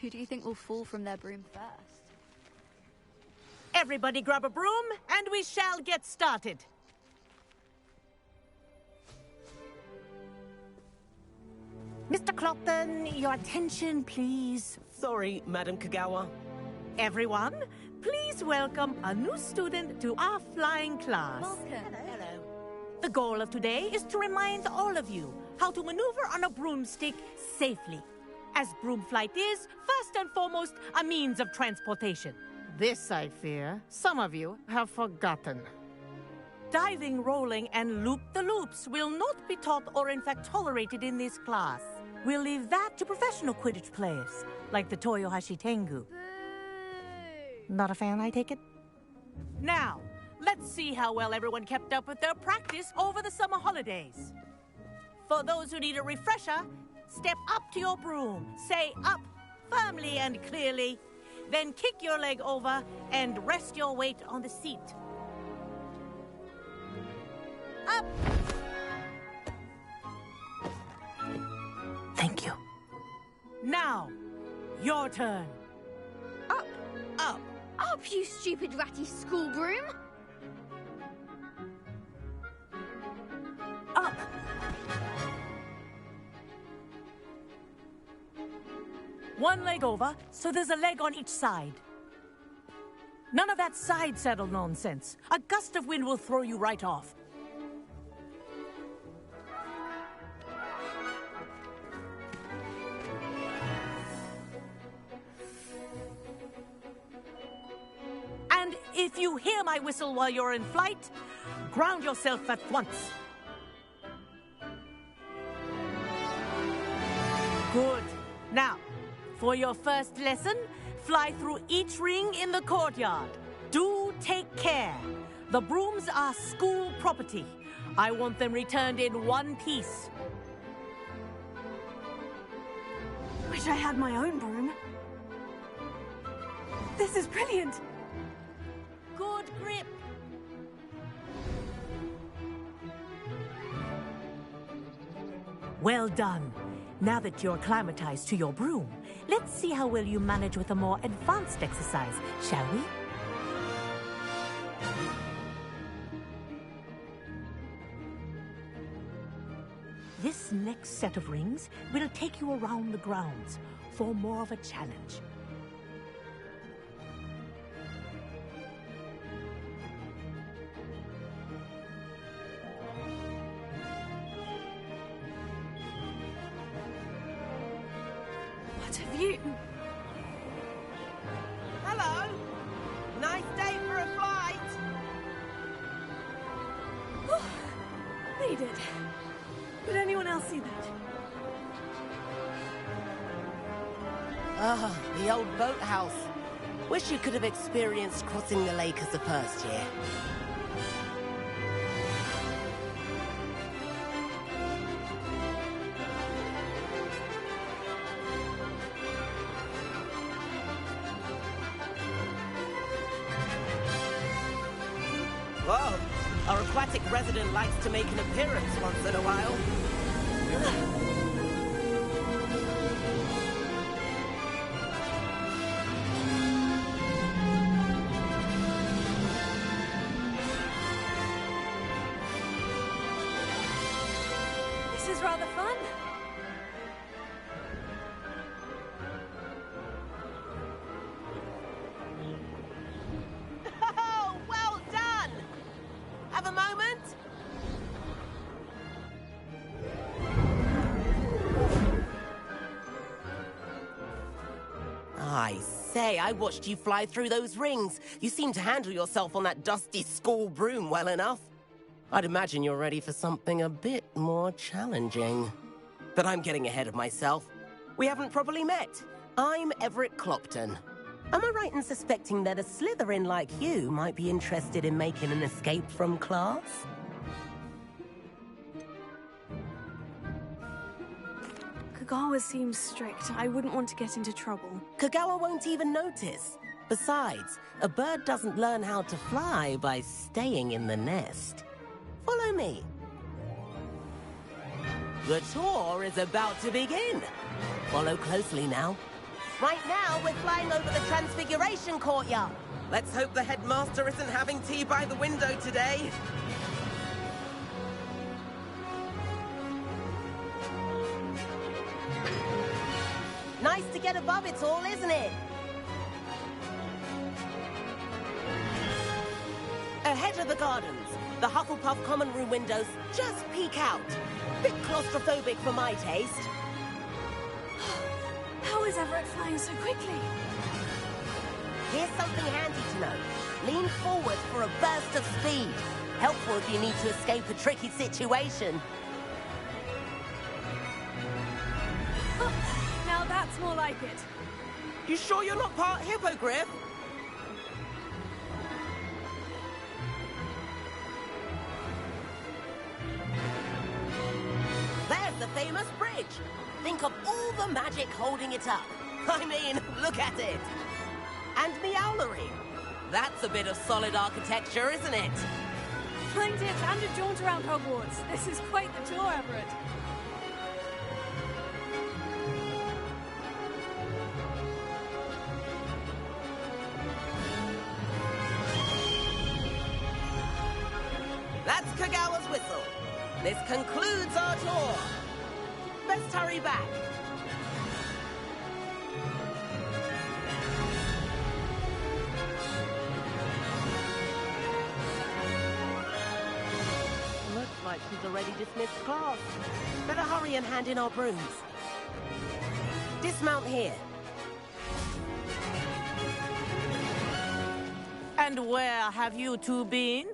Who do you think will fall from their broom first? Everybody grab a broom, and we shall get started. Mr. Clopton, your attention, please. Sorry, Madam Kagawa. Everyone, please welcome a new student to our flying class. Welcome. Hello. The goal of today is to remind all of you how to maneuver on a broomstick safely, as broom flight is, first and foremost, a means of transportation. This, I fear, some of you have forgotten. Diving, rolling, and loop-the-loops will not be taught or in fact tolerated in this class. We'll leave that to professional Quidditch players, like the Toyohashi Tengu. Not a fan, I take it? Now, let's see how well everyone kept up with their practice over the summer holidays. For those who need a refresher, step up to your broom, say up firmly and clearly, then kick your leg over and rest your weight on the seat. Up! Thank you. Now, your turn. Up! Up! Up, you stupid ratty school broom! Up! One leg over, so there's a leg on each side. None of that side saddle nonsense. A gust of wind will throw you right off. And if you hear my whistle while you're in flight, ground yourself at once. Good. Now, for your first lesson, fly through each ring in the courtyard. Do take care. The brooms are school property. I want them returned in one piece. Wish I had my own broom. This is brilliant. Good grip. Well done. Now that you're acclimatized to your broom, let's see how well you manage with a more advanced exercise, shall we? This next set of rings will take you around the grounds for more of a challenge. What have you... Hello! Nice day for a flight! Read it. Did anyone else see that? Ah, the old boathouse. Wish you could have experienced crossing the lake as a first year. Whoa! Our aquatic resident likes to make an appearance once in a while. This is rather fun. Oh, well done! Have a moment? I say, I watched you fly through those rings. You seem to handle yourself on that dusty school broom well enough. I'd imagine you're ready for something a bit more challenging. But I'm getting ahead of myself. We haven't properly met. I'm Everett Clopton. Am I right in suspecting that a Slytherin like you might be interested in making an escape from class? Kagawa seems strict. I wouldn't want to get into trouble. Kagawa won't even notice. Besides, a bird doesn't learn how to fly by staying in the nest. Follow me. The tour is about to begin. Follow closely now. Right now, we're flying over the Transfiguration Courtyard. Let's hope the headmaster isn't having tea by the window today. Nice to get above it all, isn't it? Ahead of the gardens, the Hufflepuff common room windows just peek out. Bit claustrophobic for my taste. How is Everett flying so quickly? Here's something handy to know. Lean forward for a burst of speed. Helpful if you need to escape a tricky situation. Now that's more like it. You sure you're not part hippogriff? There's the famous bridge. Think of all the magic holding it up. I mean, look at it. And Meowlery. That's a bit of solid architecture, isn't it? Flying tips and a jaunt around Hogwarts. This is quite the tour, Everett. That's Kagawa's whistle. This concludes our tour. Best hurry back. Looks like she's already dismissed class. Better hurry and hand in our brooms. Dismount here. And where have you two been?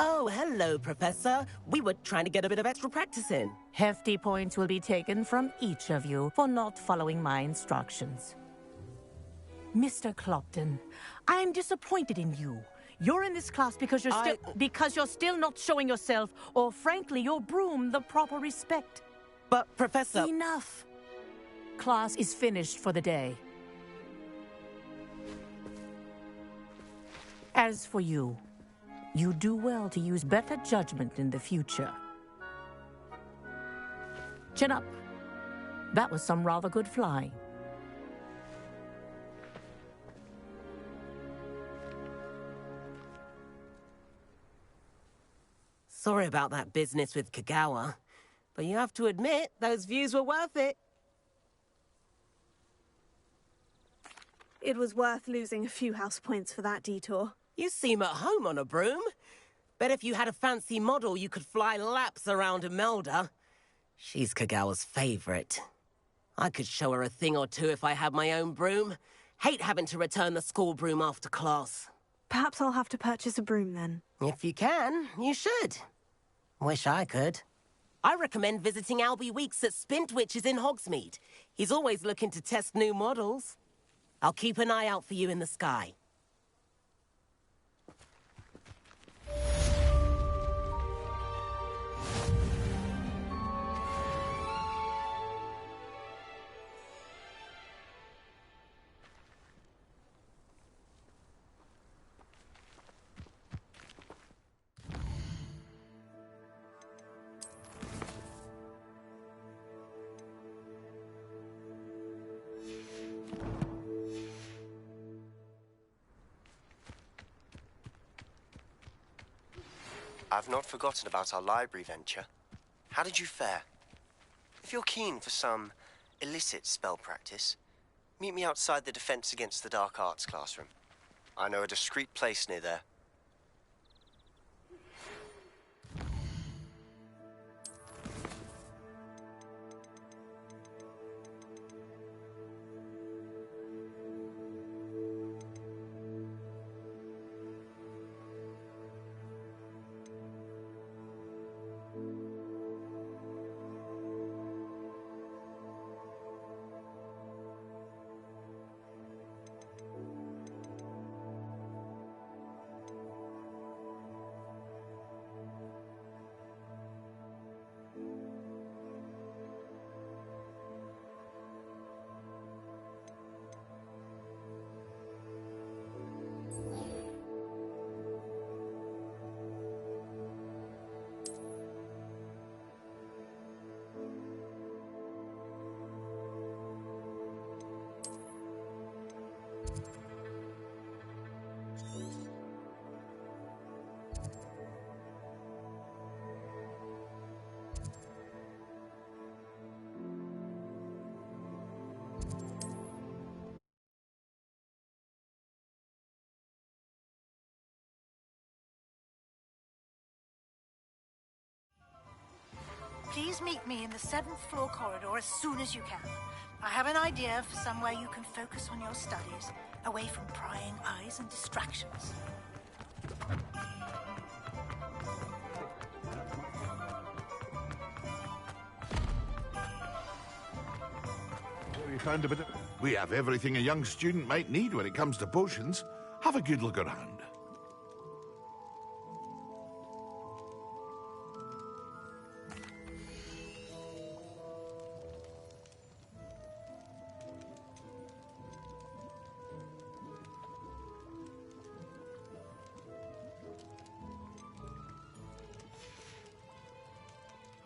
Oh, hello, Professor. We were trying to get a bit of extra practice in. Hefty points will be taken from each of you for not following my instructions. Mr. Clopton, I'm disappointed in you. You're in this class because you're still not showing yourself, or frankly, your broom the proper respect. But, Professor... Enough. Class is finished for the day. As for you, you do well to use better judgment in the future. Chin up. That was some rather good flying. Sorry about that business with Kagawa, but you have to admit, those views were worth it. It was worth losing a few house points for that detour. You seem at home on a broom. Bet if you had a fancy model, you could fly laps around Imelda. She's Kagawa's favorite. I could show her a thing or two if I had my own broom. Hate having to return the school broom after class. Perhaps I'll have to purchase a broom then. If you can, you should. Wish I could. I recommend visiting Albie Weeks at Spintwitches in Hogsmeade. He's always looking to test new models. I'll keep an eye out for you in the sky. I've not forgotten about our library venture. How did you fare? If you're keen for some illicit spell practice, meet me outside the Defense Against the Dark Arts classroom. I know a discreet place near there. Please meet me in the 7th floor corridor as soon as you can. I have an idea for somewhere you can focus on your studies, away from prying eyes and distractions. We found a bit of... We have everything a young student might need when it comes to potions. Have a good look around.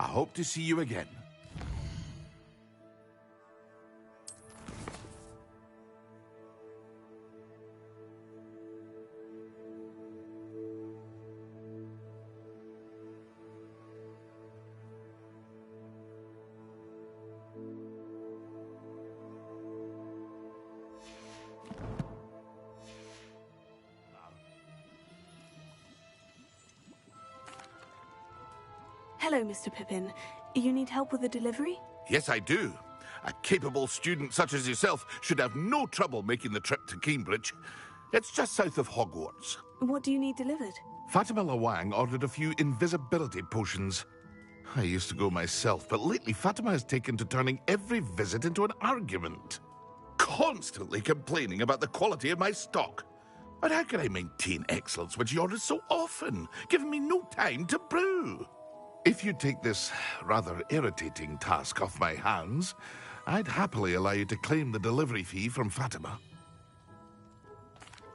I hope to see you again. Hello, Mr. Pippin. You need help with a delivery? Yes, I do. A capable student such as yourself should have no trouble making the trip to Cambridge. It's just south of Hogwarts. What do you need delivered? Fatima Lawang ordered a few invisibility potions. I used to go myself, but lately Fatima has taken to turning every visit into an argument. Constantly complaining about the quality of my stock. But how can I maintain excellence when she orders so often, giving me no time to brew? If you take this rather irritating task off my hands, I'd happily allow you to claim the delivery fee from Fatima.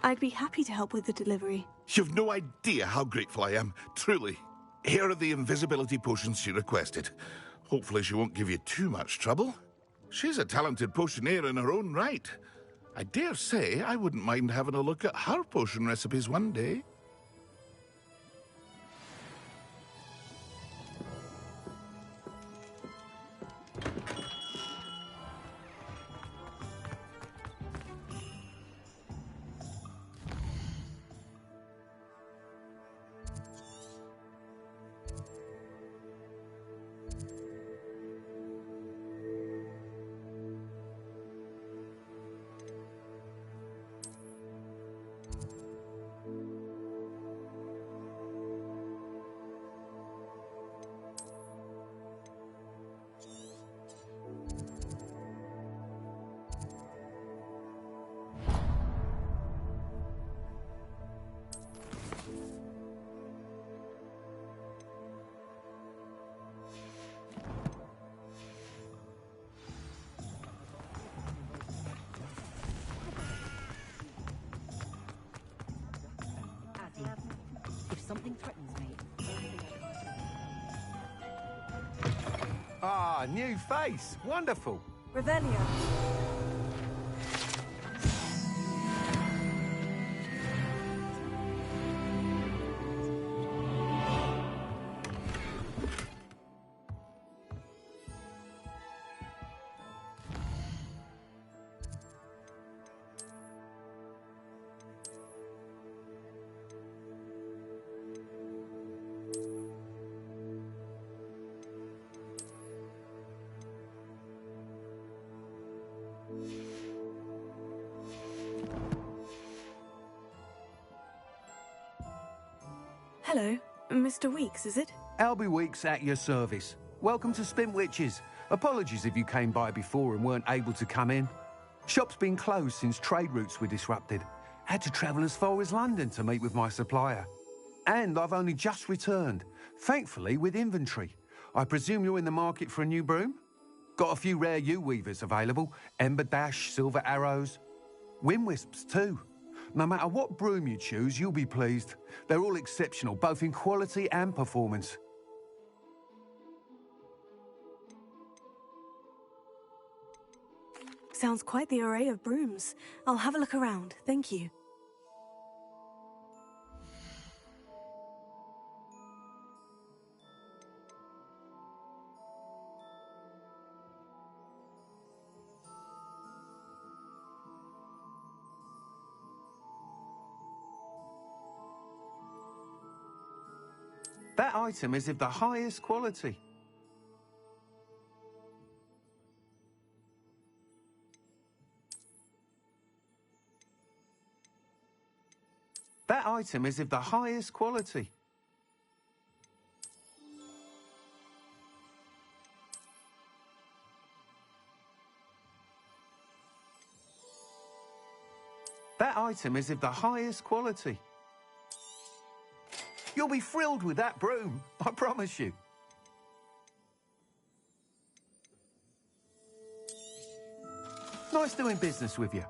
I'd be happy to help with the delivery. You've no idea how grateful I am, truly. Here are the invisibility potions she requested. Hopefully she won't give you too much trouble. She's a talented potioneer in her own right. I dare say I wouldn't mind having a look at her potion recipes one day. If something threatens me, Ah, new face. Wonderful. Revelio. Hello, Mr. Weeks, is it? Albie Weeks at your service. Welcome to Spintwitches. Apologies if you came by before and weren't able to come in. Shop's been closed since trade routes were disrupted. Had to travel as far as London to meet with my supplier. And I've only just returned, thankfully with inventory. I presume you're in the market for a new broom? Got a few rare yew-weavers available. Ember Dash, Silver Arrows. Wind-wisps too. No matter what broom you choose, you'll be pleased. They're all exceptional, both in quality and performance. Sounds quite the array of brooms. I'll have a look around, thank you. That item is of the highest quality. That item is of the highest quality. That item is of the highest quality. You'll be thrilled with that broom, I promise you. Nice doing business with you.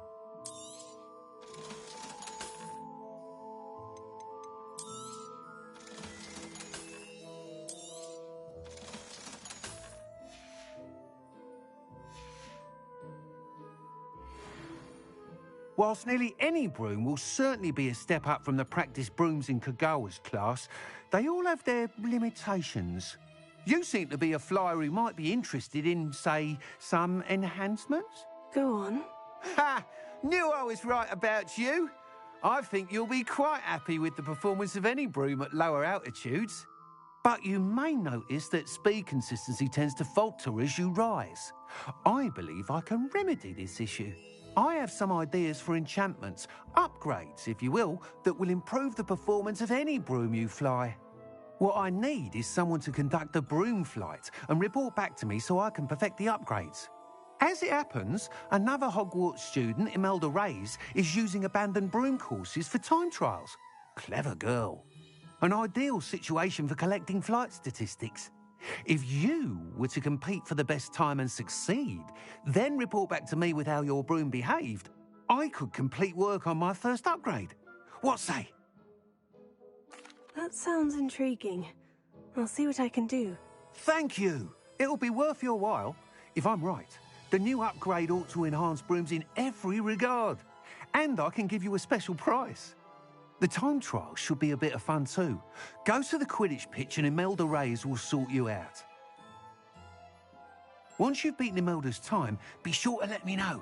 Whilst nearly any broom will certainly be a step up from the practice brooms in Kagawa's class, they all have their limitations. You seem to be a flyer who might be interested in, say, some enhancements? Go on. Ha! Knew I was right about you. I think you'll be quite happy with the performance of any broom at lower altitudes. But you may notice that speed consistency tends to falter as you rise. I believe I can remedy this issue. I have some ideas for enchantments, upgrades, if you will, that will improve the performance of any broom you fly. What I need is someone to conduct a broom flight and report back to me so I can perfect the upgrades. As it happens, another Hogwarts student, Imelda Reyes, is using abandoned broom courses for time trials. Clever girl. An ideal situation for collecting flight statistics. If you were to compete for the best time and succeed, then report back to me with how your broom behaved, I could complete work on my first upgrade. What say? That sounds intriguing. I'll see what I can do. Thank you. It'll be worth your while. If I'm right, the new upgrade ought to enhance brooms in every regard. And I can give you a special price. The time trial should be a bit of fun too. Go to the Quidditch pitch and Imelda Reyes will sort you out. Once you've beaten Imelda's time, be sure to let me know.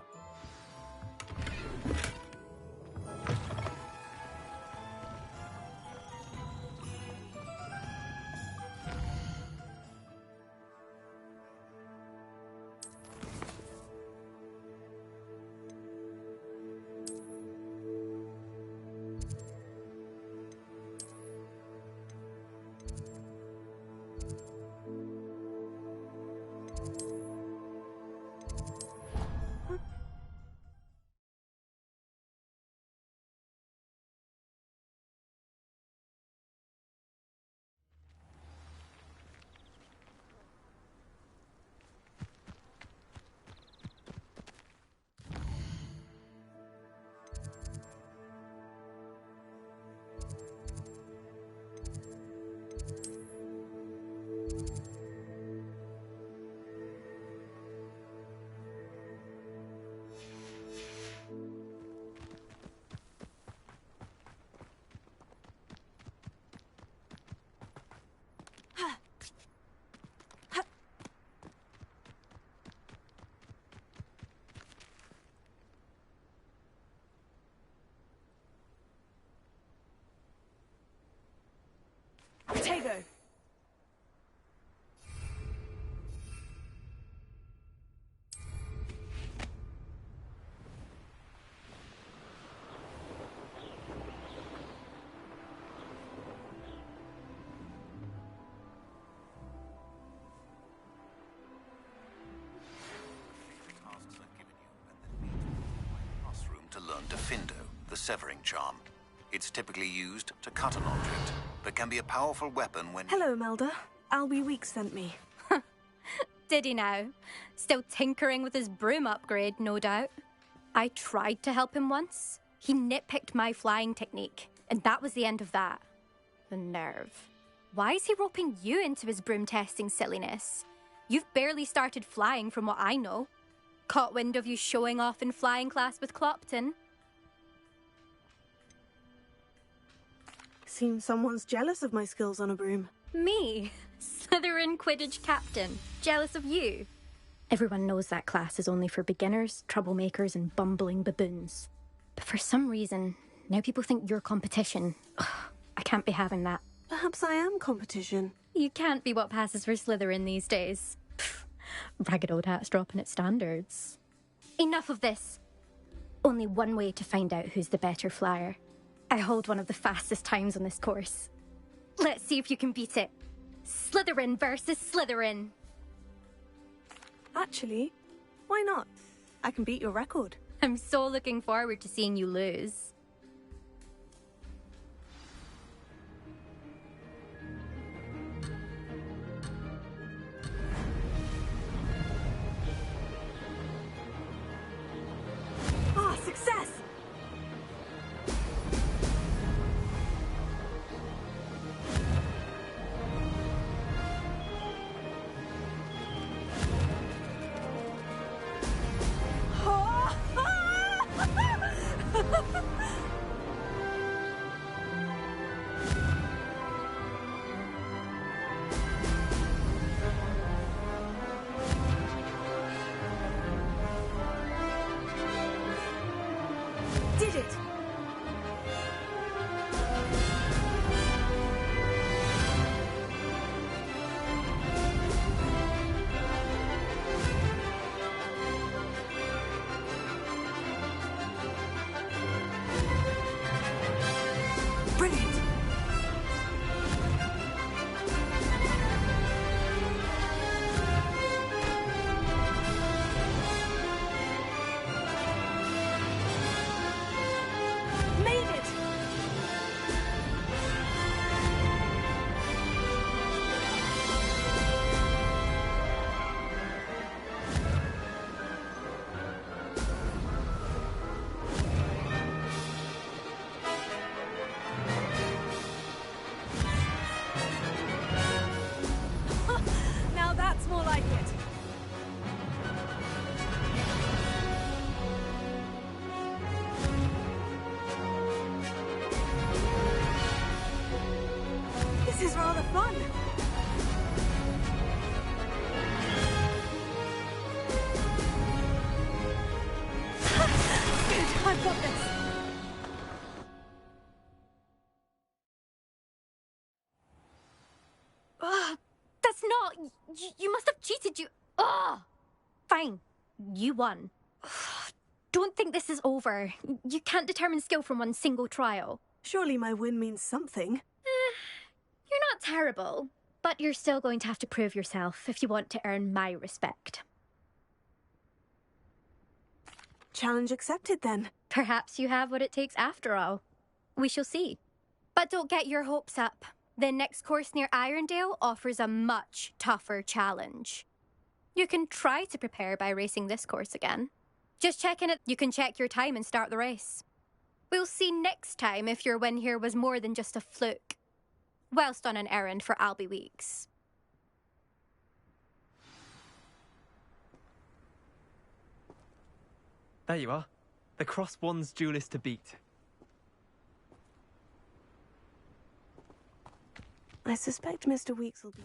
Tego! Classroom to learn Defindo, the severing charm. It's typically used to cut an object, but can be a powerful weapon when... Hello, Melda. Albie Weeks sent me. Did he now? Still tinkering with his broom upgrade, no doubt. I tried to help him once. He nitpicked my flying technique, and that was the end of that. The nerve. Why is he roping you into his broom testing silliness? You've barely started flying from what I know. Caught wind of you showing off in flying class with Clopton. Seems someone's jealous of my skills on a broom. Me? Slytherin Quidditch captain. Jealous of you? Everyone knows that class is only for beginners, troublemakers, and bumbling baboons. But for some reason, now people think you're competition. Ugh, I can't be having that. Perhaps I am competition. You can't be what passes for Slytherin these days. Pfft, ragged old hat's dropping its standards. Enough of this. Only one way to find out who's the better flyer. I hold one of the fastest times on this course. Let's see if you can beat it. Slytherin versus Slytherin. Actually, why not? I can beat your record. I'm so looking forward to seeing you lose. Ah, success! Did it! Brilliant! Made it! Now that's more like it. This is rather fun. Good, I've got this. That's not... You must have cheated, you... Ugh! Fine. You won. Don't think this is over. You can't determine skill from one single trial. Surely my win means something. You're not terrible, but you're still going to have to prove yourself if you want to earn my respect. Challenge accepted then. Perhaps you have what it takes after all. We shall see. But don't get your hopes up. The next course near Irondale offers a much tougher challenge. You can try to prepare by racing this course again. Just checking it, you can check your time and start the race. We'll see next time if your win here was more than just a fluke. Whilst on an errand for Albie Weeks. There you are. The Cross Wands duelist to beat. I suspect Mr. Weeks will be...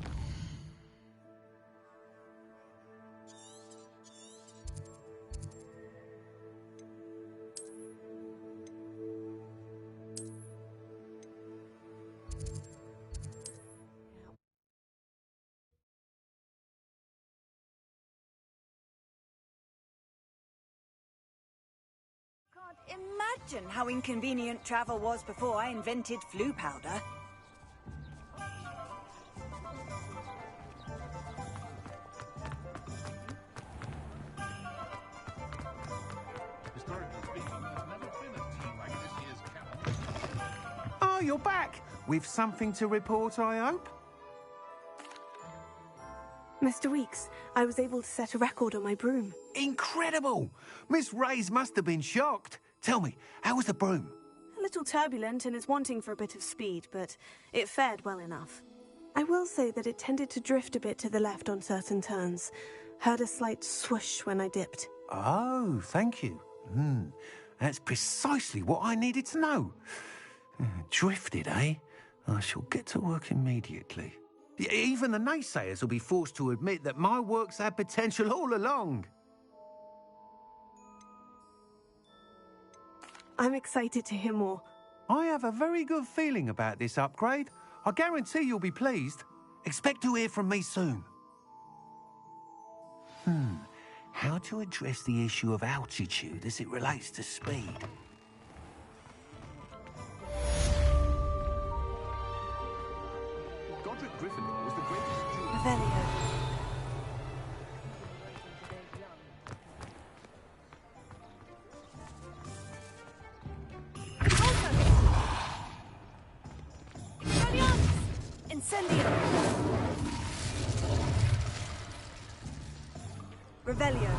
Can't imagine how inconvenient travel was before I invented flu powder. Oh, you're back! With something to report, I hope? Mr. Weeks, I was able to set a record on my broom. Incredible! Miss Reyes must have been shocked. Tell me, how was the broom? A little turbulent and is wanting for a bit of speed, but it fared well enough. I will say that it tended to drift a bit to the left on certain turns. Heard a slight swoosh when I dipped. Oh, thank you. That's precisely what I needed to know. Drifted, eh? I shall get to work immediately. Even the naysayers will be forced to admit that my work's had potential all along. I'm excited to hear more. I have a very good feeling about this upgrade. I guarantee you'll be pleased. Expect to hear from me soon. How to address the issue of altitude as it relates to speed? Gryffindor was the greatest jewel. Revelio. Incendio. Revelio.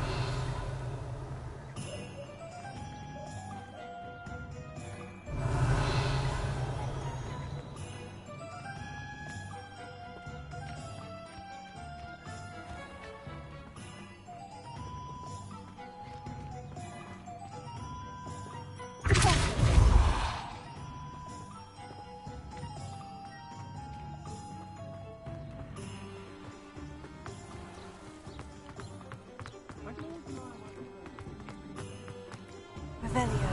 Revelio.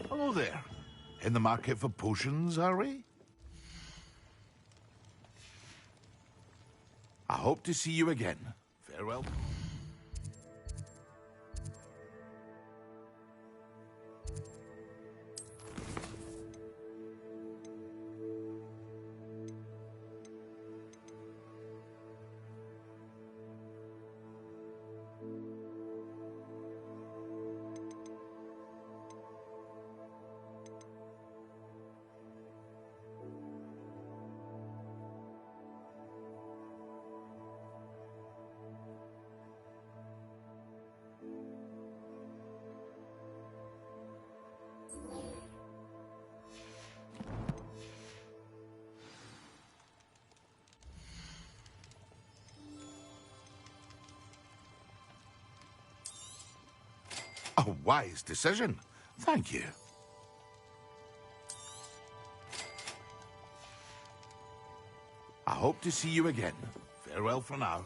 Hello there. In the market for potions, are we? I hope to see you again. Farewell. A wise decision. Thank you. I hope to see you again. Farewell for now.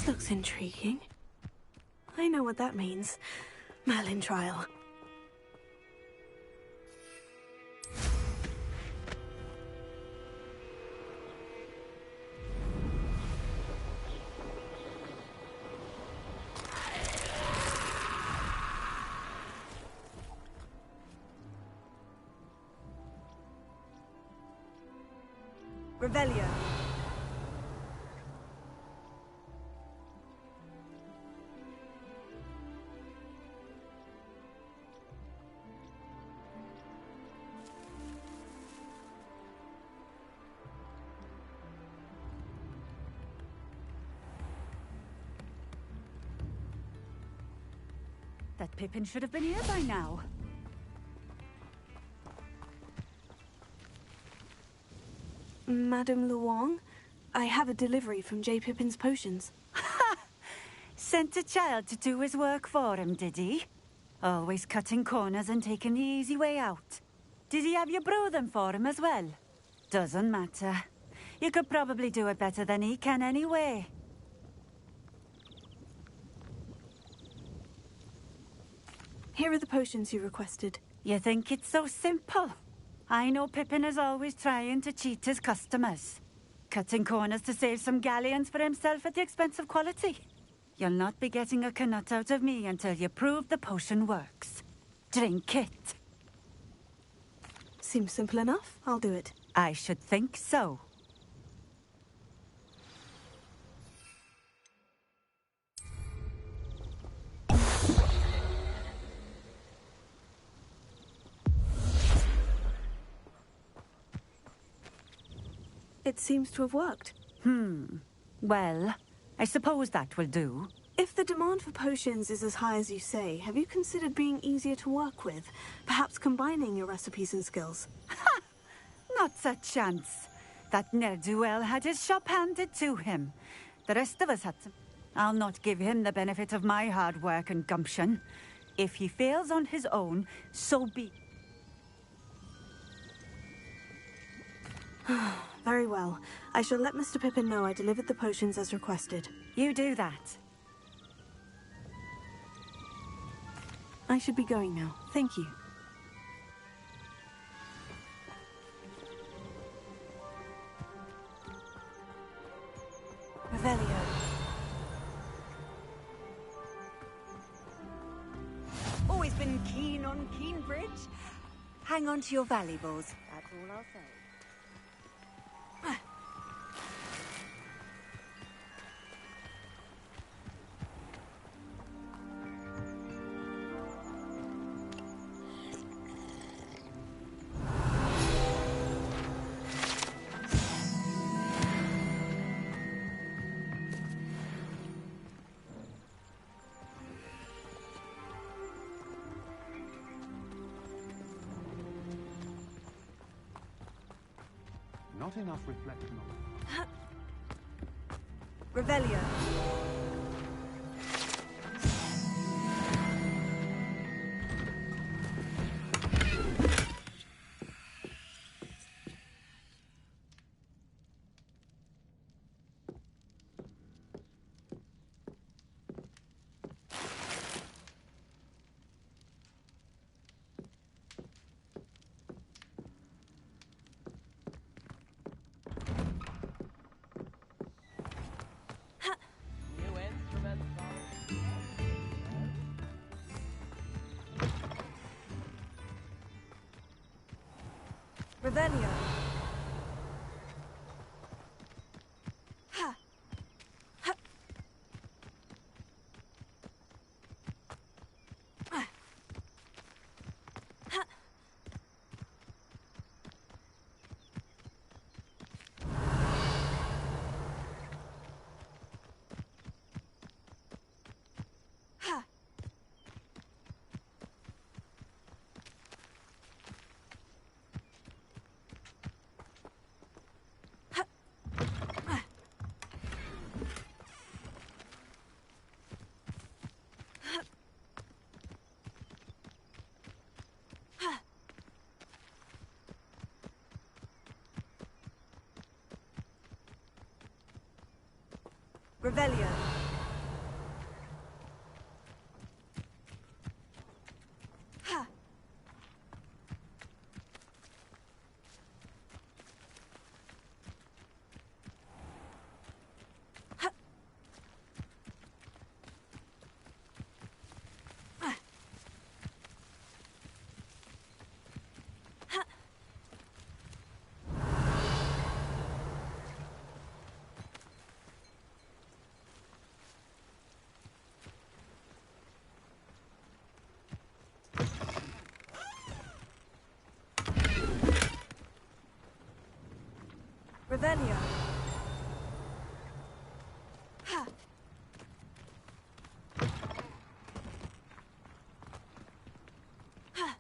This looks intriguing. I know what that means. Merlin trial. Revelio. That Pippin should have been here by now. Madame Luong, I have a delivery from J. Pippin's potions. Sent a child to do his work for him, did he? Always cutting corners and taking the easy way out. Did he have you brew them for him as well? Doesn't matter. You could probably do it better than he can anyway. Here are the potions you requested. You think it's so simple? I know Pippin is always trying to cheat his customers. Cutting corners to save some galleons for himself at the expense of quality. You'll not be getting a canut out of me until you prove the potion works. Drink it. Seems simple enough. I'll do it. I should think so. It seems to have worked. Well, I suppose that will do. If the demand for potions is as high as you say, have you considered being easier to work with? Perhaps combining your recipes and skills? Ha! Not a chance. That ne'er-do-well had his shop handed to him. The rest of us had to. I'll not give him the benefit of my hard work and gumption. If he fails on his own, so be. Very well. I shall let Mr. Pippin know I delivered the potions as requested. You do that. I should be going now. Thank you. Revelio. Always been keen on Keenbridge. Hang on to your valuables. That's all I'll say. Not enough reflection on Revelio. Revelio. Ha. Ha. Ha. Ha. Revelio. Revelio. Ha. Ha.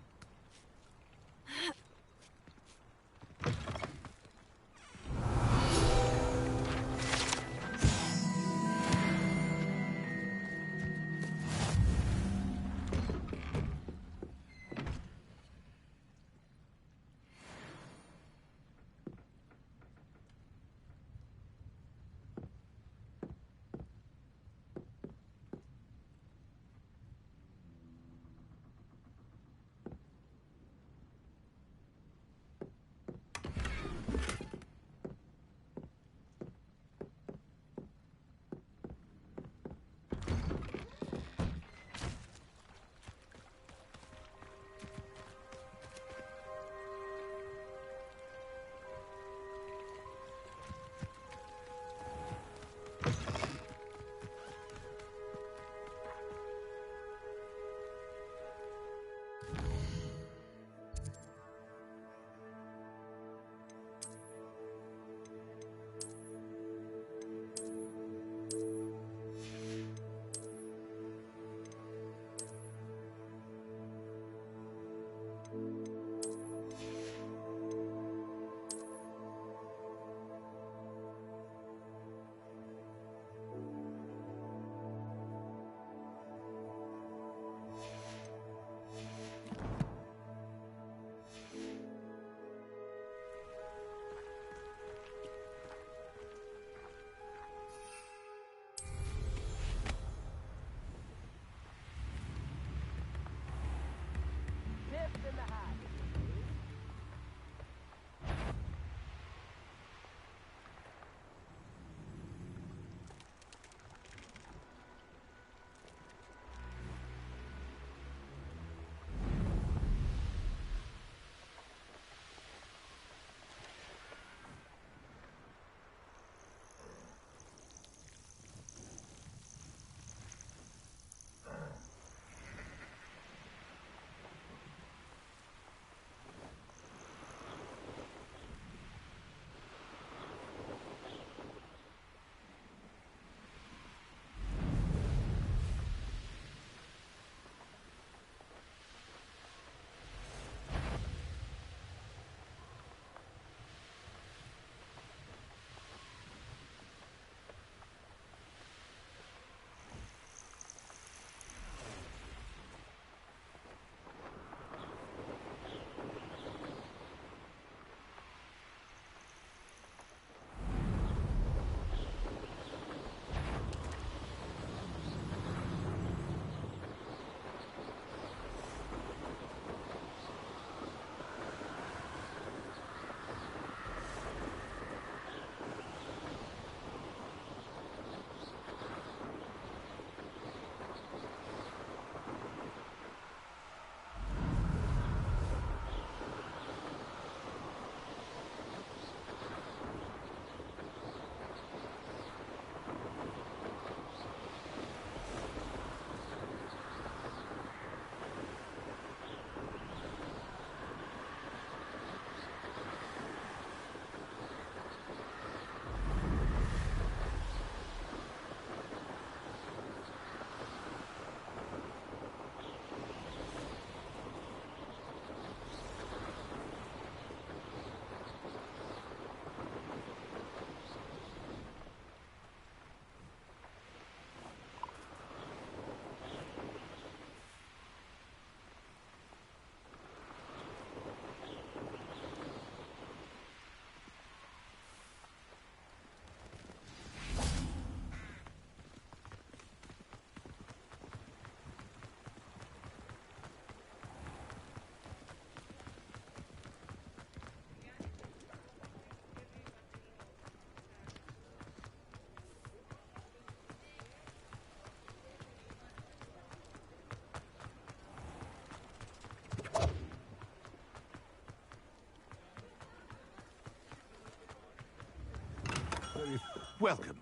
Welcome.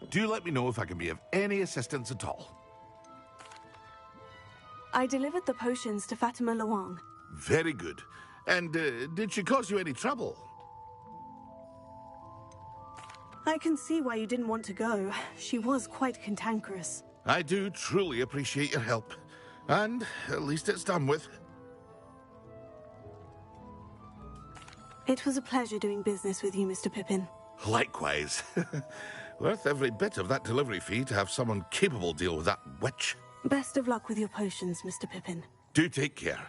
Do let me know if I can be of any assistance at all. I delivered the potions to Fatima Luang. Very good. And did she cause you any trouble? I can see why you didn't want to go. She was quite cantankerous. I do truly appreciate your help. And at least it's done with. It was a pleasure doing business with you, Mr. Pippin. Likewise. Worth every bit of that delivery fee to have someone capable deal with that witch. Best of luck with your potions, Mr. Pippin. Do take care.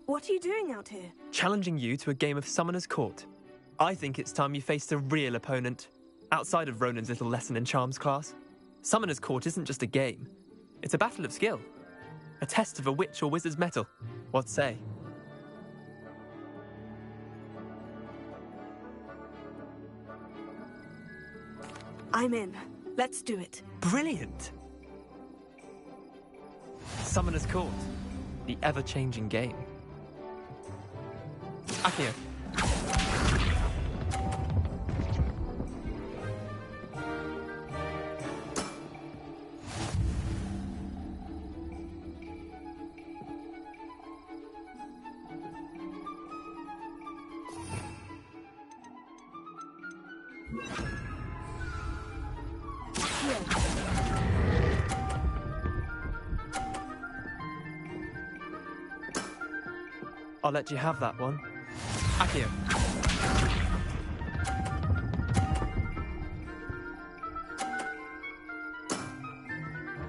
What are you doing out here? Challenging you to a game of Summoner's Court. I think it's time you faced a real opponent, outside of Ronan's little lesson in charms class. Summoner's Court isn't just a game. It's a battle of skill. A test of a witch or wizard's mettle. What say? I'm in. Let's do it. Brilliant! Summoner's Court. The ever-changing game. Akio. I'll let you have that one. Akio.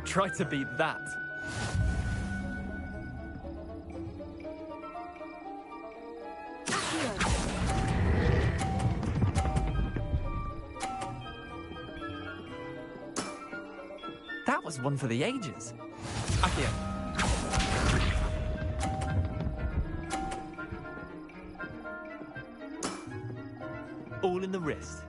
Try to beat that. That was one for the ages. Akio. All in the wrist.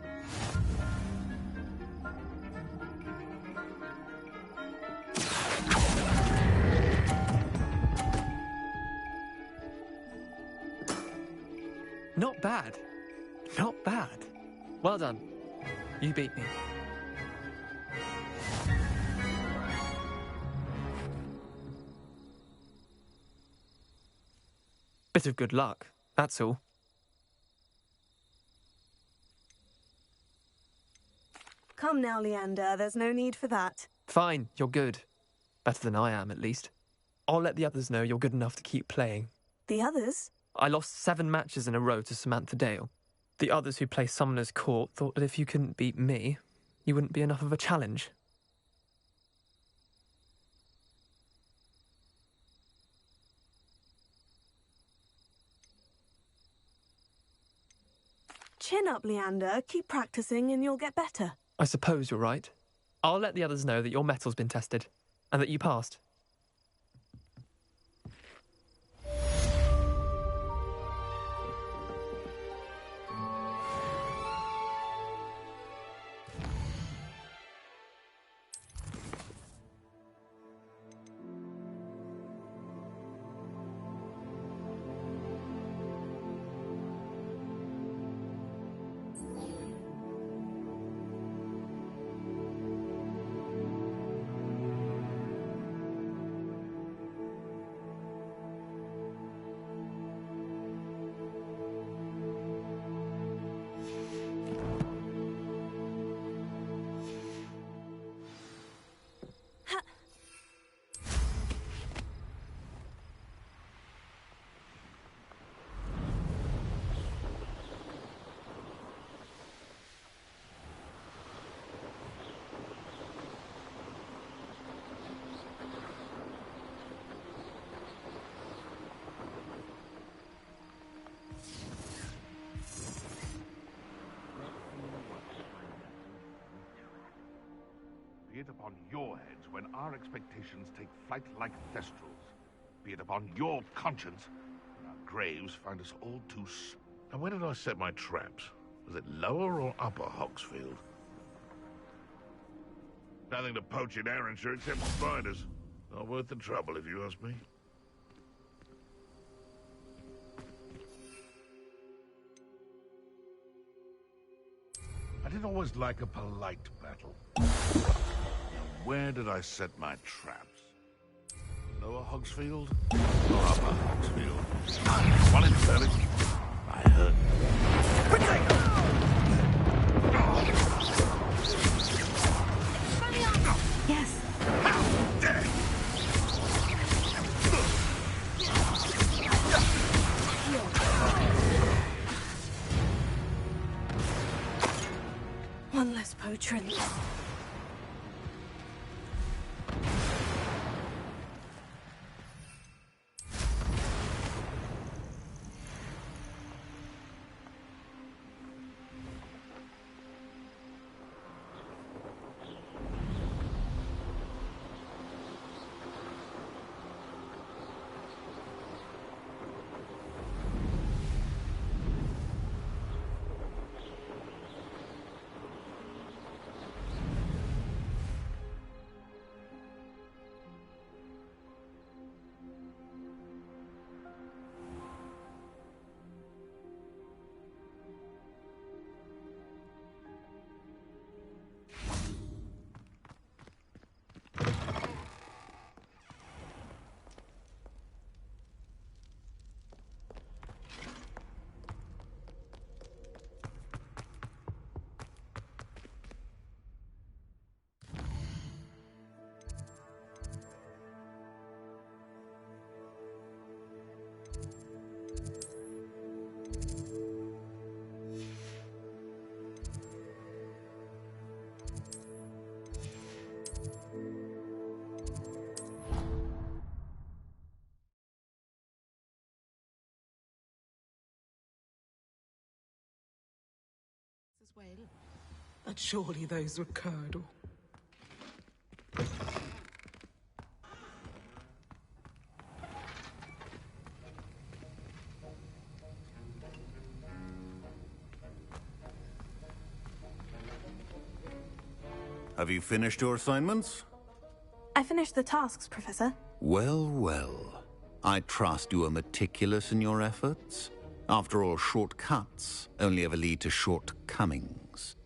Not bad. Not bad. Well done. You beat me. Bit of good luck, that's all. Come now, Leander. There's no need for that. Fine, you're good. Better than I am, at least. I'll let the others know you're good enough to keep playing. The others? I lost 7 matches in a row to Samantha Dale. The others who play Summoner's Court thought that if you couldn't beat me, you wouldn't be enough of a challenge. Chin up, Leander. Keep practicing and you'll get better. I suppose you're right. I'll let the others know that your metal's been tested, and that you passed. upon your heads when our expectations take flight like thestrals. Be it upon your conscience when our graves find us all too... And where did I set my traps? Was it lower or upper Hogsfield? Nothing to poach in Arrynshire except spiders. Not worth the trouble, if you ask me. I didn't always like a polite battle. Now, where did I set my traps? Lower Hogsfield or upper Hogsfield? One in fairly. I heard. Yes. How dare! One less poacher in the... As well. But surely those were curdle. Have you finished your assignments? I finished the tasks, Professor. Well, well. I trust you are meticulous in your efforts. After all, shortcuts only ever lead to shortcomings.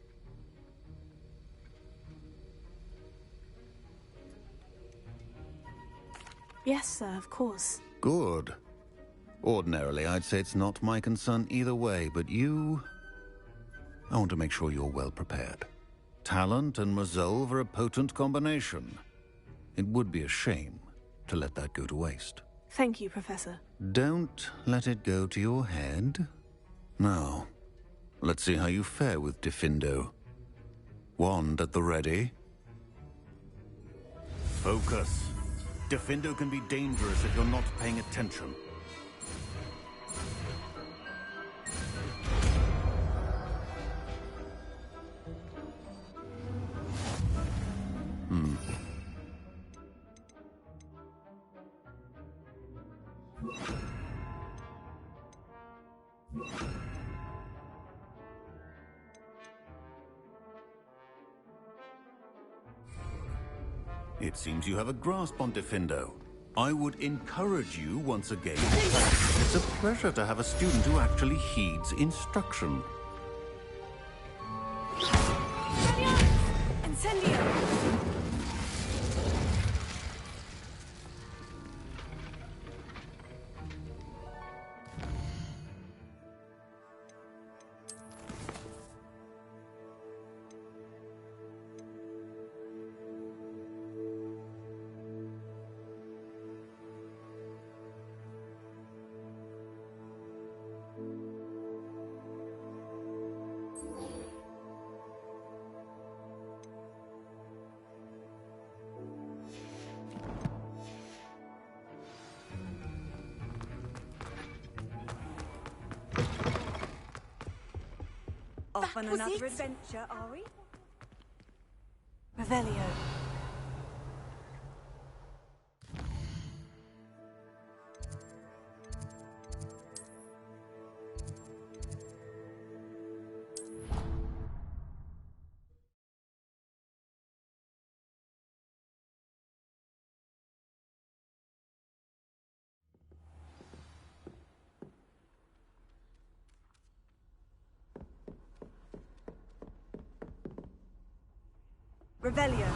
Yes, sir, of course. Good. Ordinarily, I'd say it's not my concern either way, but you... I want to make sure you're well prepared. Talent and resolve are a potent combination. It would be a shame to let that go to waste. Thank you, Professor. Don't let it go to your head. Now, let's see how you fare with Diffindo. Wand at the ready. Focus. Diffindo can be dangerous if you're not paying attention. It seems you have a grasp on Diffindo. I would encourage you once again. It's a pleasure to have a student who actually heeds instruction. Incendio! Off on another adventure, are we? Revelio. Revelio.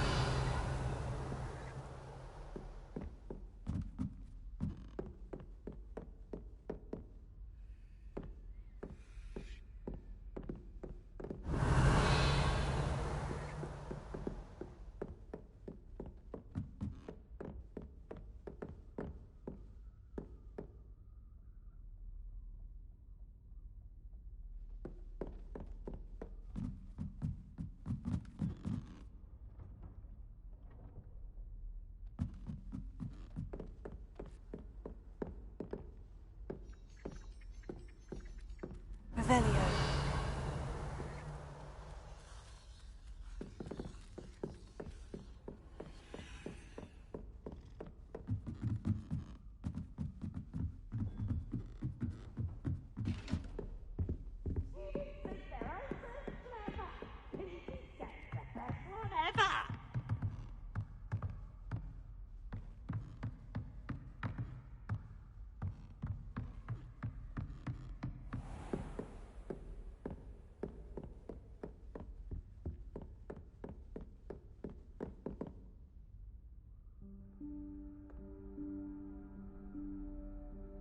Revelio.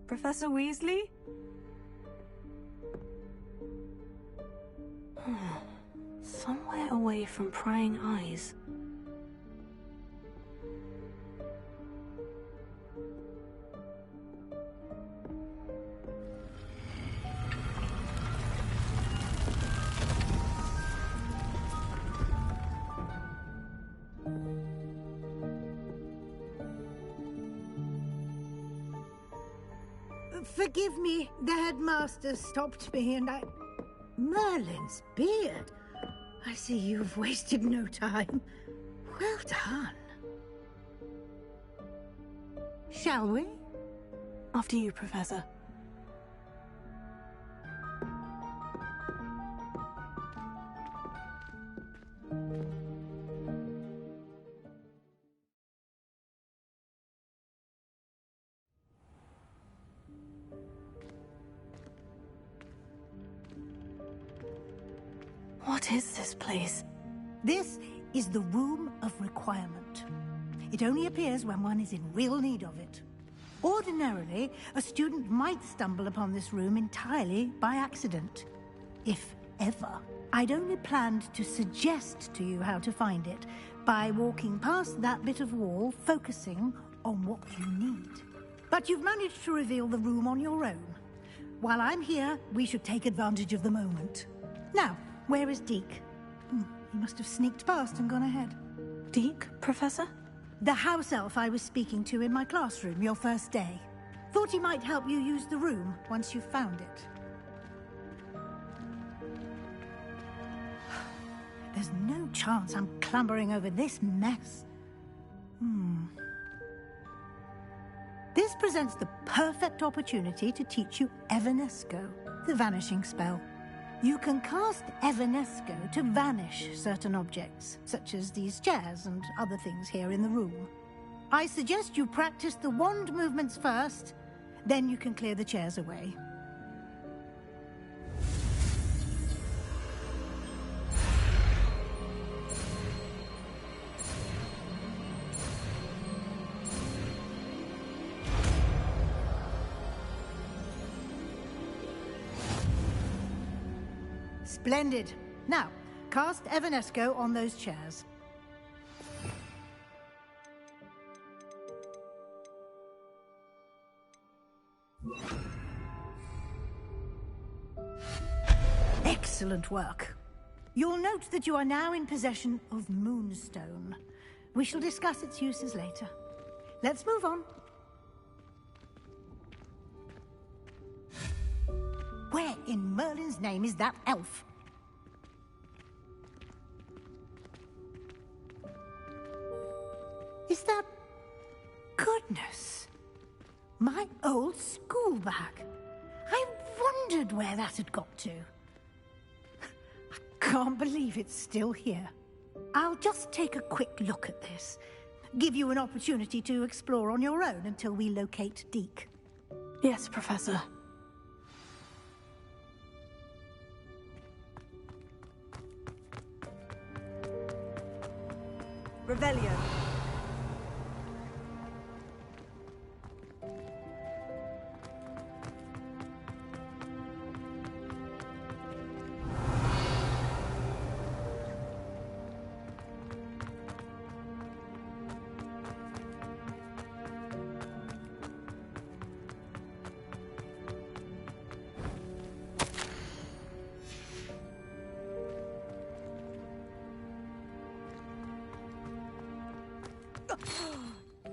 Professor Weasley? Somewhere away from prying eyes. Forgive me, the headmaster stopped me and I... Merlin's beard. I see you've wasted no time. Well done. Shall we? After you, Professor. What is this place? This is the Room of Requirement. It only appears when one is in real need of it. Ordinarily, a student might stumble upon this room entirely by accident. If ever. I'd only planned to suggest to you how to find it by walking past that bit of wall, focusing on what you need. But you've managed to reveal the room on your own. While I'm here, we should take advantage of the moment. Now, where is Deke? He must have sneaked past and gone ahead. Deke, Professor? The house elf I was speaking to in my classroom your first day. Thought he might help you use the room once you've found it. There's no chance I'm clambering over this mess. This presents the perfect opportunity to teach you Evanesco, the vanishing spell. You can cast Evanesco to vanish certain objects, such as these chairs and other things here in the room. I suggest you practice the wand movements first, then you can clear the chairs away. Splendid. Now, cast Evanesco on those chairs. Excellent work. You'll note that you are now in possession of Moonstone. We shall discuss its uses later. Let's move on. Where in Merlin's name is that elf? Is that... Goodness! My old school bag. I wondered where that had got to. I can't believe it's still here. I'll just take a quick look at this. Give you an opportunity to explore on your own until we locate Deke. Yes, Professor. Revelio.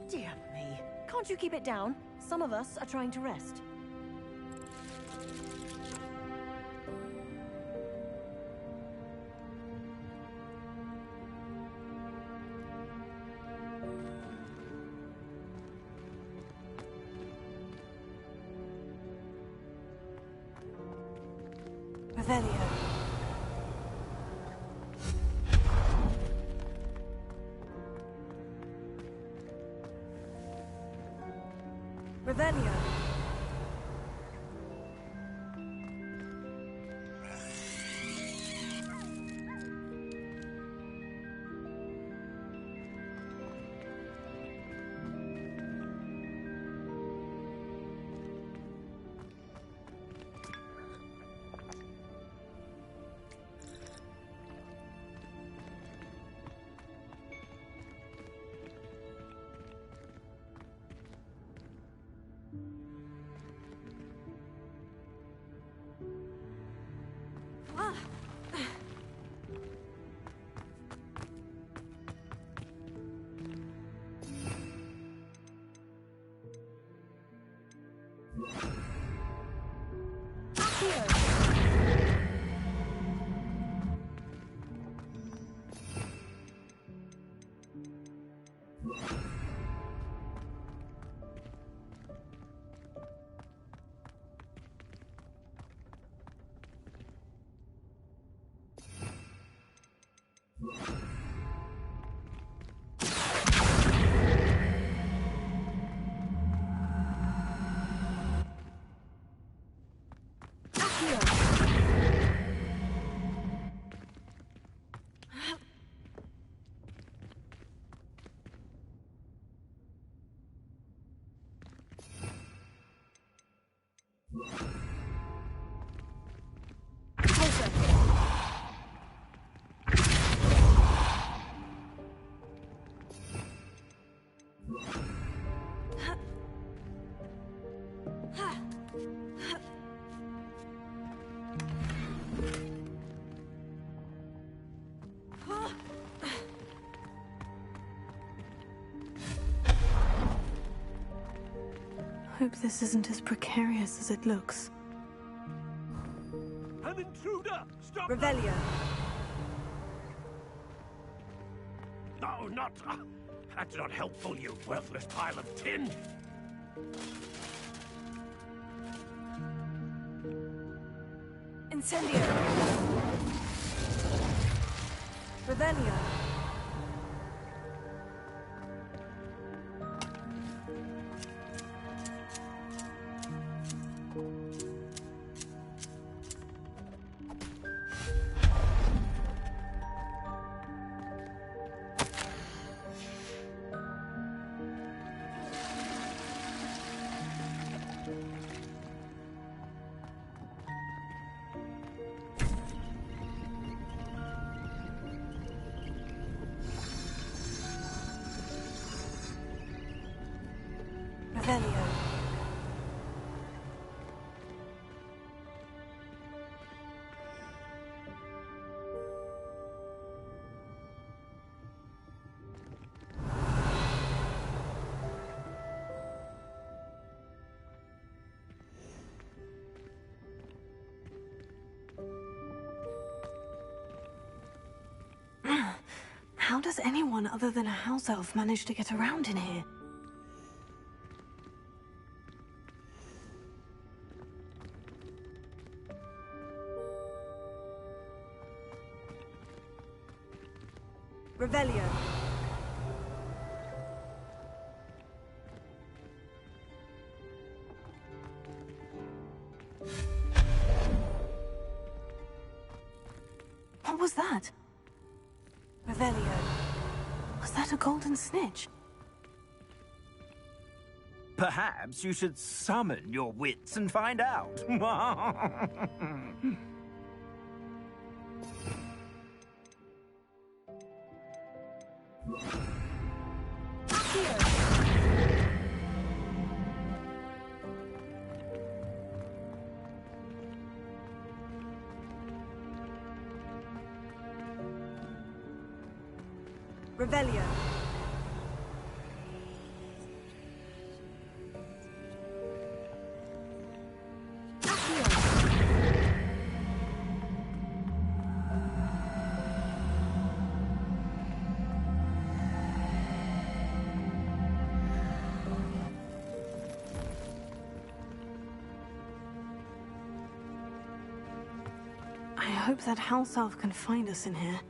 Dear me. Can't you keep it down? Some of us are trying to rest. Revelio. Revelio. Hope this isn't as precarious as it looks. An intruder! Stop! Revelio. No, not... that's not helpful, you worthless pile of tin! Incendio. Revelio. Revelio. How does anyone other than a house elf manage to get around in here? Revelio. What was that? Revelio. Was that a golden snitch? Perhaps you should summon your wits and find out. Revelio. I hope that house elf can find us in here.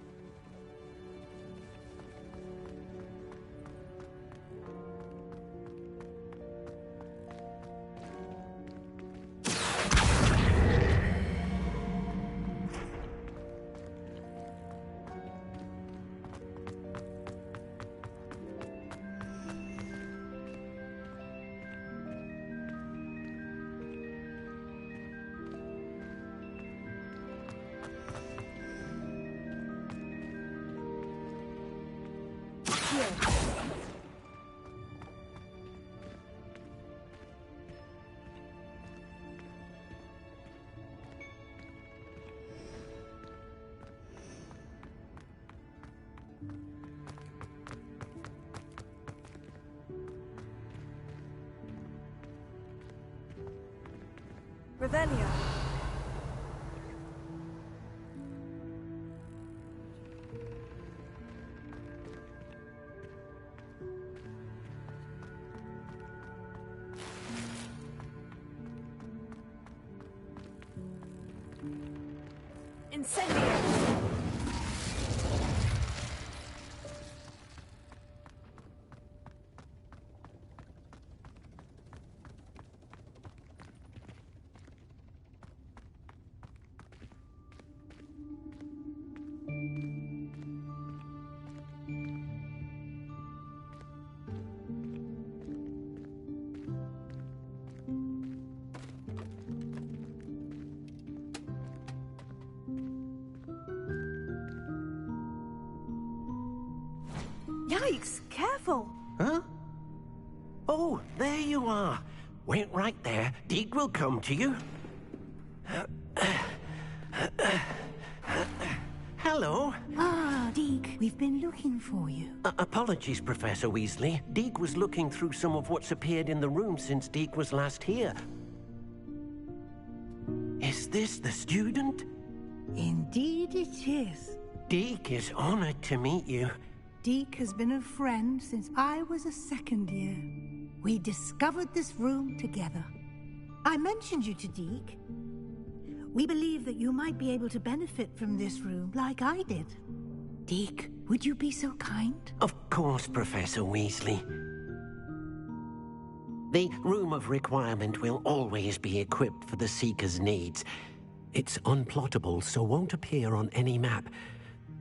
Revelio. Incendio. Yikes! Careful! Huh? Oh, there you are. Wait right there. Deek will come to you. Hello. Ah, Deke, we've been looking for you. Apologies, Professor Weasley. Deek was looking through some of what's appeared in the room since Deek was last here. Is this the student? Indeed it is. Deek is honored to meet you. Deke has been a friend since I was a second year. We discovered this room together. I mentioned you to Deke. We believe that you might be able to benefit from this room like I did. Deke, would you be so kind? Of course, Professor Weasley. The Room of Requirement will always be equipped for the Seeker's needs. It's unplottable, so won't appear on any map.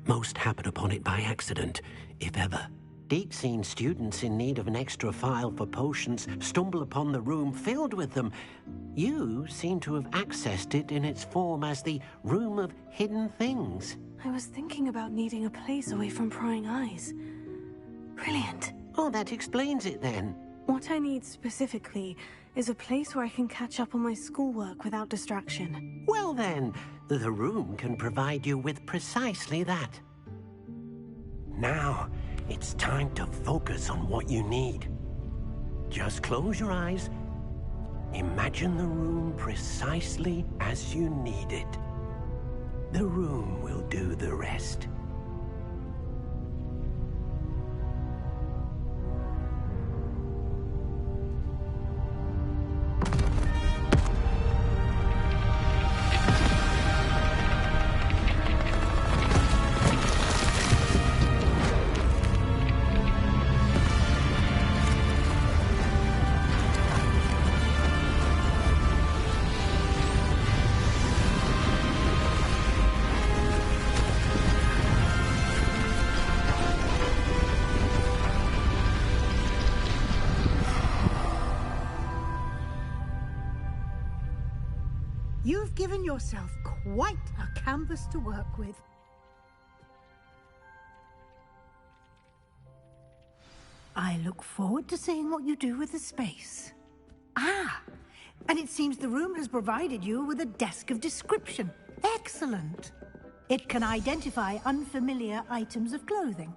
Most happen upon it by accident, if ever. Deke's seen students in need of an extra file for potions stumble upon the room filled with them. You seem to have accessed it in its form as the Room of Hidden Things. I was thinking about needing a place away from prying eyes. Brilliant. Oh, that explains it then. What I need specifically is a place where I can catch up on my schoolwork without distraction. Well then, the room can provide you with precisely that. Now, it's time to focus on what you need. Just close your eyes. Imagine the room precisely as you need it. The room will do the rest. You've given yourself quite a canvas to work with. I look forward to seeing what you do with the space. Ah, and it seems the room has provided you with a desk of description. Excellent. It can identify unfamiliar items of clothing.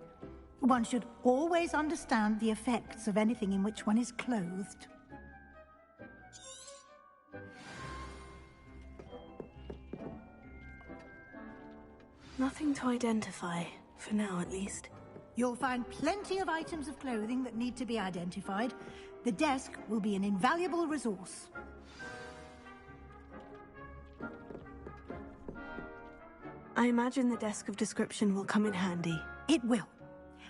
One should always understand the effects of anything in which one is clothed. Nothing to identify, for now at least. You'll find plenty of items of clothing that need to be identified. The desk will be an invaluable resource. I imagine the desk of description will come in handy. It will.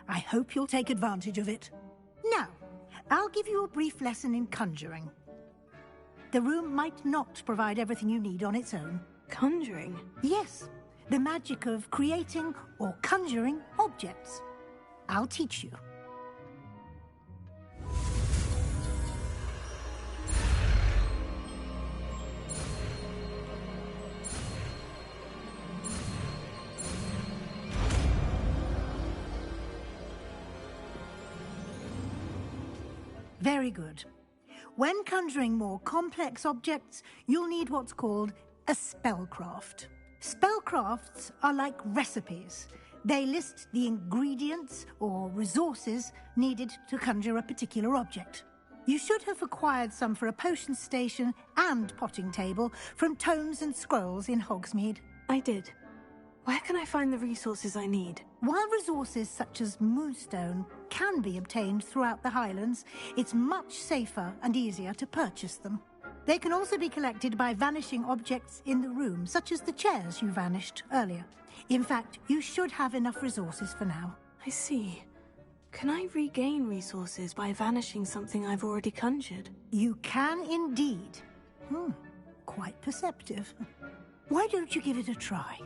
I hope you'll take advantage of it. Now, I'll give you a brief lesson in conjuring. The room might not provide everything you need on its own. Conjuring? Yes, the magic of creating or conjuring objects. I'll teach you. Very good. When conjuring more complex objects, you'll need what's called a spellcraft. Spellcrafts are like recipes. They list the ingredients or resources needed to conjure a particular object. You should have acquired some for a potion station and potting table from tomes and scrolls in Hogsmeade. I did. Where can I find the resources I need? While resources such as moonstone can be obtained throughout the Highlands, it's much safer and easier to purchase them. They can also be collected by vanishing objects in the room, such as the chairs you vanished earlier. In fact, you should have enough resources for now. I see. Can I regain resources by vanishing something I've already conjured? You can indeed. Quite perceptive. Why don't you give it a try?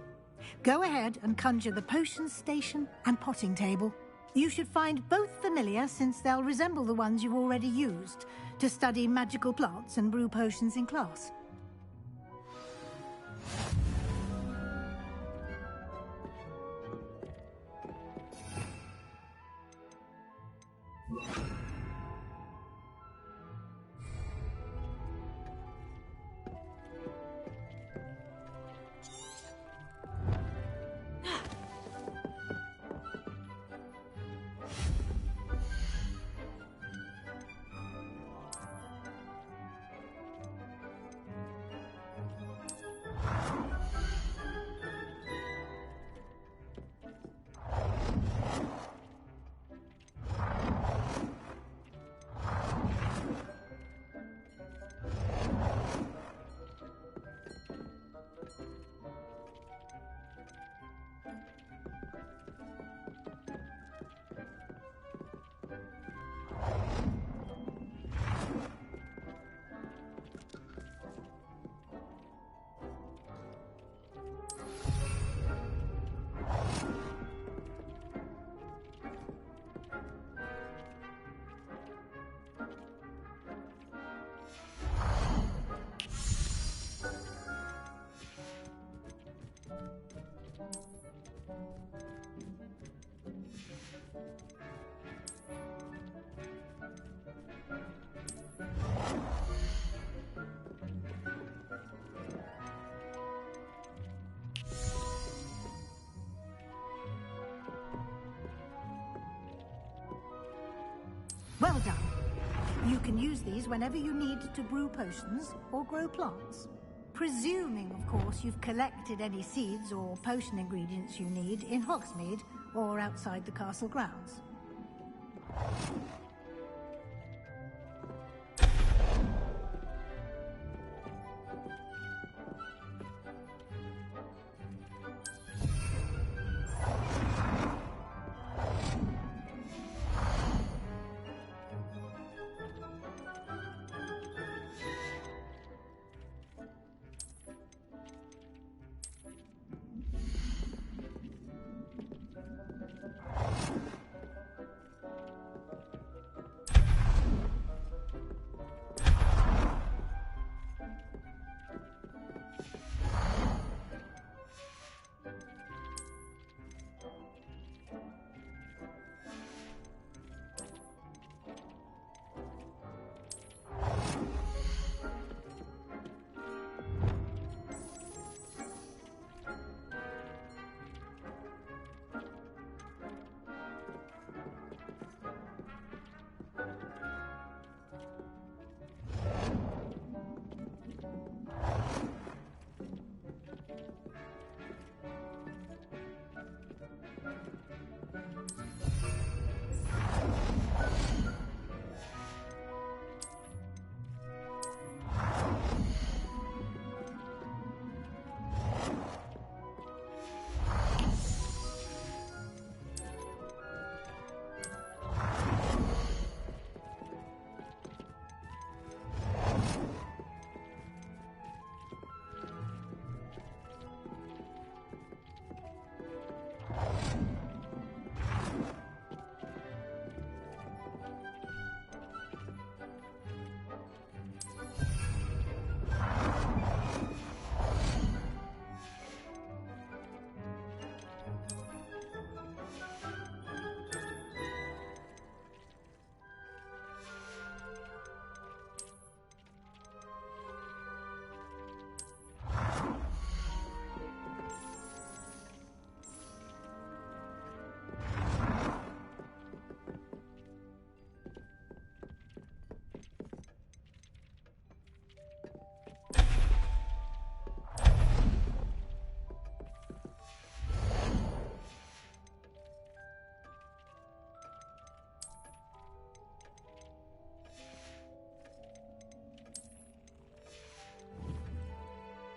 Go ahead and conjure the potion station and potting table. You should find both familiar, since they'll resemble the ones you've already used to study magical plants and brew potions in class. Well done. You can use these whenever you need to brew potions or grow plants. Presuming, of course, you've collected any seeds or potion ingredients you need in Hogsmeade or outside the castle grounds.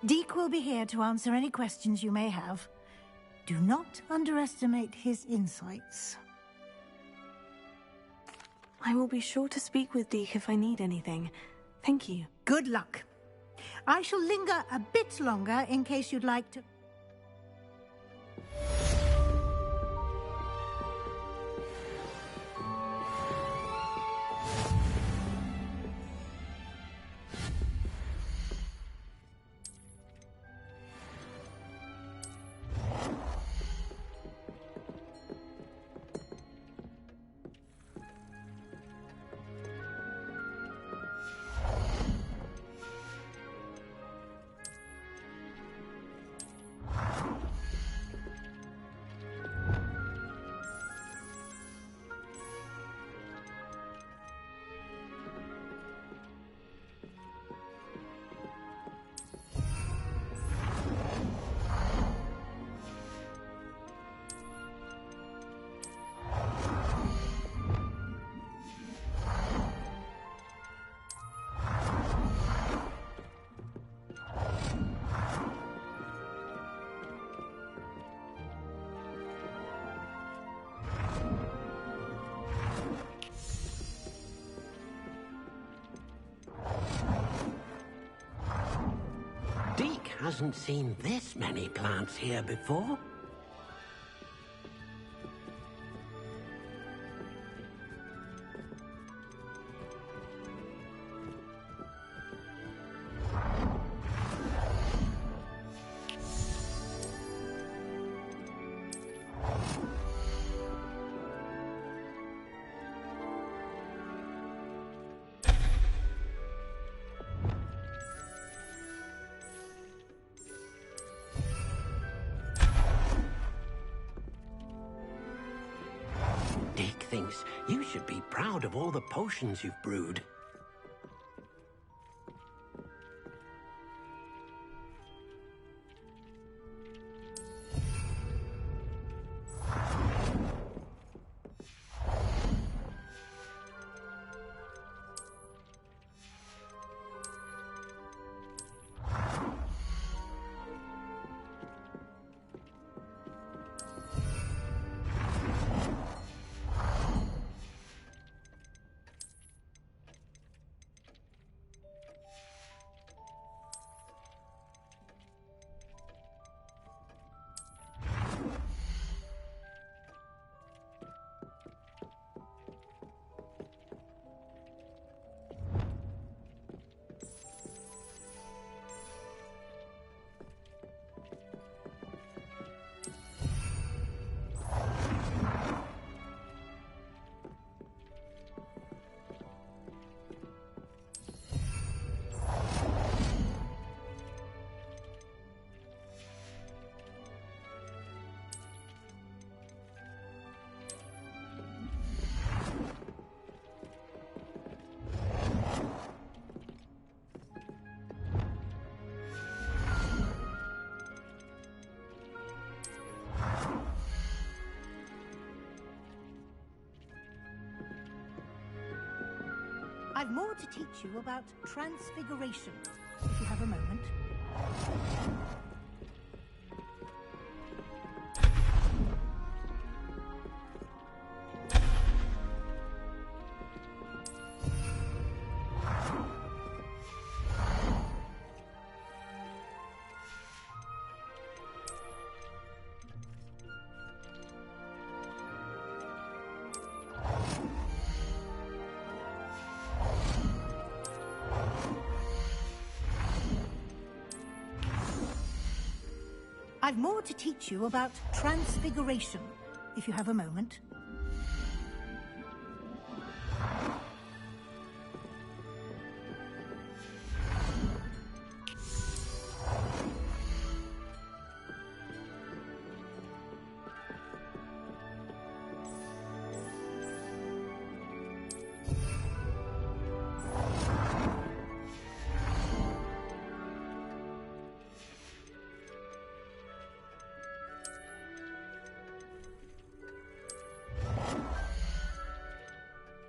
Deke will be here to answer any questions you may have. Do not underestimate his insights. I will be sure to speak with Deke if I need anything. Thank you. Good luck. I shall linger a bit longer in case you'd like to... Deke hasn't seen this many plants here before. Deke thinks you should be proud of all the potions you've brewed. I've more to teach you about transfiguration, if you have a moment. I've more to teach you about transfiguration, if you have a moment.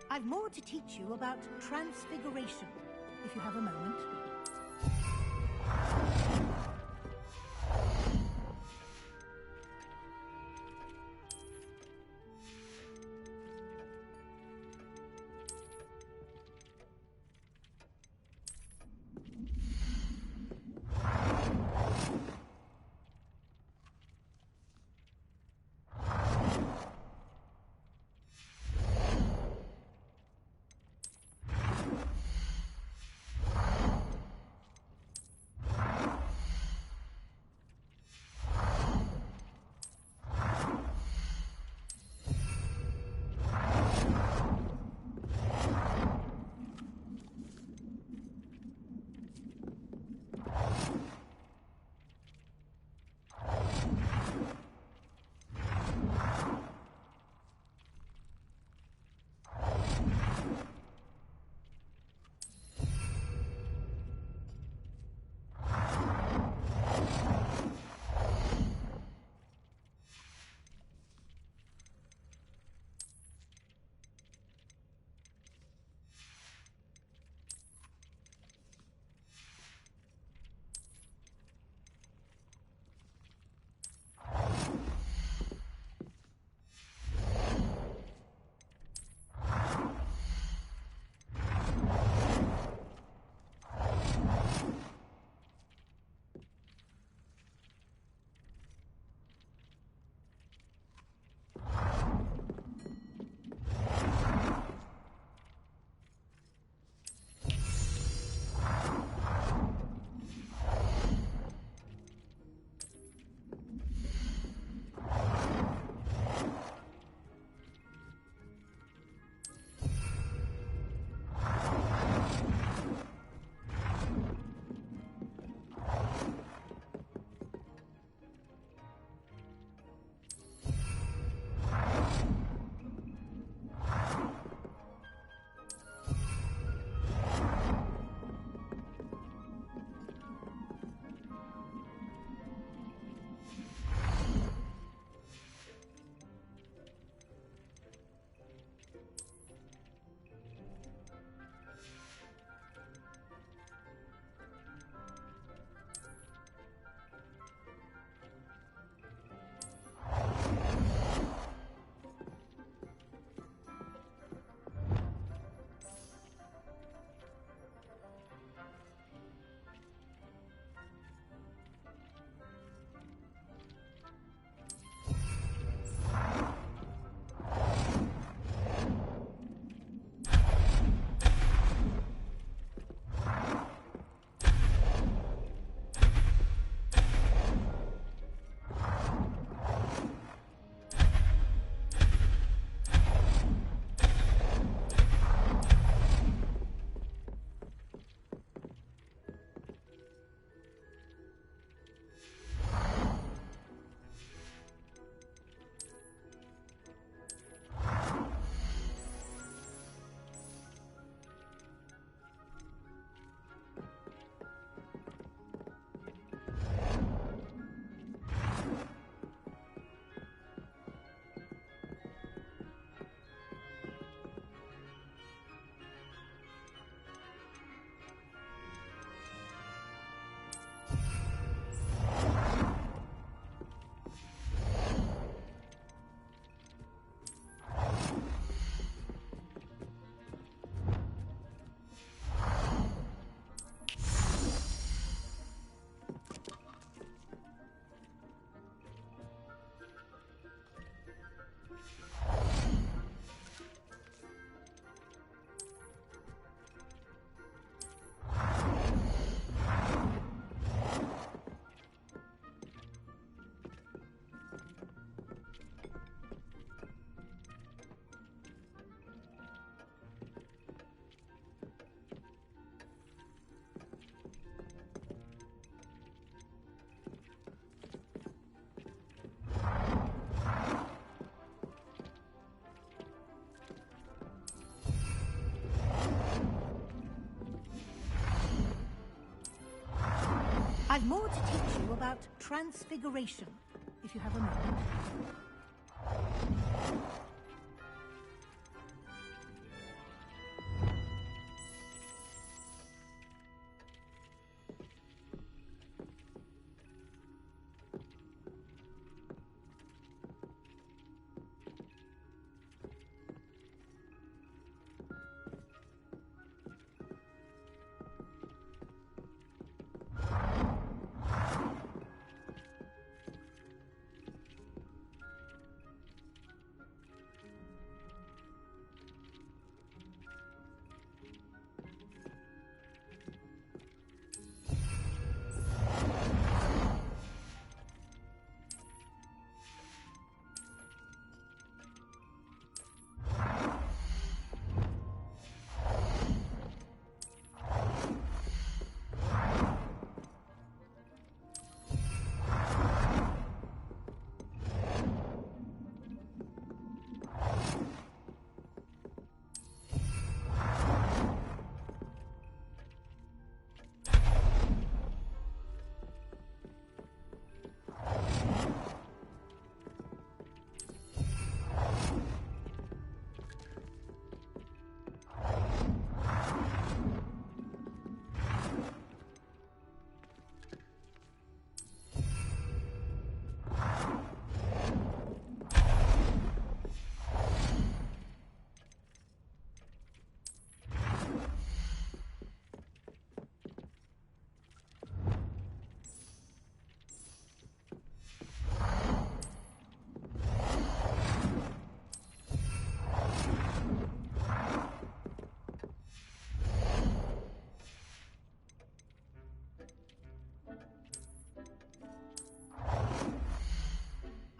I've more to teach you about transfiguration, if you have a moment. I've more to teach you about transfiguration, if you have a moment.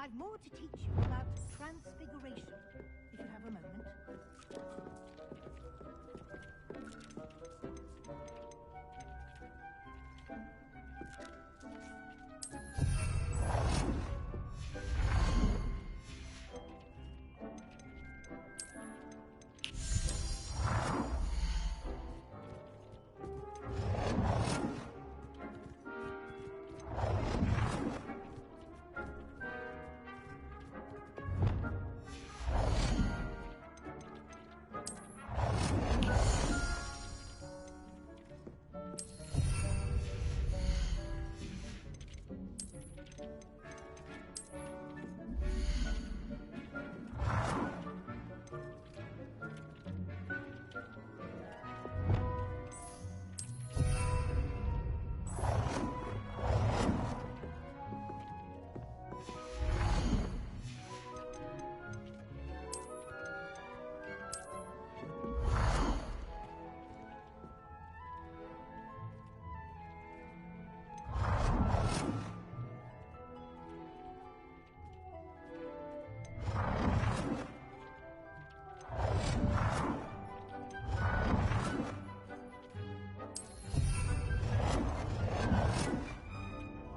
I've more to teach you about transfiguration, if you have a moment.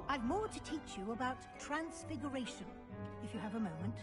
I've more to teach you about transfiguration, if you have a moment.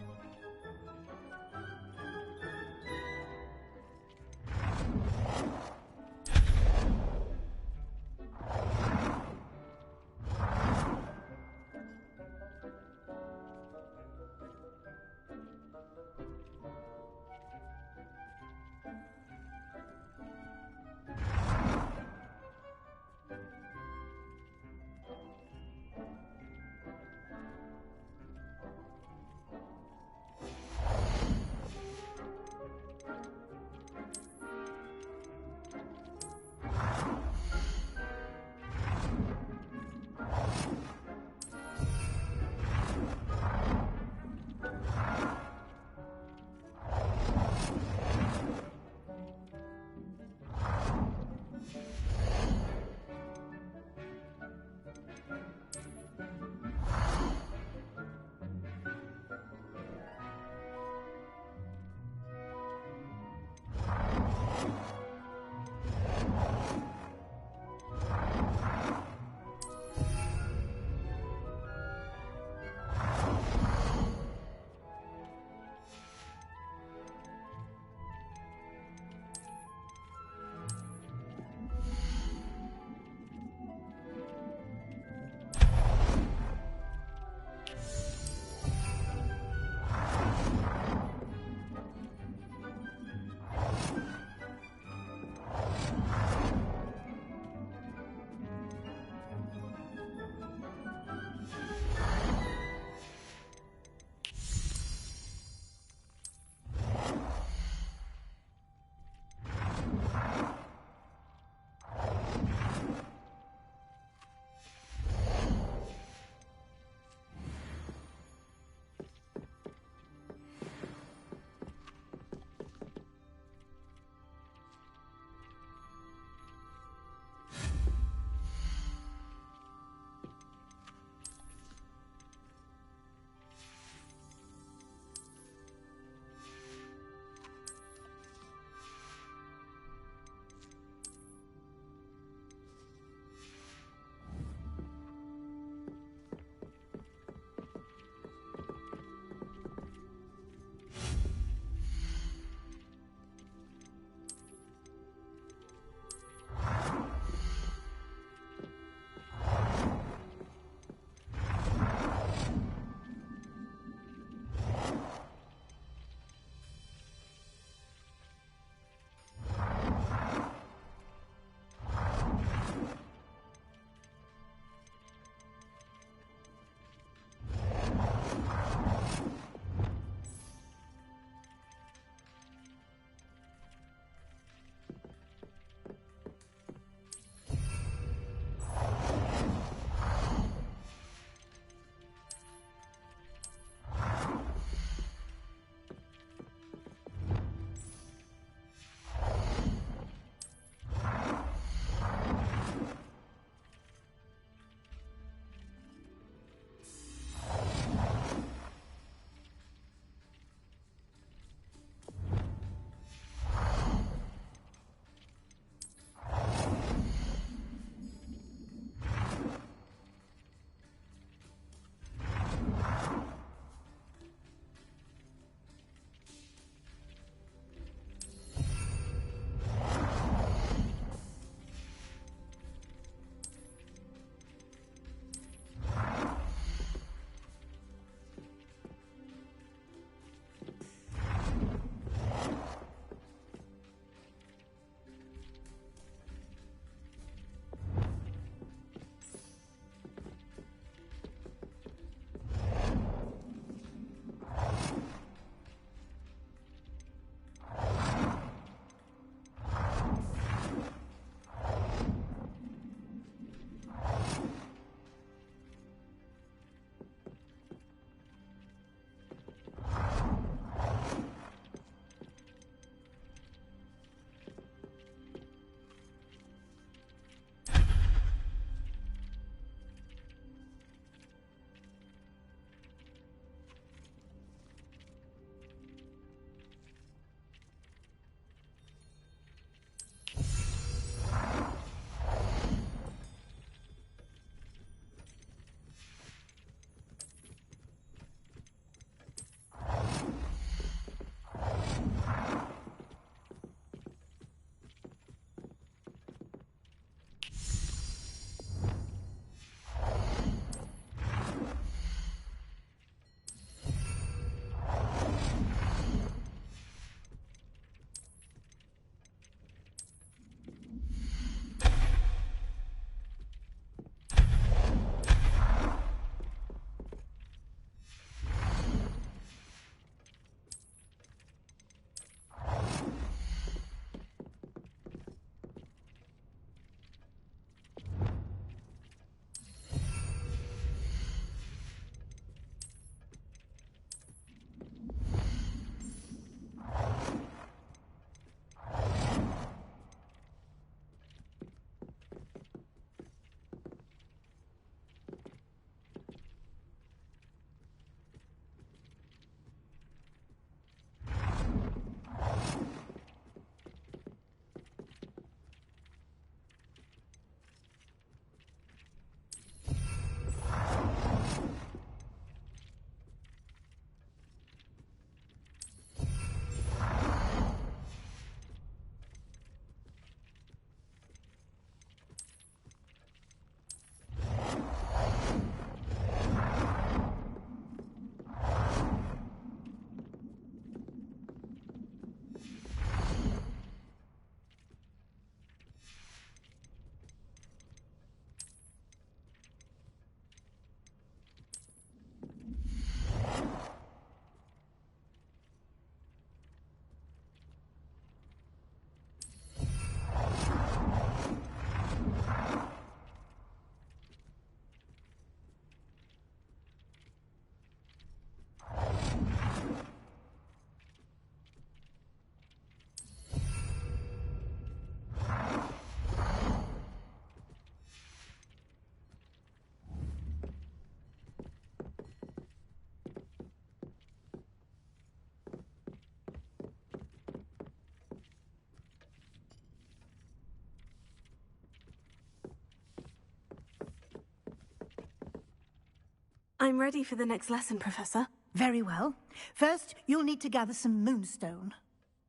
I'm ready for the next lesson, Professor. Very well. First, you'll need to gather some moonstone.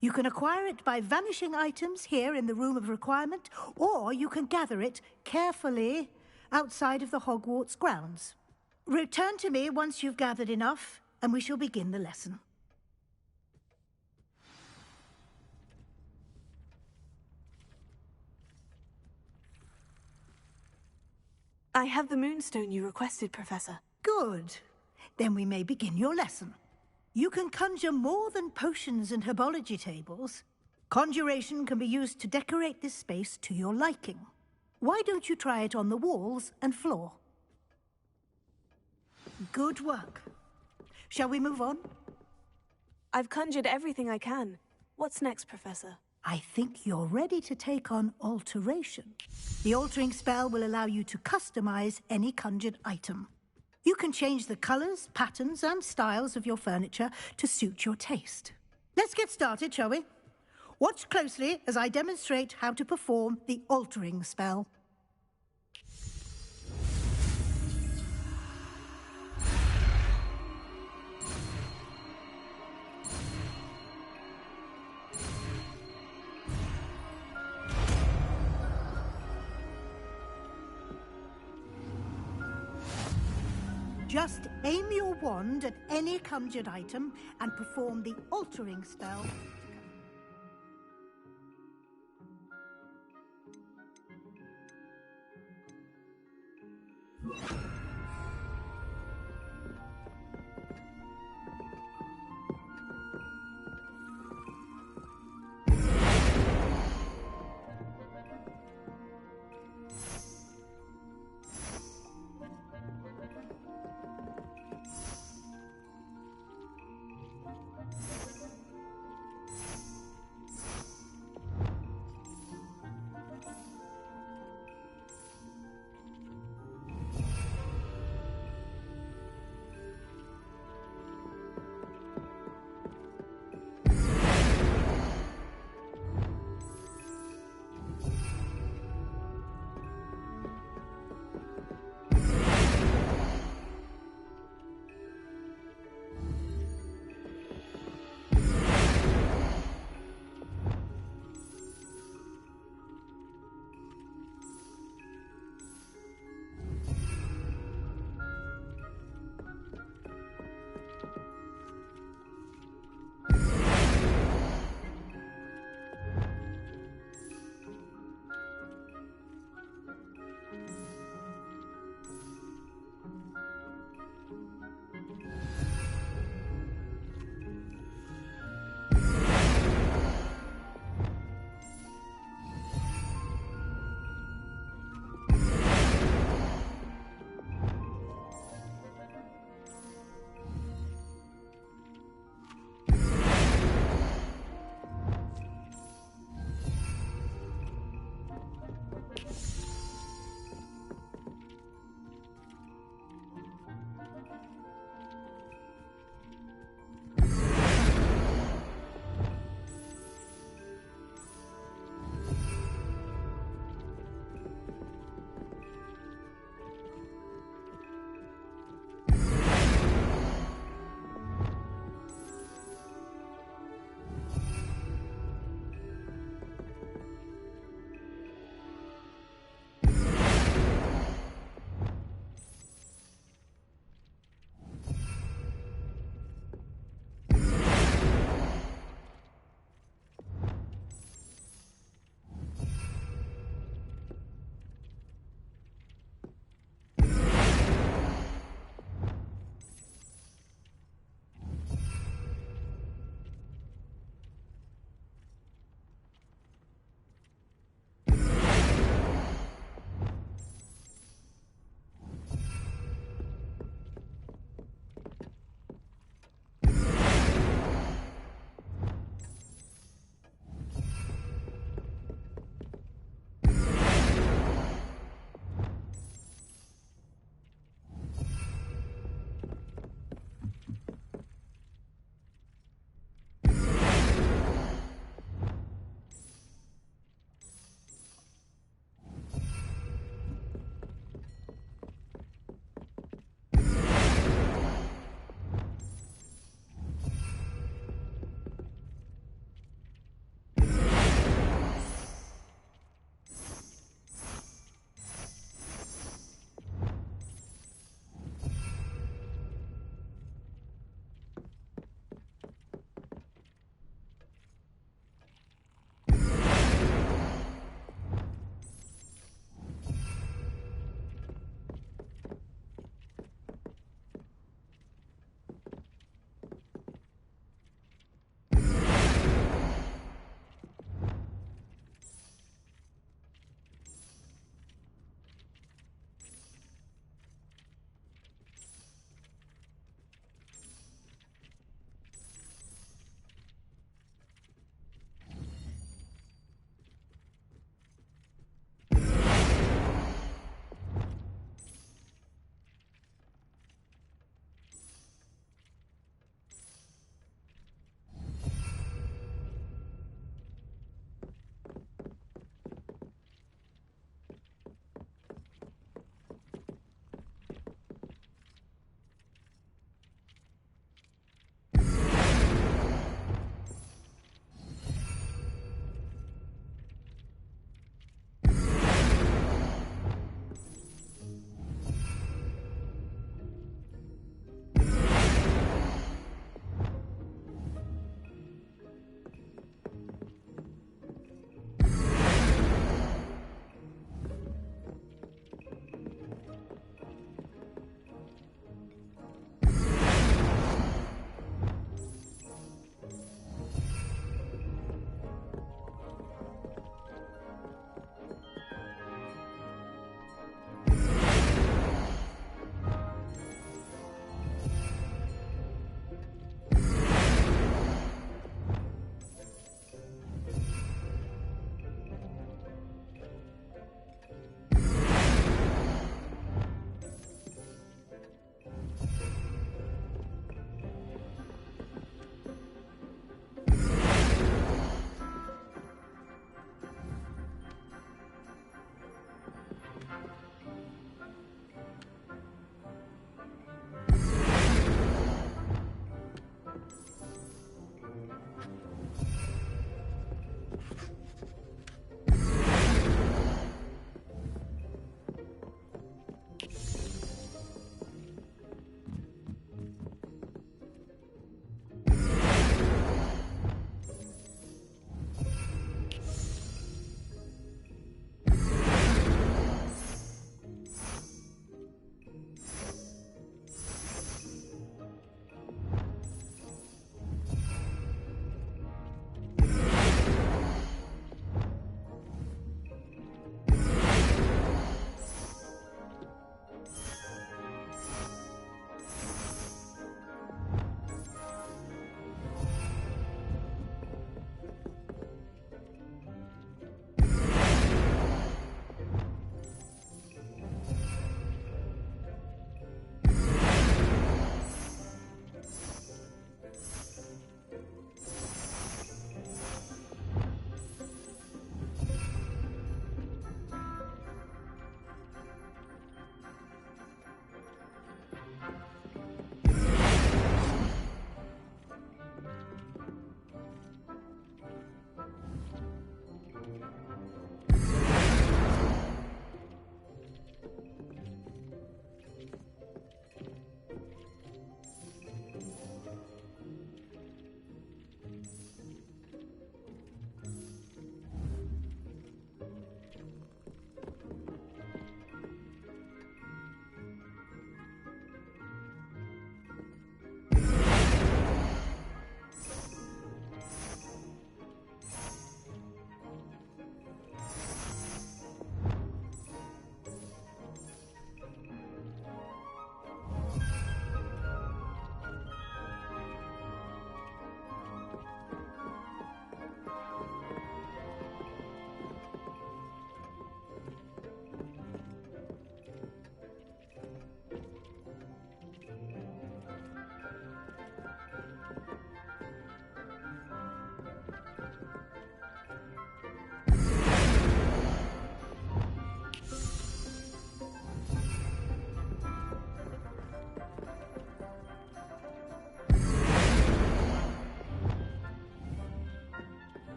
You can acquire it by vanishing items here in the Room of Requirement, or you can gather it carefully outside of the Hogwarts grounds. Return to me once you've gathered enough, and we shall begin the lesson. I have the moonstone you requested, Professor. Good. Then we may begin your lesson. You can conjure more than potions and herbology tables. Conjuration can be used to decorate this space to your liking. Why don't you try it on the walls and floor? Good work. Shall we move on? I've conjured everything I can. What's next, Professor? I think you're ready to take on alteration. The altering spell will allow you to customize any conjured item. You can change the colors, patterns, and styles of your furniture to suit your taste. Let's get started, shall we? Watch closely as I demonstrate how to perform the altering spell. Just aim your wand at any conjured item and perform the altering spell.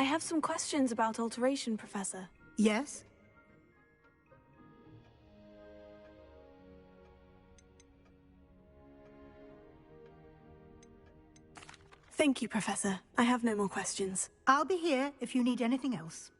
I have some questions about alteration, Professor. Yes? Thank you, Professor. I have no more questions. I'll be here if you need anything else.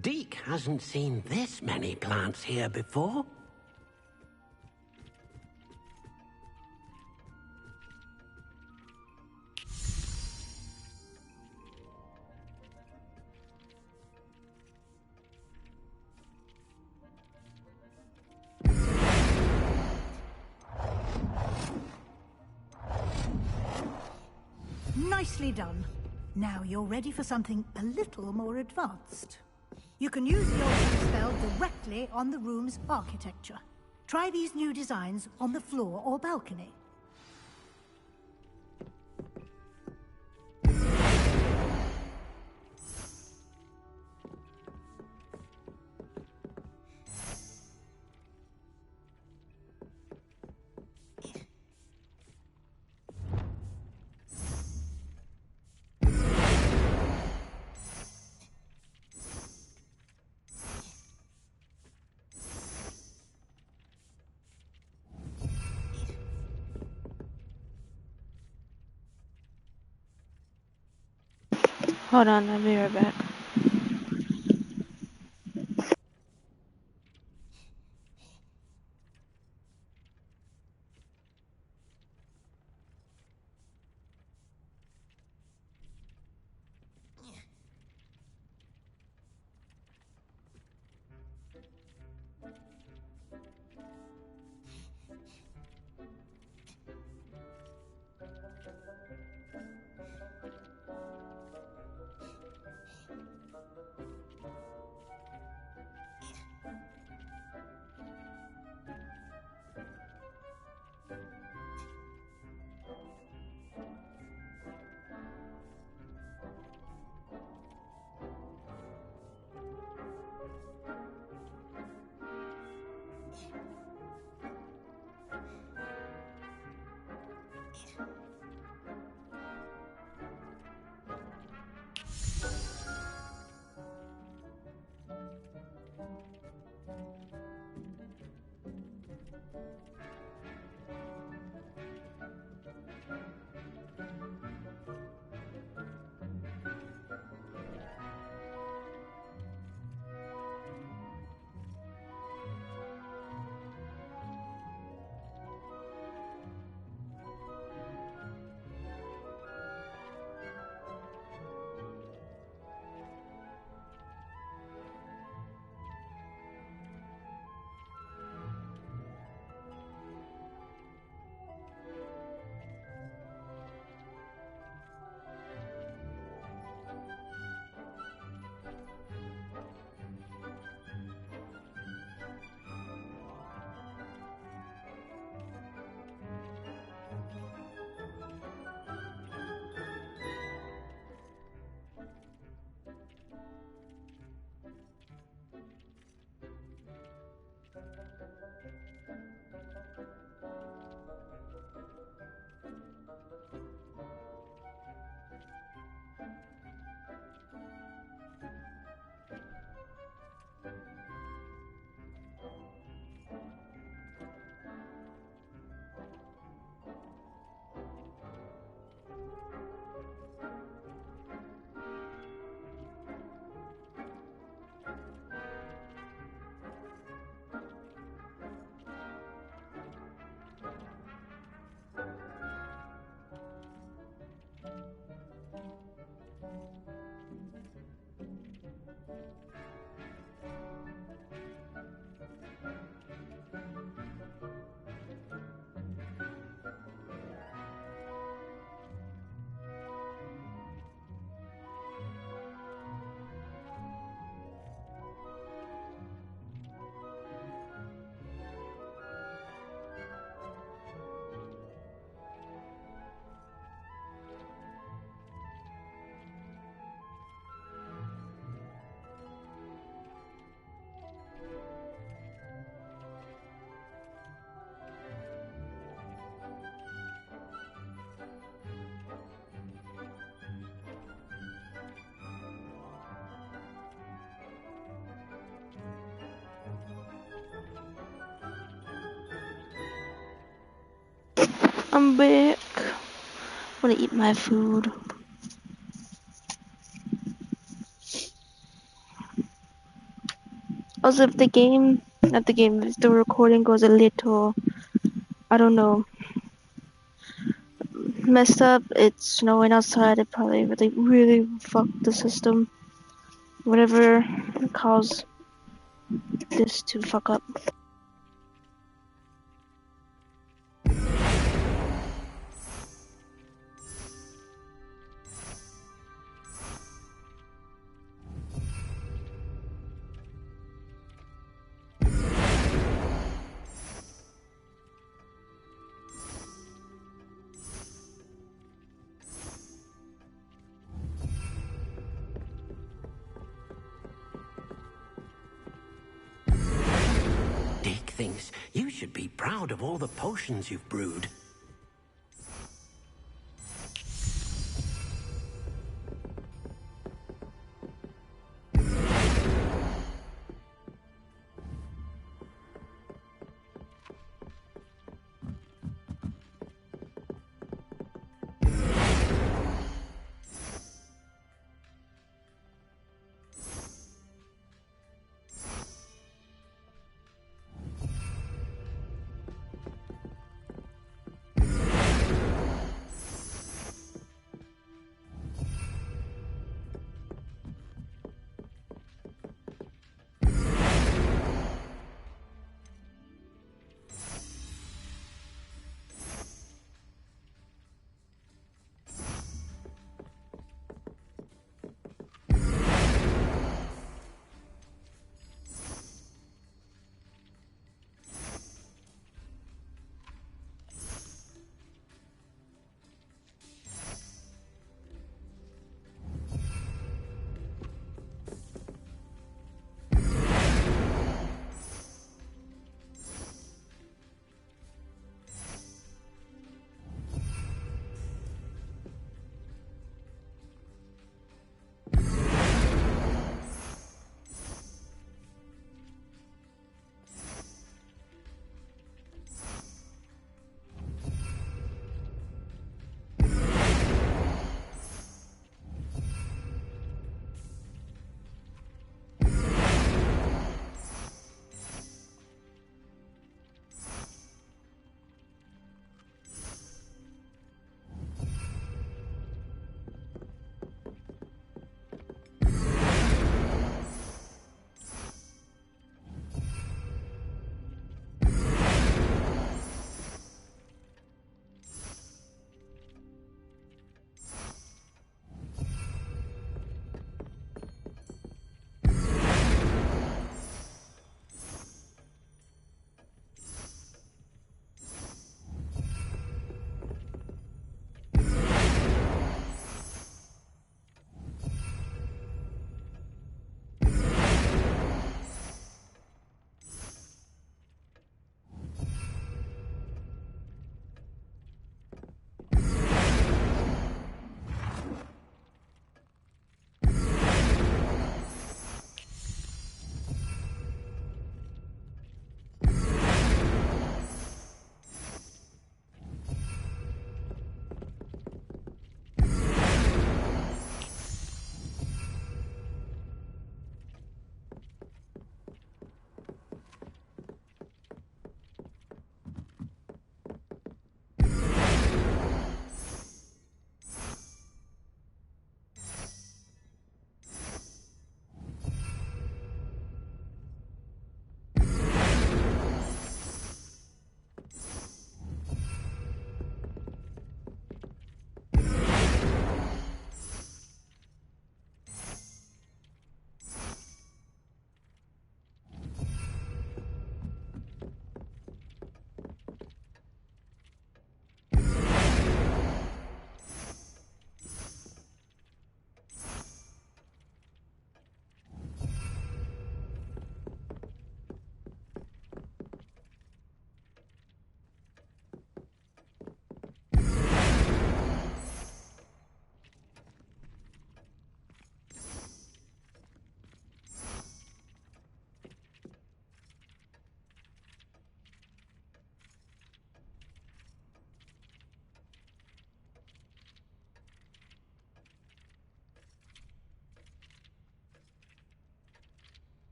Deke hasn't seen this many plants here before. Nicely done. Now you're ready for something a little more advanced. You can use the altering spell directly on the room's architecture. Try these new designs on the floor or balcony. Hold on, I'll be right back. I'm back. I want to eat my food. Also, if the game, not the game, if the recording goes a little, I don't know, messed up, it's snowing outside, it probably really fucked the system. Whatever caused this to fuck up. Dick thinks you should be proud of all the potions you've brewed.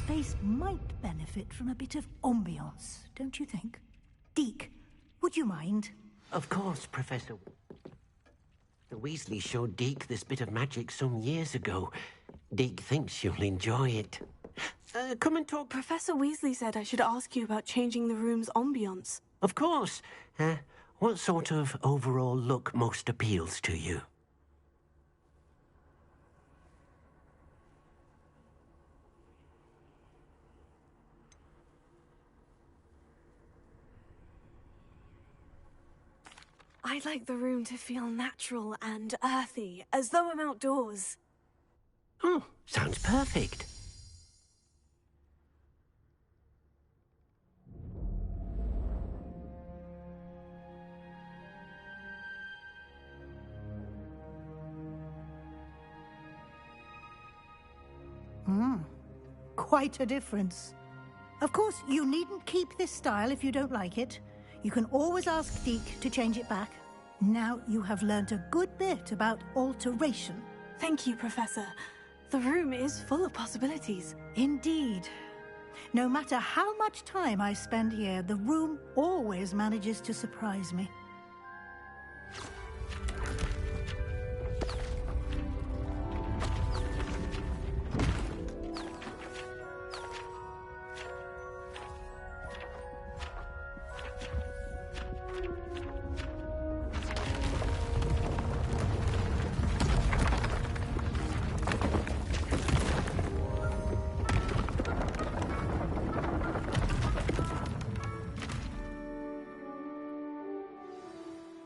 space might benefit from a bit of ambiance, don't you think? Deke, would you mind? Of course, Professor. The Weasley showed Deke this bit of magic some years ago. Deke thinks you'll enjoy it. Come and talk. Professor Weasley said I should ask you about changing the room's ambience. Of course. What sort of overall look most appeals to you? I'd like the room to feel natural and earthy, as though I'm outdoors. Oh, sounds perfect. Quite a difference. Of course, you needn't keep this style if you don't like it. You can always ask Deke to change it back. Now you have learnt a good bit about alteration. Thank you, Professor. The room is full of possibilities. Indeed. No matter how much time I spend here, the room always manages to surprise me.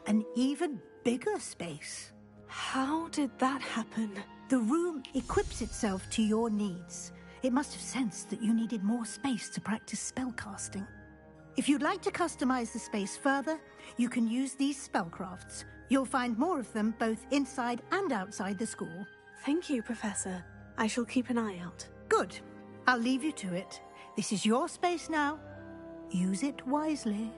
An even bigger space. How did that happen? The room equips itself to your needs. It must have sensed that you needed more space to practice spellcasting. If you'd like to customize the space further, you can use these spellcrafts. You'll find more of them both inside and outside the school. Thank you, Professor. I shall keep an eye out. Good. I'll leave you to it. This is your space now. Use it wisely.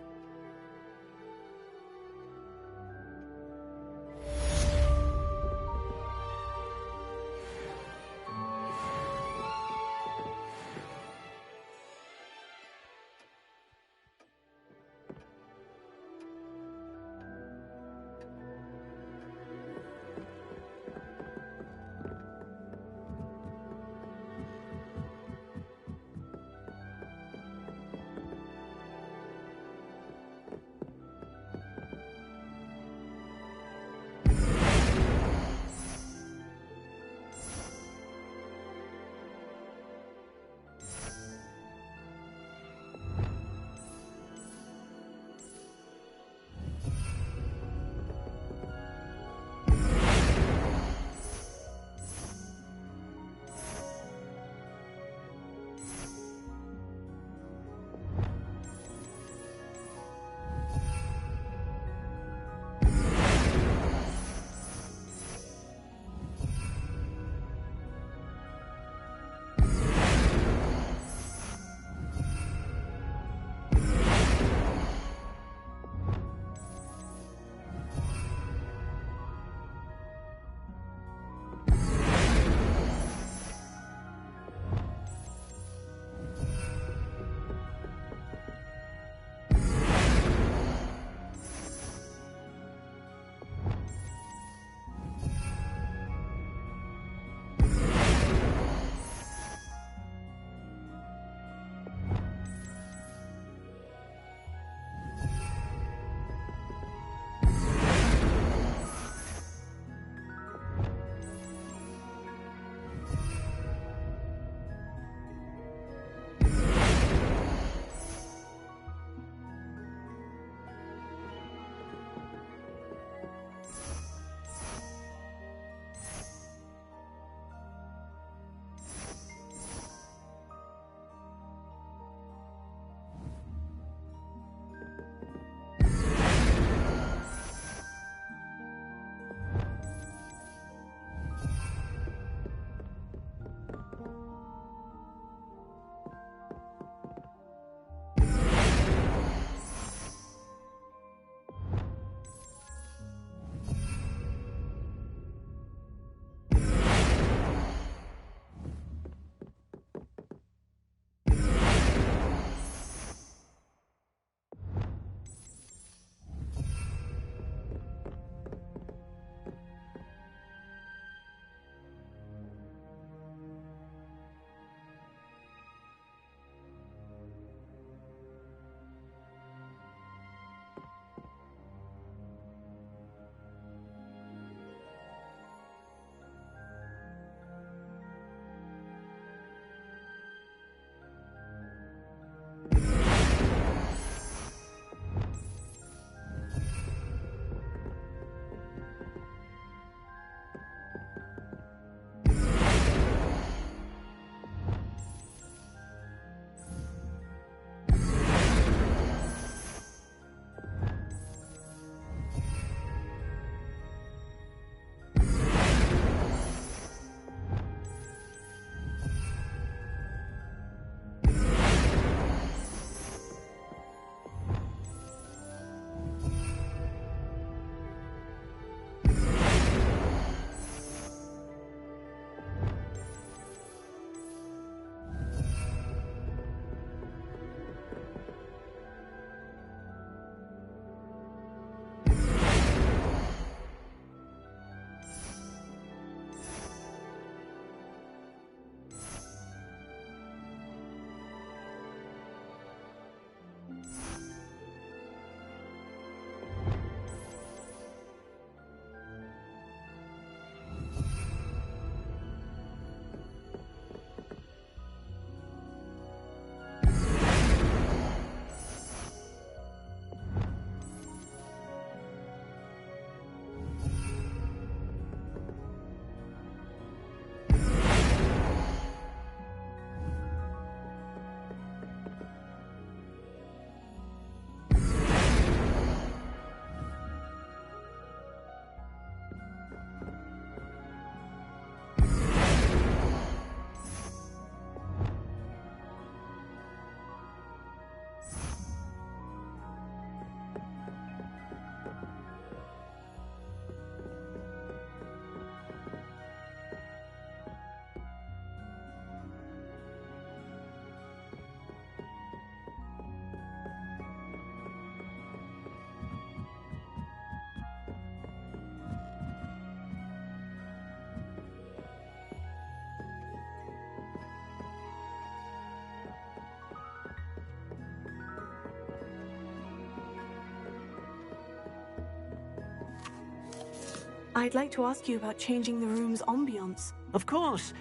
I'd like to ask you about changing the room's ambiance. Of course.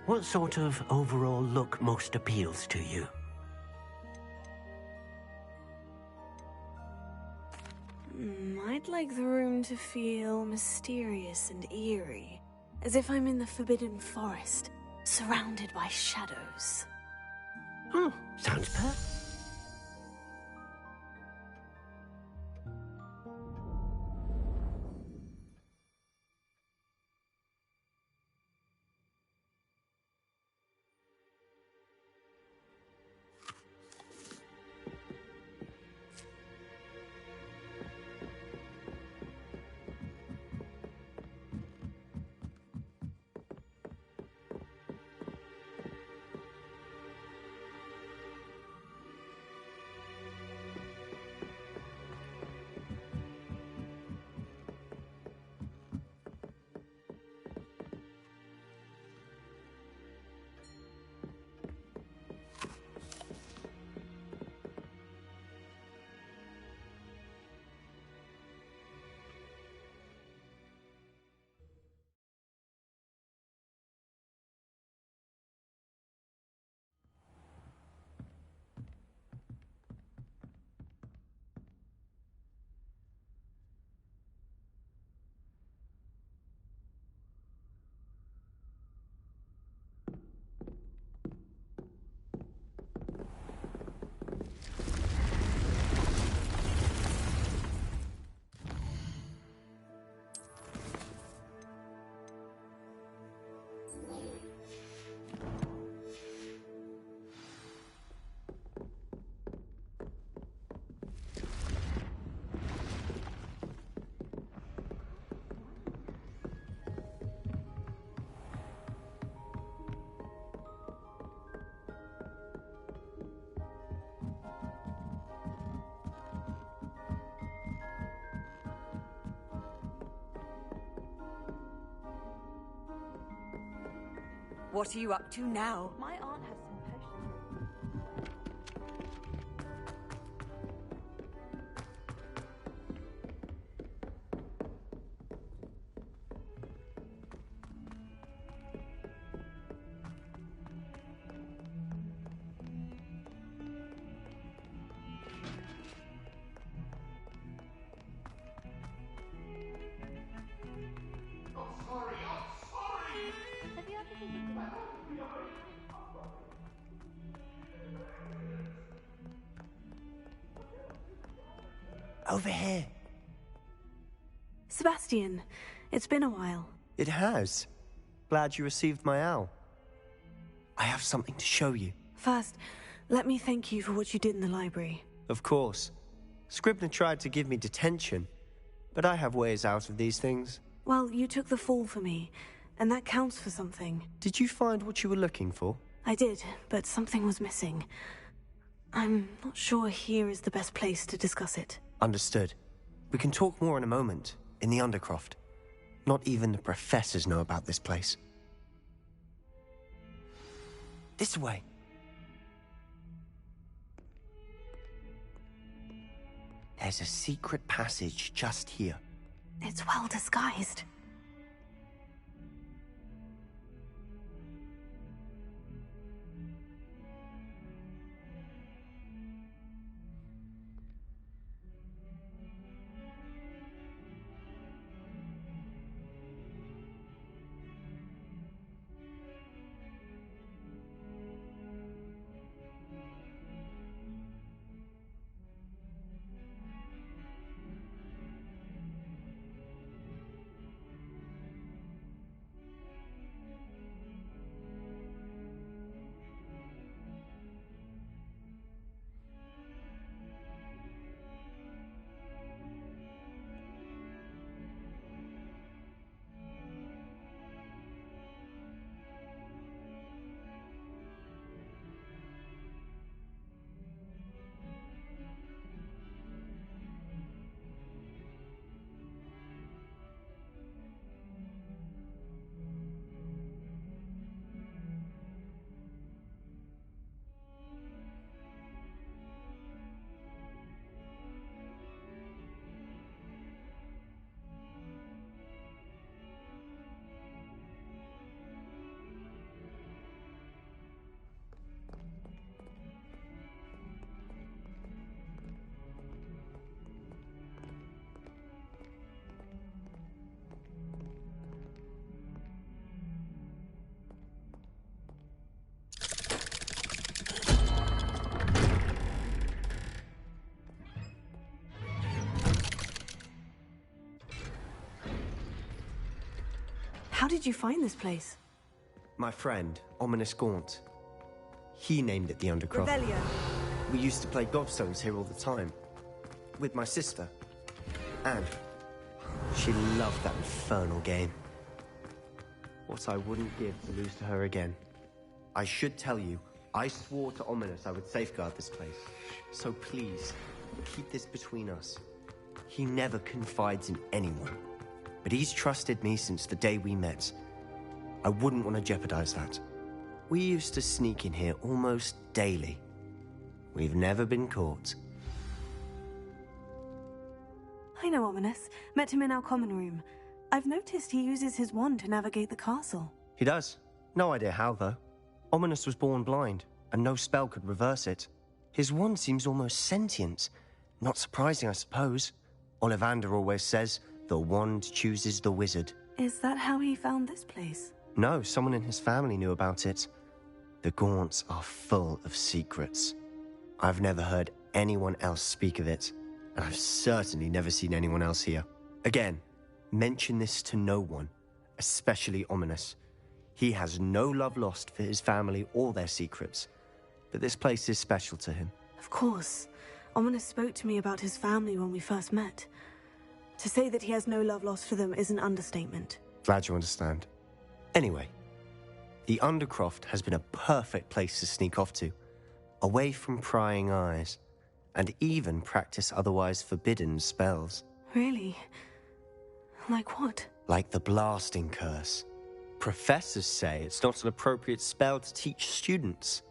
What sort of overall look most appeals to you? I'd like the room to feel mysterious and eerie, as if I'm in the Forbidden Forest, surrounded by shadows. Oh, sounds perfect. What are you up to now? My aunt has some potions. Have you ever visited Over here. Sebastian, it's been a while. It has. Glad you received my owl. I have something to show you. First, let me thank you for what you did in the library. Of course. Scribner tried to give me detention, but I have ways out of these things. Well, you took the fall for me, and that counts for something. Did you find what you were looking for? I did, but something was missing. I'm not sure here is the best place to discuss it. Understood. We can talk more in a moment, in the Undercroft. Not even the professors know about this place. This way. There's a secret passage just here. It's well disguised. How did you find this place? My friend, Ominous Gaunt. He named it the Undercroft. Revelio. We used to play gobstones here all the time. With my sister, Anne. She loved that infernal game. What I wouldn't give to lose to her again. I should tell you, I swore to Ominous I would safeguard this place. So please, keep this between us. He never confides in anyone. But he's trusted me since the day we met. I wouldn't want to jeopardize that. We used to sneak in here almost daily. We've never been caught. I know Ominous. Met him in our common room. I've noticed he uses his wand to navigate the castle. He does. No idea how, though. Ominous was born blind, and no spell could reverse it. His wand seems almost sentient. Not surprising, I suppose. Ollivander always says, the wand chooses the wizard. Is that how he found this place? No, someone in his family knew about it. The Gaunts are full of secrets. I've never heard anyone else speak of it, and I've certainly never seen anyone else here. Again, mention this to no one, especially Ominous. He has no love lost for his family or their secrets, but this place is special to him. Of course. Ominous spoke to me about his family when we first met. To say that he has no love lost for them is an understatement. Glad you understand. Anyway, the Undercroft has been a perfect place to sneak off to, away from prying eyes, and even practice otherwise forbidden spells. Really? Like what? Like the blasting curse. Professors say it's not an appropriate spell to teach students.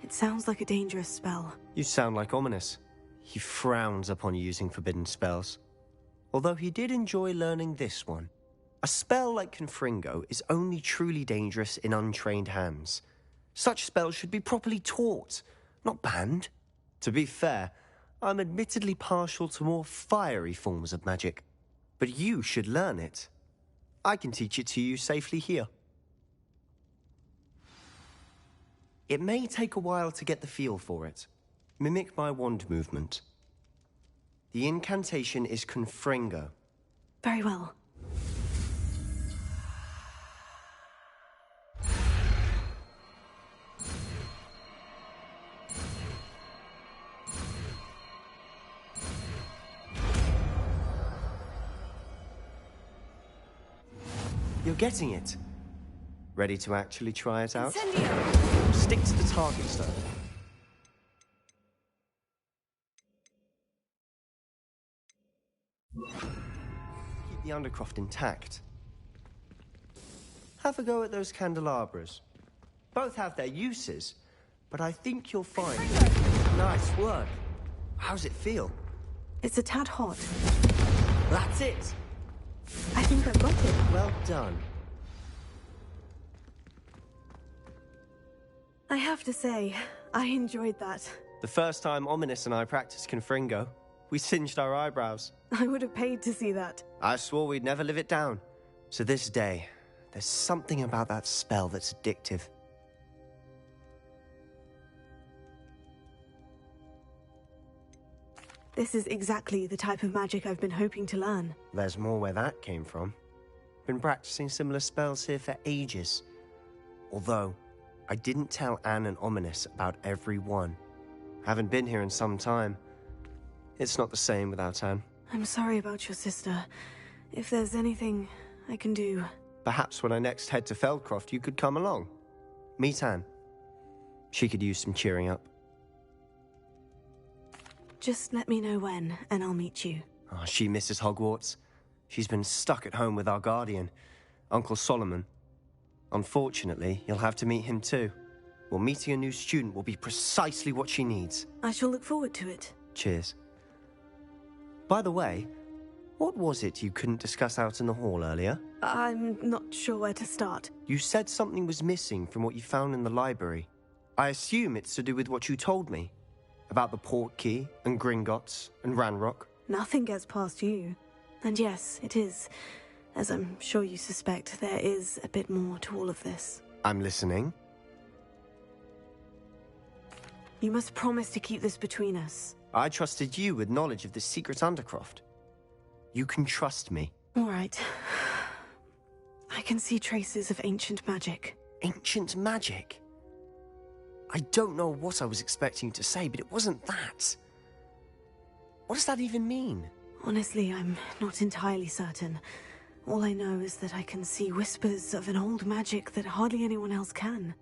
It sounds like a dangerous spell. You sound like Ominous. He frowns upon using forbidden spells. Although he did enjoy learning this one. A spell like Confringo is only truly dangerous in untrained hands. Such spells should be properly taught, not banned. To be fair, I'm admittedly partial to more fiery forms of magic. But you should learn it. I can teach it to you safely here. It may take a while to get the feel for it. Mimic my wand movement. The incantation is Confringo. Very well. You're getting it. Ready to actually try it out? Incendio! Stick to the targets, though. Keep the Undercroft intact. Have a go at those candelabras. Both have their uses, but I think you'll find... Nice work. How's it feel? It's a tad hot. That's it! I think I've got it. Well done. I have to say, I enjoyed that. The first time Ominous and I practiced Confringo, we singed our eyebrows. I would have paid to see that. I swore we'd never live it down. To this day, there's something about that spell that's addictive. This is exactly the type of magic I've been hoping to learn. There's more where that came from. Been practicing similar spells here for ages. Although, I didn't tell Anne and Ominous about every one. Haven't been here in some time. It's not the same without Anne. I'm sorry about your sister. If there's anything I can do... Perhaps when I next head to Feldcroft, you could come along. Meet Anne. She could use some cheering up. Just let me know when, and I'll meet you. Oh, she misses Hogwarts. She's been stuck at home with our guardian, Uncle Solomon. Unfortunately, you'll have to meet him too. Well, meeting a new student will be precisely what she needs. I shall look forward to it. Cheers. By the way, what was it you couldn't discuss out in the hall earlier? I'm not sure where to start. You said something was missing from what you found in the library. I assume it's to do with what you told me. About the Portkey, and Gringotts, and Ranrock. Nothing gets past you. And yes, it is. As I'm sure you suspect, there is a bit more to all of this. I'm listening. You must promise to keep this between us. I trusted you with knowledge of this secret Undercroft. You can trust me. All right. I can see traces of ancient magic. Ancient magic? I don't know what I was expecting you to say, but it wasn't that. What does that even mean? Honestly, I'm not entirely certain. All I know is that I can see whispers of an old magic that hardly anyone else can.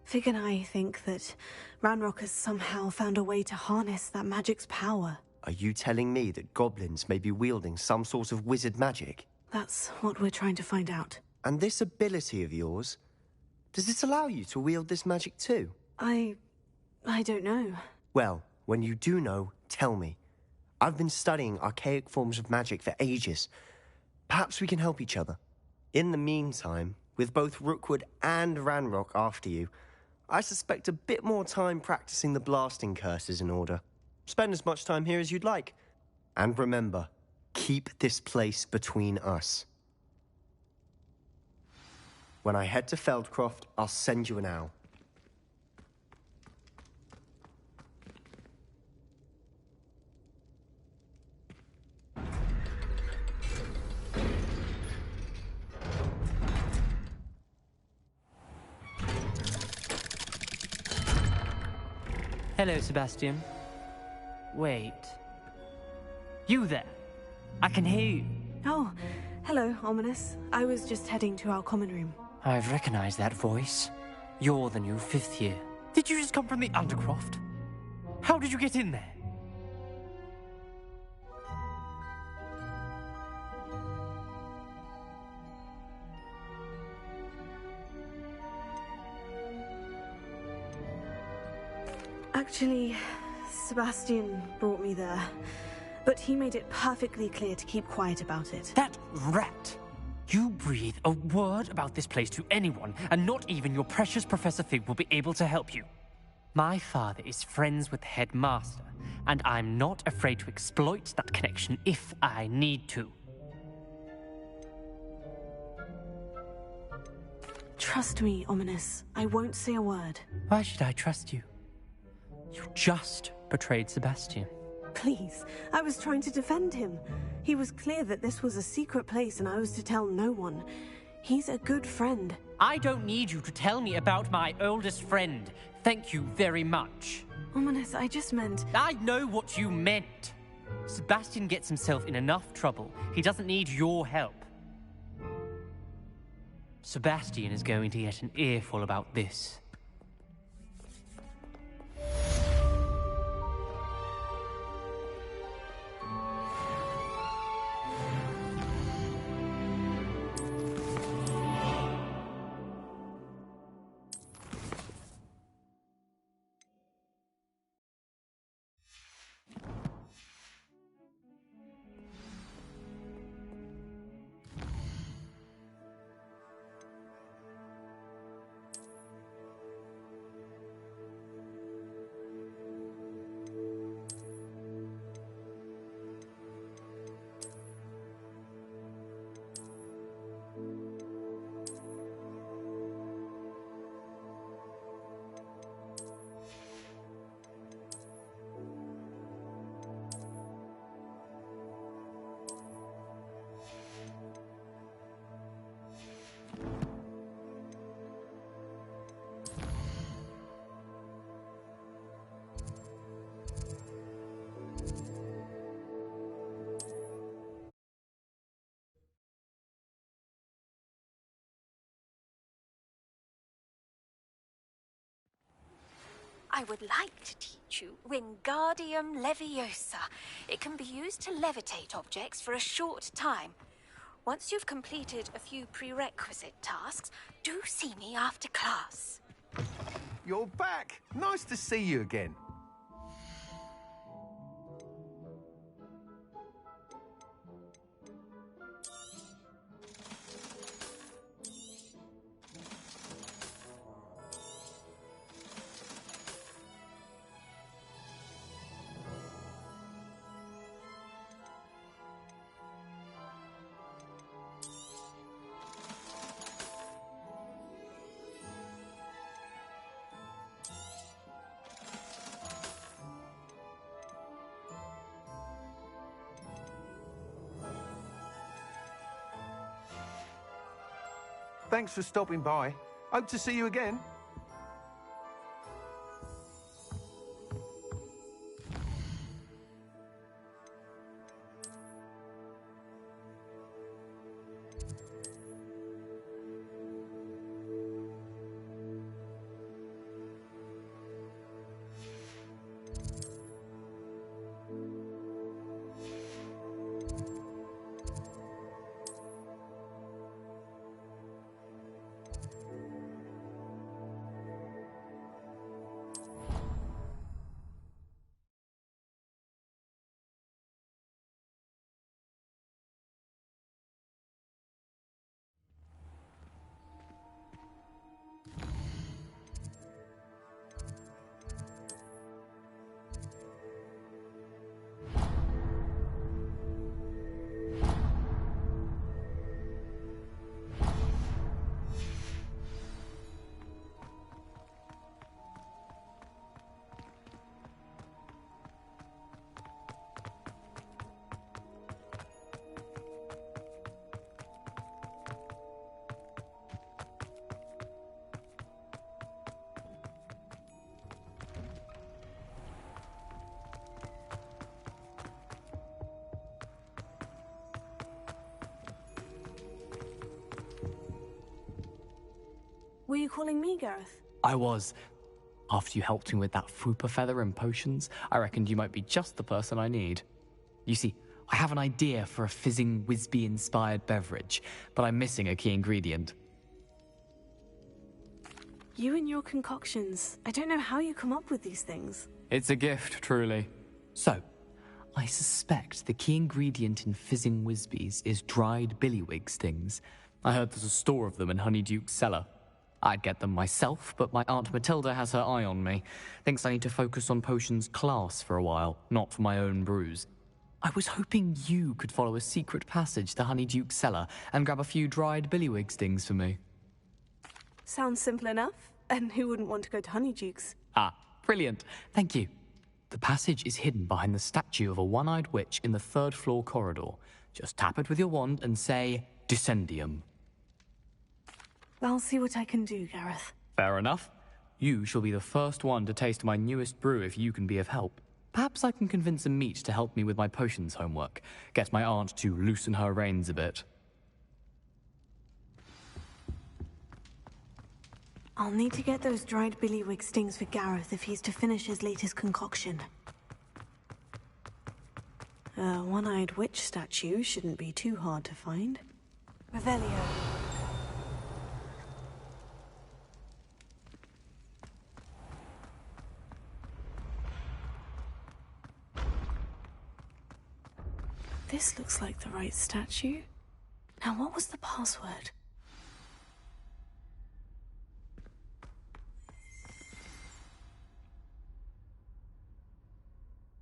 Fig and I think that Ranrock has somehow found a way to harness that magic's power. Are you telling me that goblins may be wielding some sort of wizard magic? That's what we're trying to find out. And this ability of yours, does it allow you to wield this magic too? I don't know. Well, when you do know, tell me. I've been studying archaic forms of magic for ages. Perhaps we can help each other. In the meantime, with both Rookwood and Ranrock after you, I suspect a bit more time practicing the blasting curse is in order. Spend as much time here as you'd like. And remember, keep this place between us. When I head to Feldcroft, I'll send you an owl. Hello, Sebastian. Wait. You there? I can hear you. Oh, hello, Ominous. I was just heading to our common room. I've recognized that voice. You're the new 5th year. Did you just come from the Undercroft? How did you get in there? Actually, Sebastian brought me there, but he made it perfectly clear to keep quiet about it. That rat! You breathe a word about this place to anyone, and not even your precious Professor Fig will be able to help you. My father is friends with the headmaster, and I'm not afraid to exploit that connection if I need to. Trust me, Ominous. I won't say a word. Why should I trust you? You just betrayed Sebastian. Please, I was trying to defend him. He was clear that this was a secret place and I was to tell no one. He's a good friend. I don't need you to tell me about my oldest friend. Thank you very much. Ominous, I just meant... I know what you meant. Sebastian gets himself in enough trouble. He doesn't need your help. Sebastian is going to get an earful about this. I would like to teach you Wingardium Leviosa. It can be used to levitate objects for a short time. Once you've completed a few prerequisite tasks, do see me after class. You're back! Nice to see you again. Thanks for stopping by. Hope to see you again. Were you calling me, Gareth? I was. After you helped me with that fupa feather and potions, I reckoned you might be just the person I need. You see, I have an idea for a fizzing Whizbee-inspired beverage, but I'm missing a key ingredient. You and your concoctions. I don't know how you come up with these things. It's a gift, truly. So, I suspect the key ingredient in fizzing Whizbees is dried billywig stings. I heard there's a store of them in Honeyduke's cellar. I'd get them myself, but my Aunt Matilda has her eye on me. Thinks I need to focus on potions class for a while, not for my own brews. I was hoping you could follow a secret passage to Honeyduke's cellar and grab a few dried billywig stings for me. Sounds simple enough. And who wouldn't want to go to Honeyduke's? Ah, brilliant. Thank you. The passage is hidden behind the statue of a one-eyed witch in the third-floor corridor. Just tap it with your wand and say, Descendium. I'll see what I can do, Gareth. Fair enough. You shall be the first one to taste my newest brew if you can be of help. Perhaps I can convince a meat to help me with my potions homework. Get my aunt to loosen her reins a bit. I'll need to get those dried billywig stings for Gareth if he's to finish his latest concoction. A one-eyed witch statue shouldn't be too hard to find. Revelio. This looks like the right statue. Now, what was the password?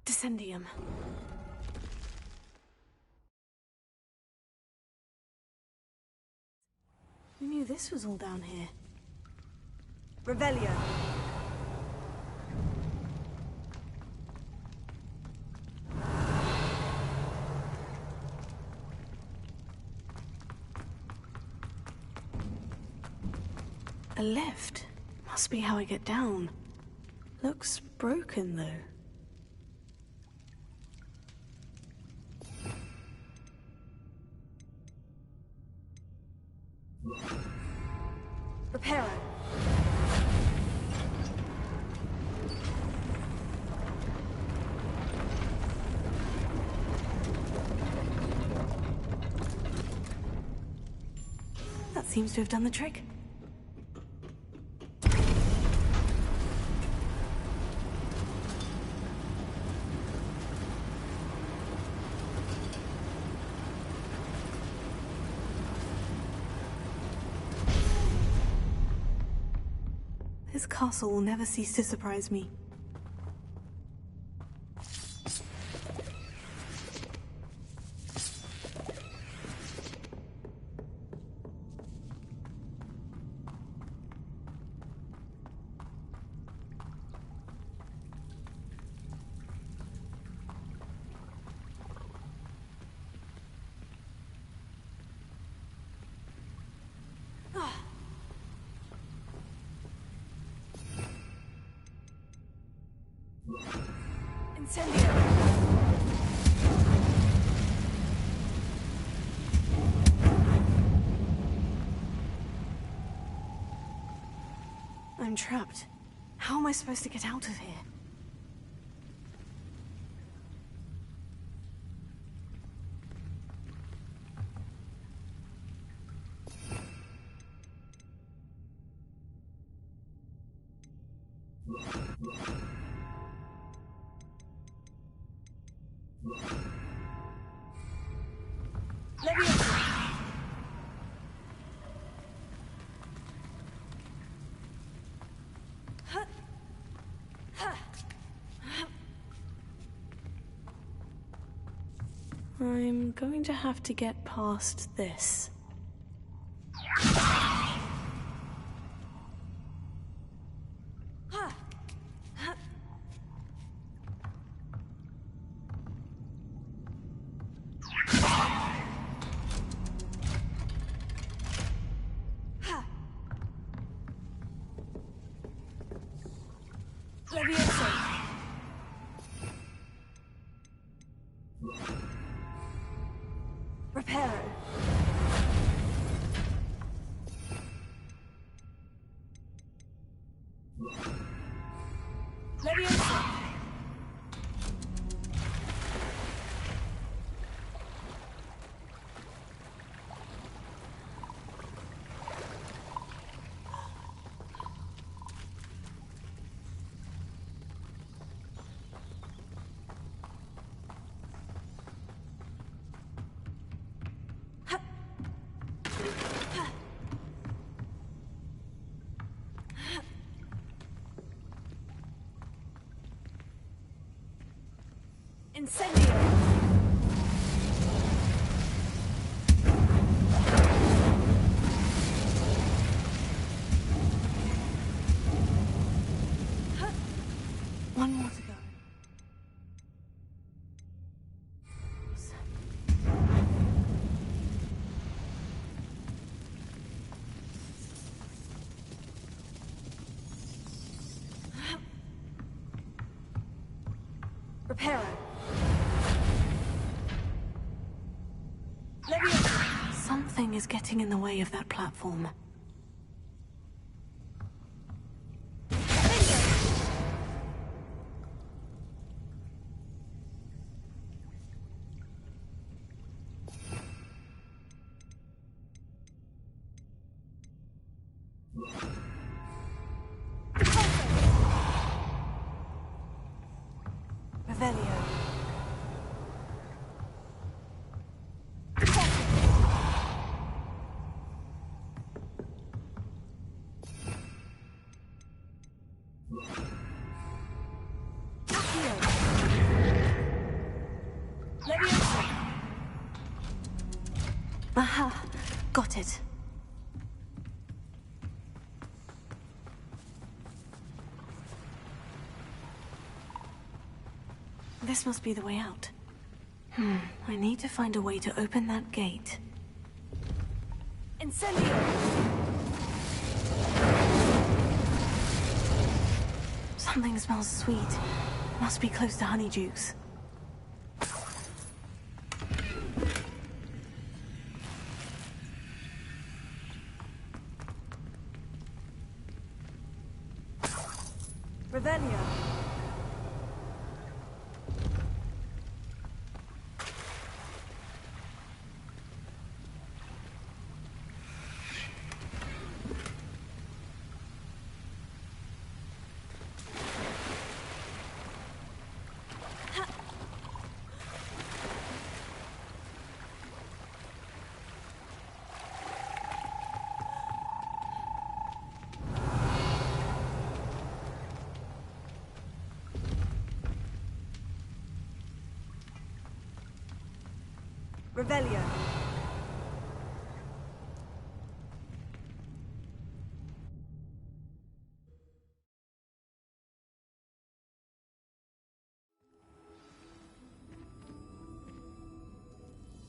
Descendium. Who knew this was all down here? Revelio. A lift. Must be how I get down. Looks broken, though. Reparo. That seems to have done the trick. This castle will never cease to surprise me. I'm trapped. How am I supposed to get out of here? I'm going to have to get past this. Incendio! One more to go. Reparo. Something is getting in the way of that platform. Revelio. Aha! Got it. This must be the way out. I need to find a way to open that gate. Incendio! Something smells sweet. Must be close to Honeydukes. Revelio. Revelio.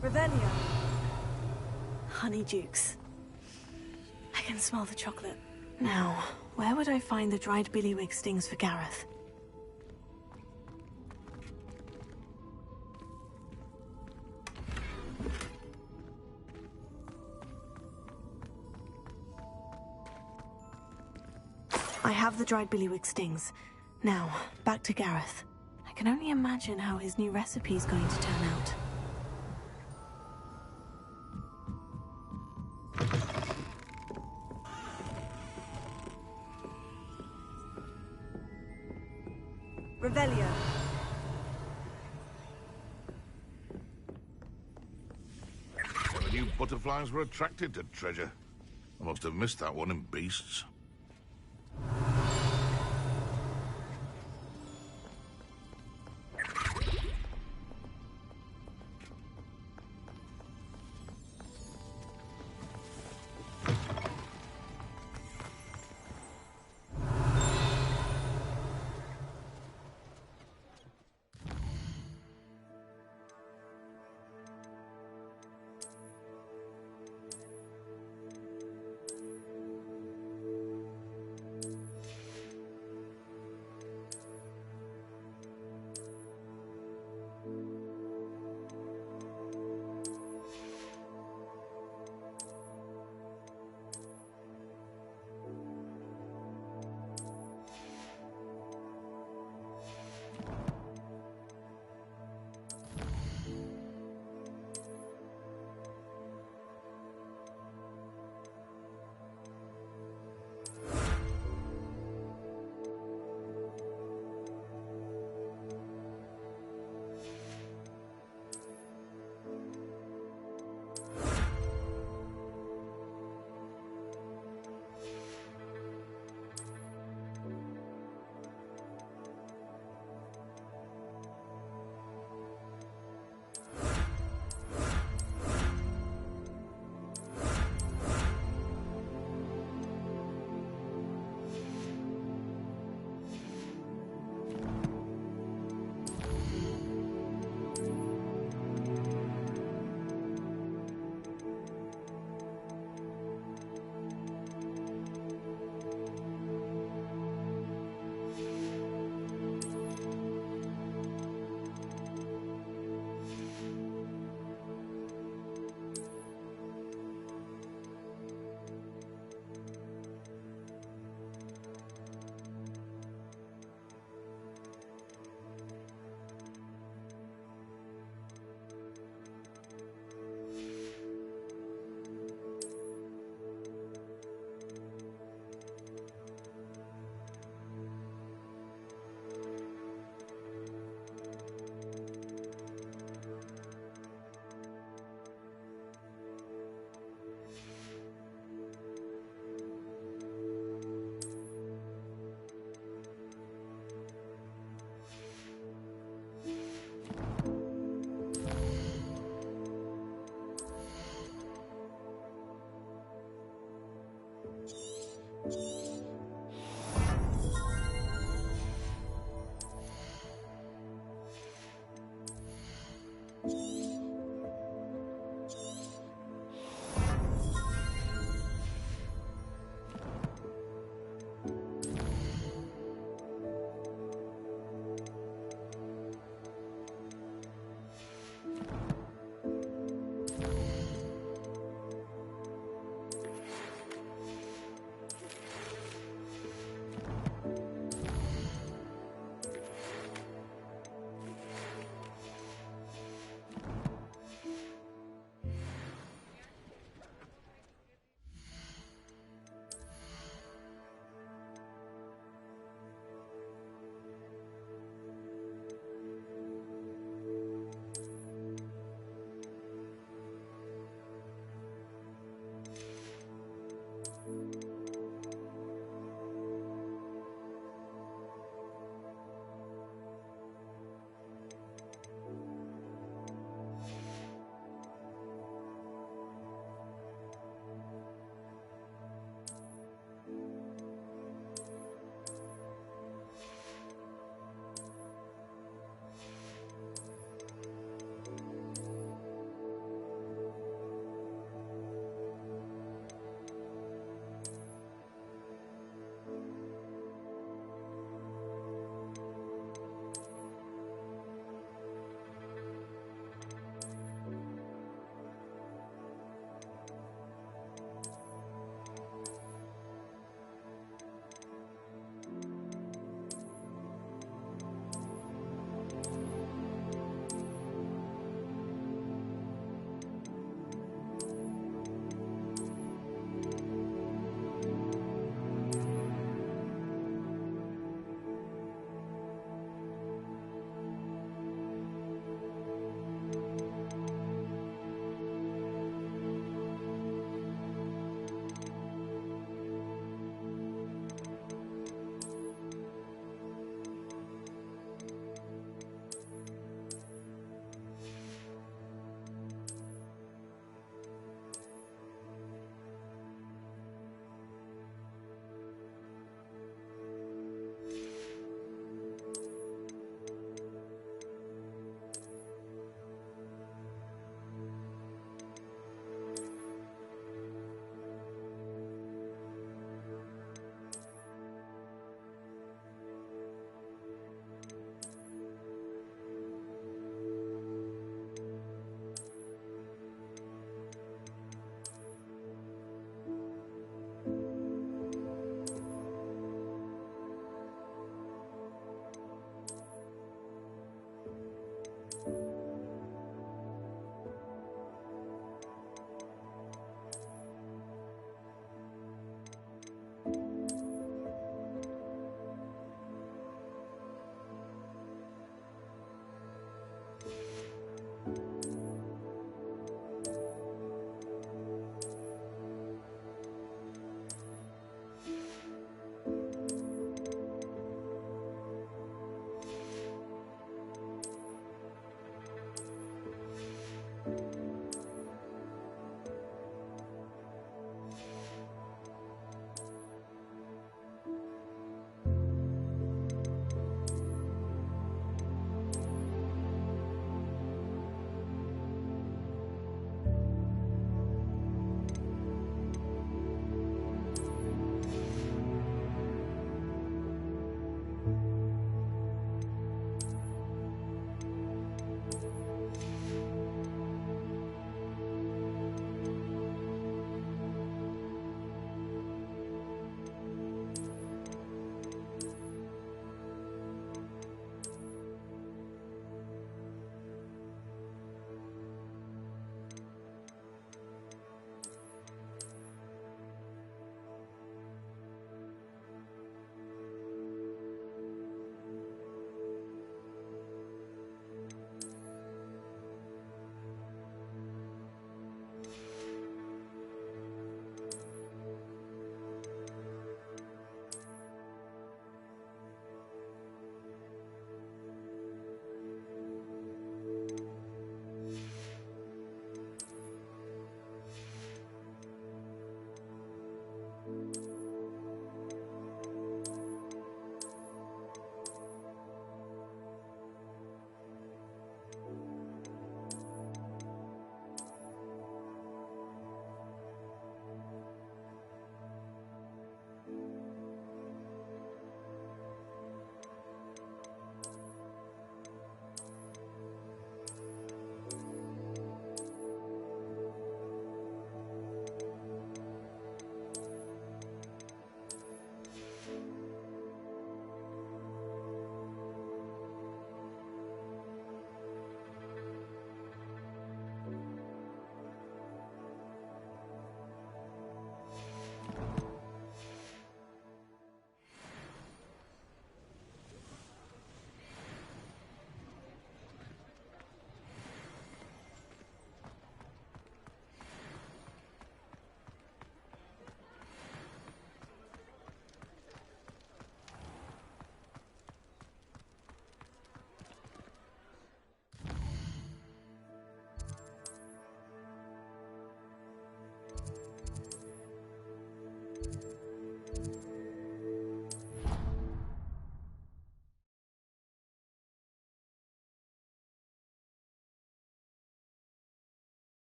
Revelio. Honeydukes. I can smell the chocolate. Now, where would I find the dried billywig stings for Gareth? have the dried billywig stings. Now, back to Gareth. I can only imagine how his new recipe is going to turn out. Revelio. Never knew butterflies were attracted to treasure. I must have missed that one in Beasts.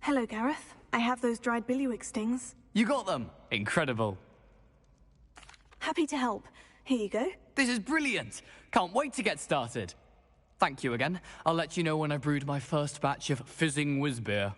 Hello, Gareth. I have those dried billywig stings. You got them? Incredible. Happy to help. Here you go. This is brilliant. Can't wait to get started. Thank you again. I'll let you know when I've brewed my first batch of fizzing whiz-beer.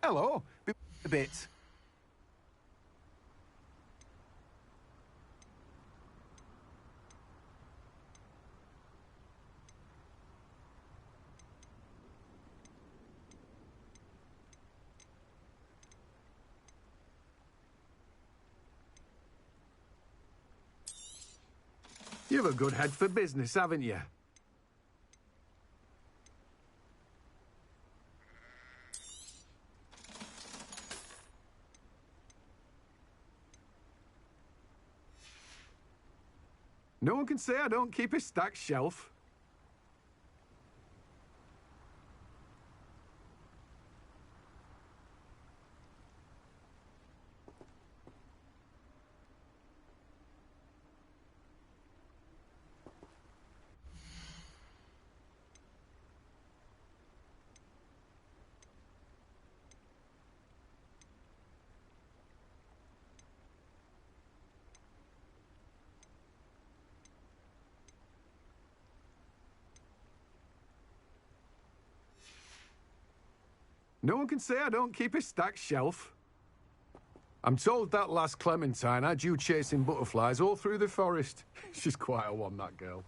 Hello. A bit. You've a good head for business, haven't you? No one can say I don't keep a stacked shelf. No one can say I don't keep a stacked shelf. I'm told that last Clementine had you chasing butterflies all through the forest. She's quite a one, that girl.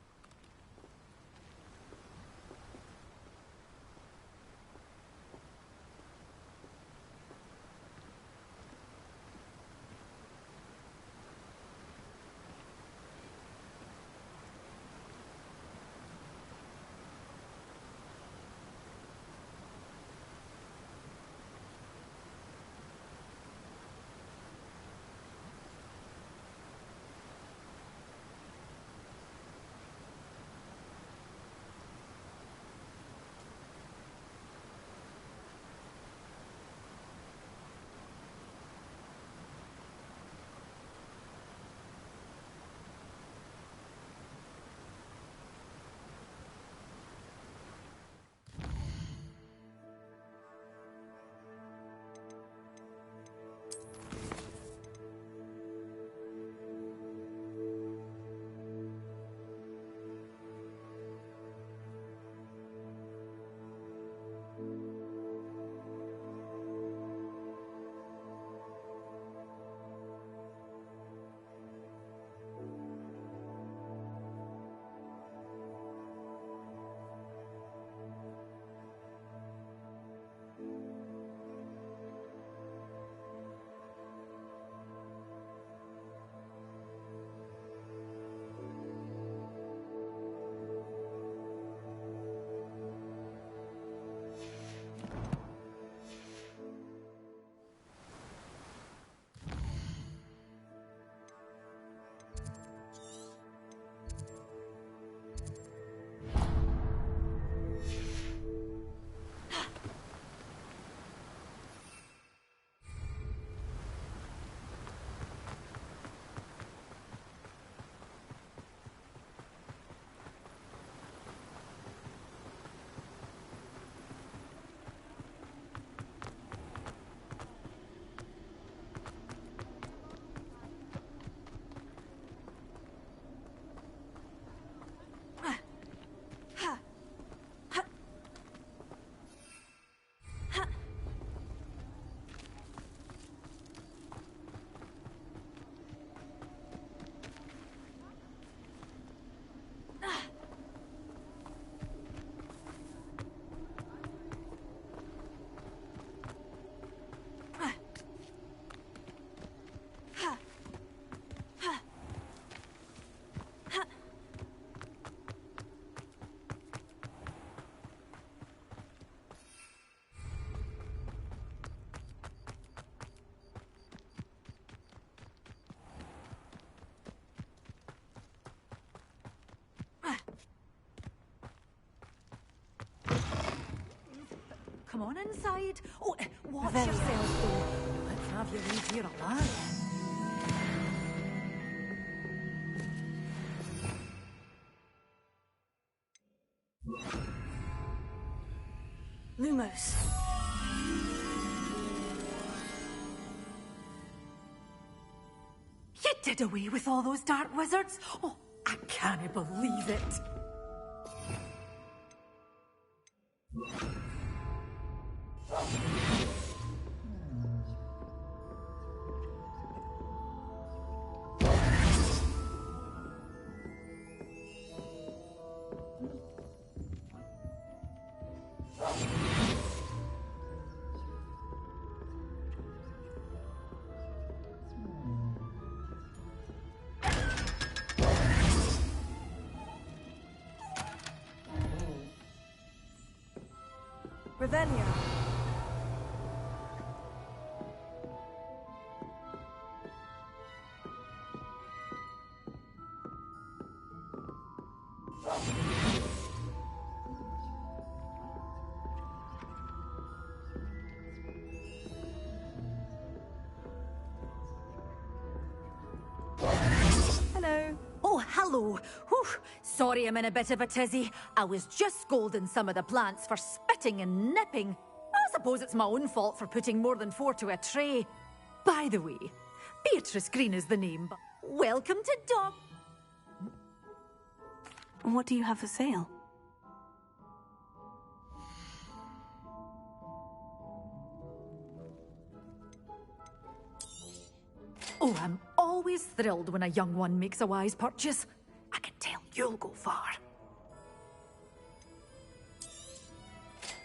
come on inside. Oh, watch yourself, though. Let's have you leave here alive. Lumos. You did away with all those dark wizards? Oh, I can't believe it. Revelio. Hello. Oh, hello. Whew. Sorry I'm in a bit of a tizzy. I was just scolding some of the plants for spitting and nipping. I suppose it's my own fault for putting more than 4 to a tray. By the way, Beatrice Green is the name, but welcome to Dog. What do you have for sale? Oh, I'm always thrilled when a young one makes a wise purchase. I can tell you'll go far.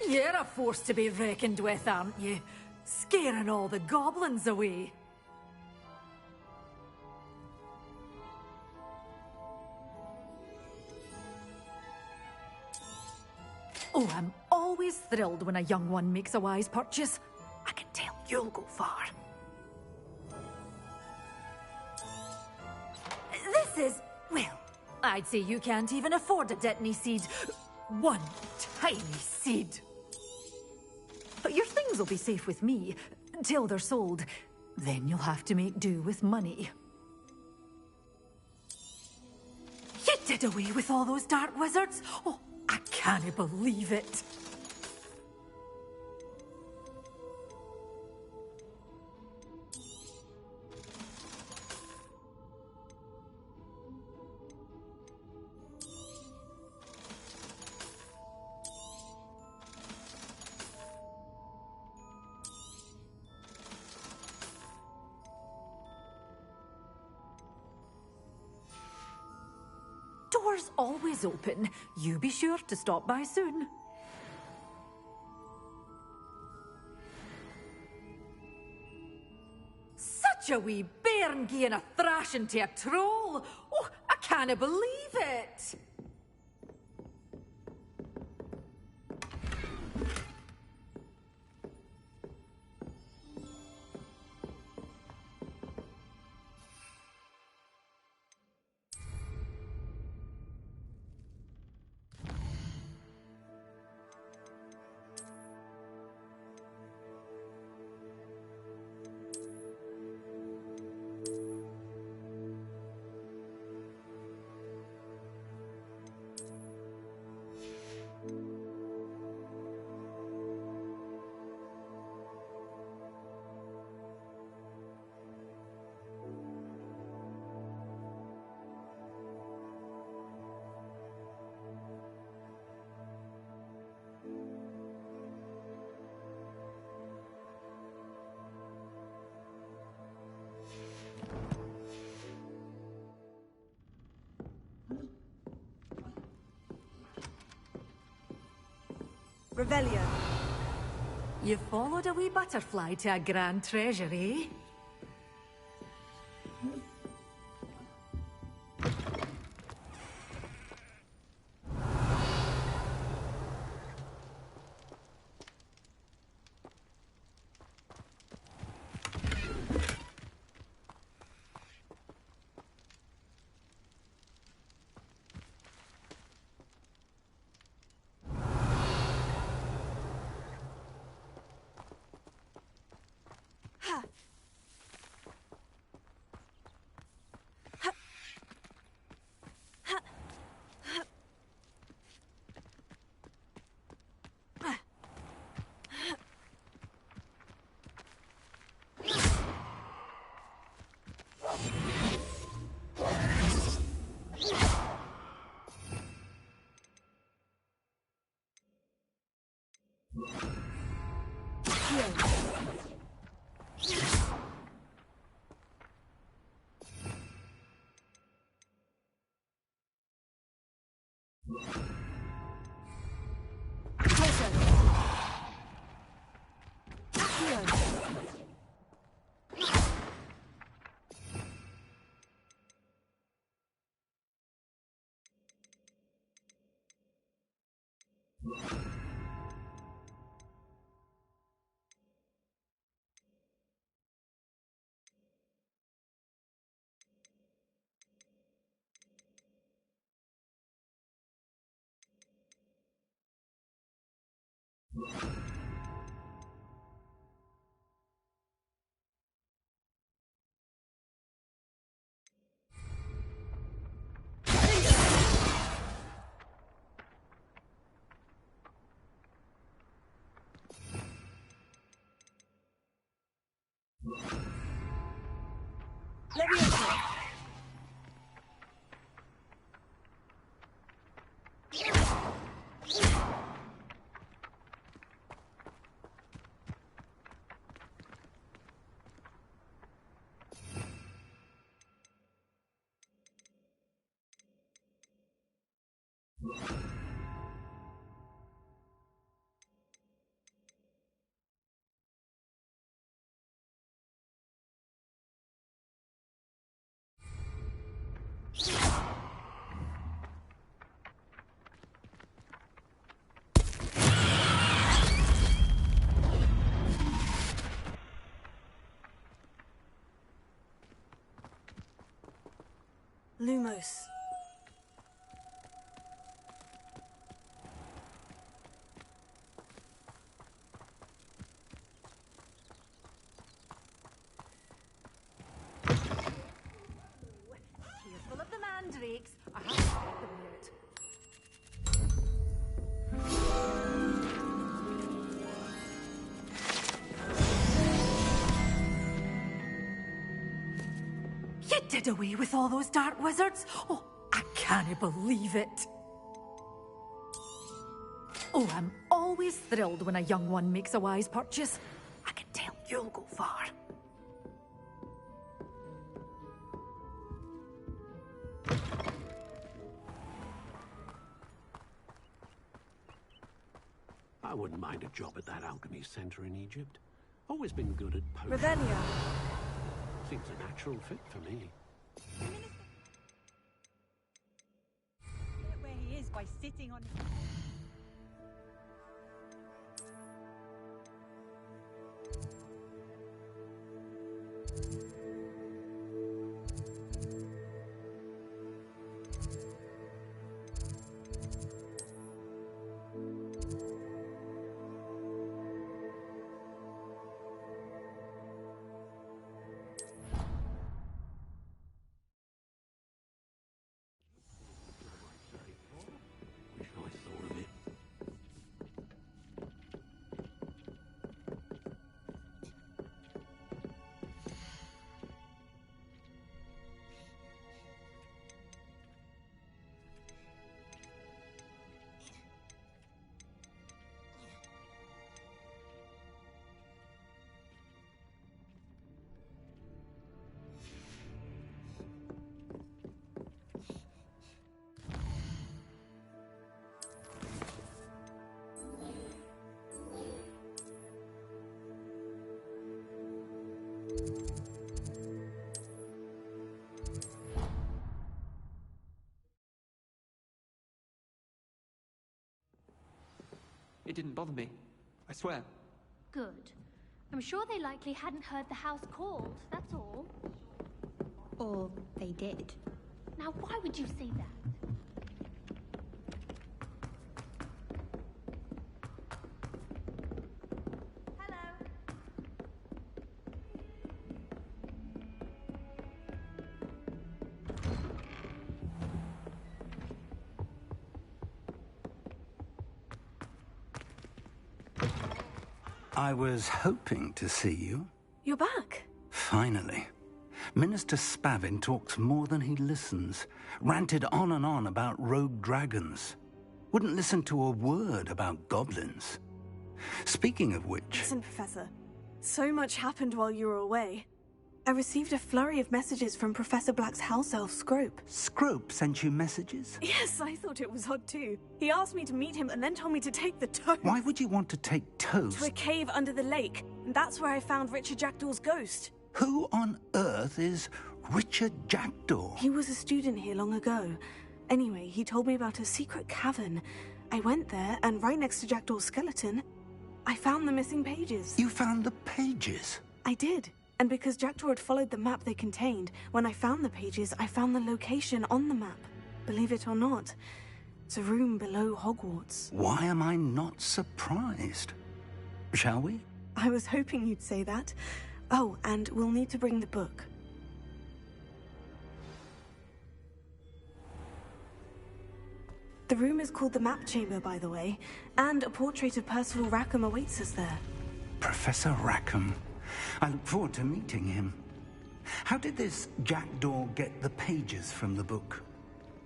You're a force to be reckoned with, aren't you? Scaring all the goblins away. Oh, I'm always thrilled when a young one makes a wise purchase. I can tell you'll go far. This is, well, I'd say you can't even afford a Detney seed. One tiny seed. But your things will be safe with me, till they're sold. Then you'll have to make do with money. You did away with all those dark wizards? Oh, I can't believe it. Doors always open. You be sure to stop by soon. Such a wee bairn gieing a thrashing to a troll. Oh, I can't believe it. Revelio. You followed a wee butterfly to a grand treasure, eh? Lumos. Careful of the mandrakes. I have to get them out. You did away with all those dark wizards? Oh, I can't believe it. Oh, I'm always thrilled when a young one makes a wise purchase. I can tell you'll go far. I wouldn't mind a job at that alchemy center in Egypt. Always been good at potions. Ravenna. Seems a natural fit for me. Where he is by sitting on his... It didn't bother me. I swear. Good. I'm sure they likely hadn't heard the house called, that's all. Or they did. Now, why would you say that? I was hoping to see you. You're back. Finally. Minister Spavin talks more than he listens. Ranted on and on about rogue dragons. Wouldn't listen to a word about goblins. Speaking of which... Listen, Professor. So much happened while you were away. I received a flurry of messages from Professor Black's house elf, Scrope. Scrope sent you messages? Yes, I thought it was odd too. He asked me to meet him and then told me to take the toast. Why would you want to take toast? To a cave under the lake. And that's where I found Richard Jackdaw's ghost. Who on earth is Richard Jackdaw? He was a student here long ago. Anyway, he told me about a secret cavern. I went there, and right next to Jackdaw's skeleton, I found the missing pages. You found the pages? I did. And because Jackdaw had followed the map they contained, when I found the pages, I found the location on the map. Believe it or not, it's a room below Hogwarts. Why am I not surprised? Shall we? I was hoping you'd say that. Oh, and we'll need to bring the book. The room is called the Map Chamber, by the way, and a portrait of Percival Rackham awaits us there. Professor Rackham. I look forward to meeting him. How did this Jackdaw get the pages from the book?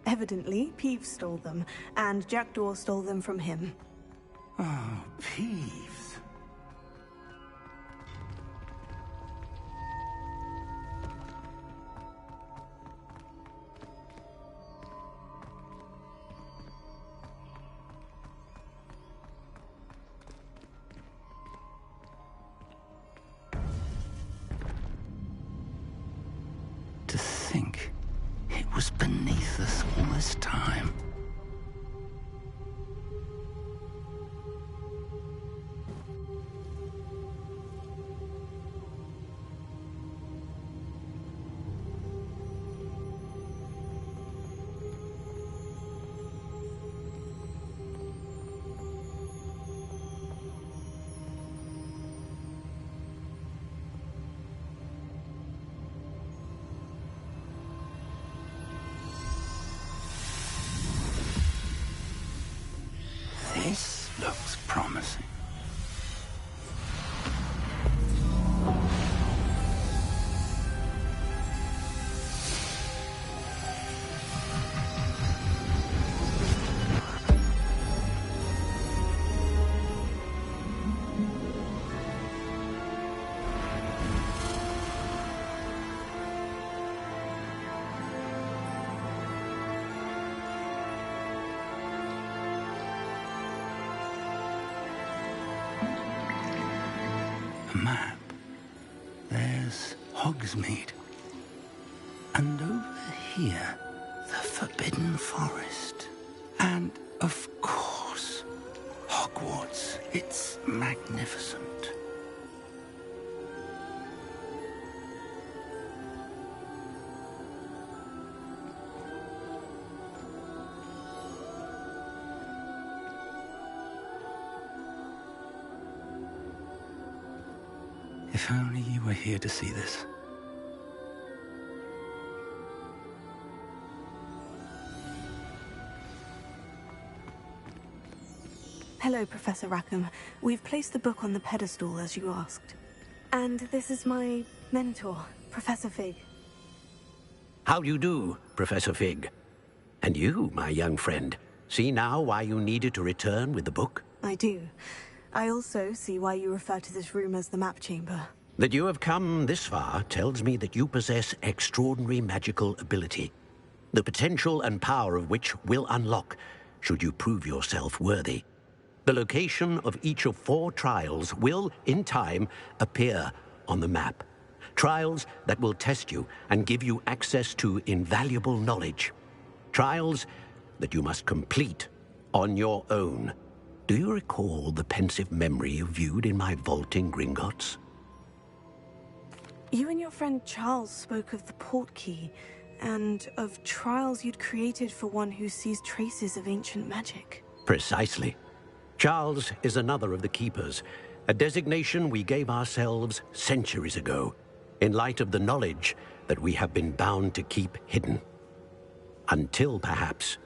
Evidently, Peeves stole them, and Jackdaw stole them from him. Oh, Peeves. To think it was beneath us all this time. This looks promising. Map. There's Hogsmeade. And over here, the Forbidden Forest. And, of course, Hogwarts. It's magnificent. If only you were here to see this. Hello, Professor Rackham. We've placed the book on the pedestal, as you asked. And this is my mentor, Professor Fig. How do you do, Professor Fig? And you, my young friend, see now why you needed to return with the book? I do. I also see why you refer to this room as the Map Chamber. That you have come this far tells me that you possess extraordinary magical ability, the potential and power of which will unlock should you prove yourself worthy. The location of each of 4 trials will, in time, appear on the map. Trials that will test you and give you access to invaluable knowledge. Trials that you must complete on your own. Do you recall the pensive memory you viewed in my vault in Gringotts? You and your friend Charles spoke of the portkey, and of trials you'd created for one who sees traces of ancient magic. Precisely. Charles is another of the Keepers, a designation we gave ourselves centuries ago, in light of the knowledge that we have been bound to keep hidden. Until, perhaps,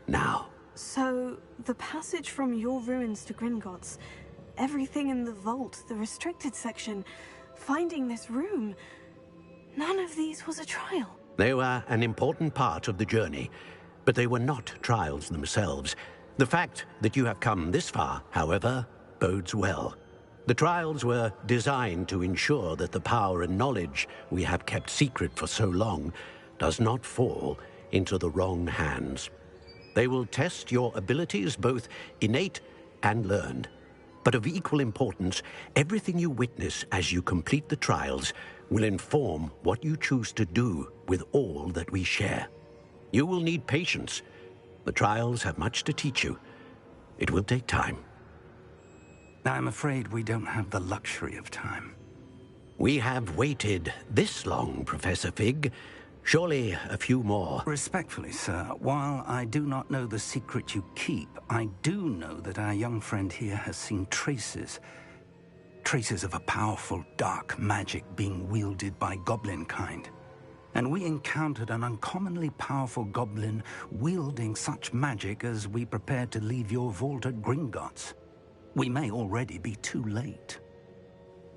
now. So, the passage from your ruins to Gringotts, everything in the vault, the restricted section, finding this room, none of these was a trial. They were an important part of the journey, but they were not trials themselves. The fact that you have come this far, however, bodes well. The trials were designed to ensure that the power and knowledge we have kept secret for so long does not fall into the wrong hands. They will test your abilities, both innate and learned. But of equal importance, everything you witness as you complete the trials will inform what you choose to do with all that we share. You will need patience. The trials have much to teach you. It will take time. I'm afraid we don't have the luxury of time. We have waited this long, Professor Fig. Surely a few more. Respectfully, sir, while I do not know the secret you keep, I do know that our young friend here has seen traces of a powerful dark magic being wielded by goblin kind. And we encountered an uncommonly powerful goblin wielding such magic as we prepared to leave your vault at Gringotts. We may already be too late.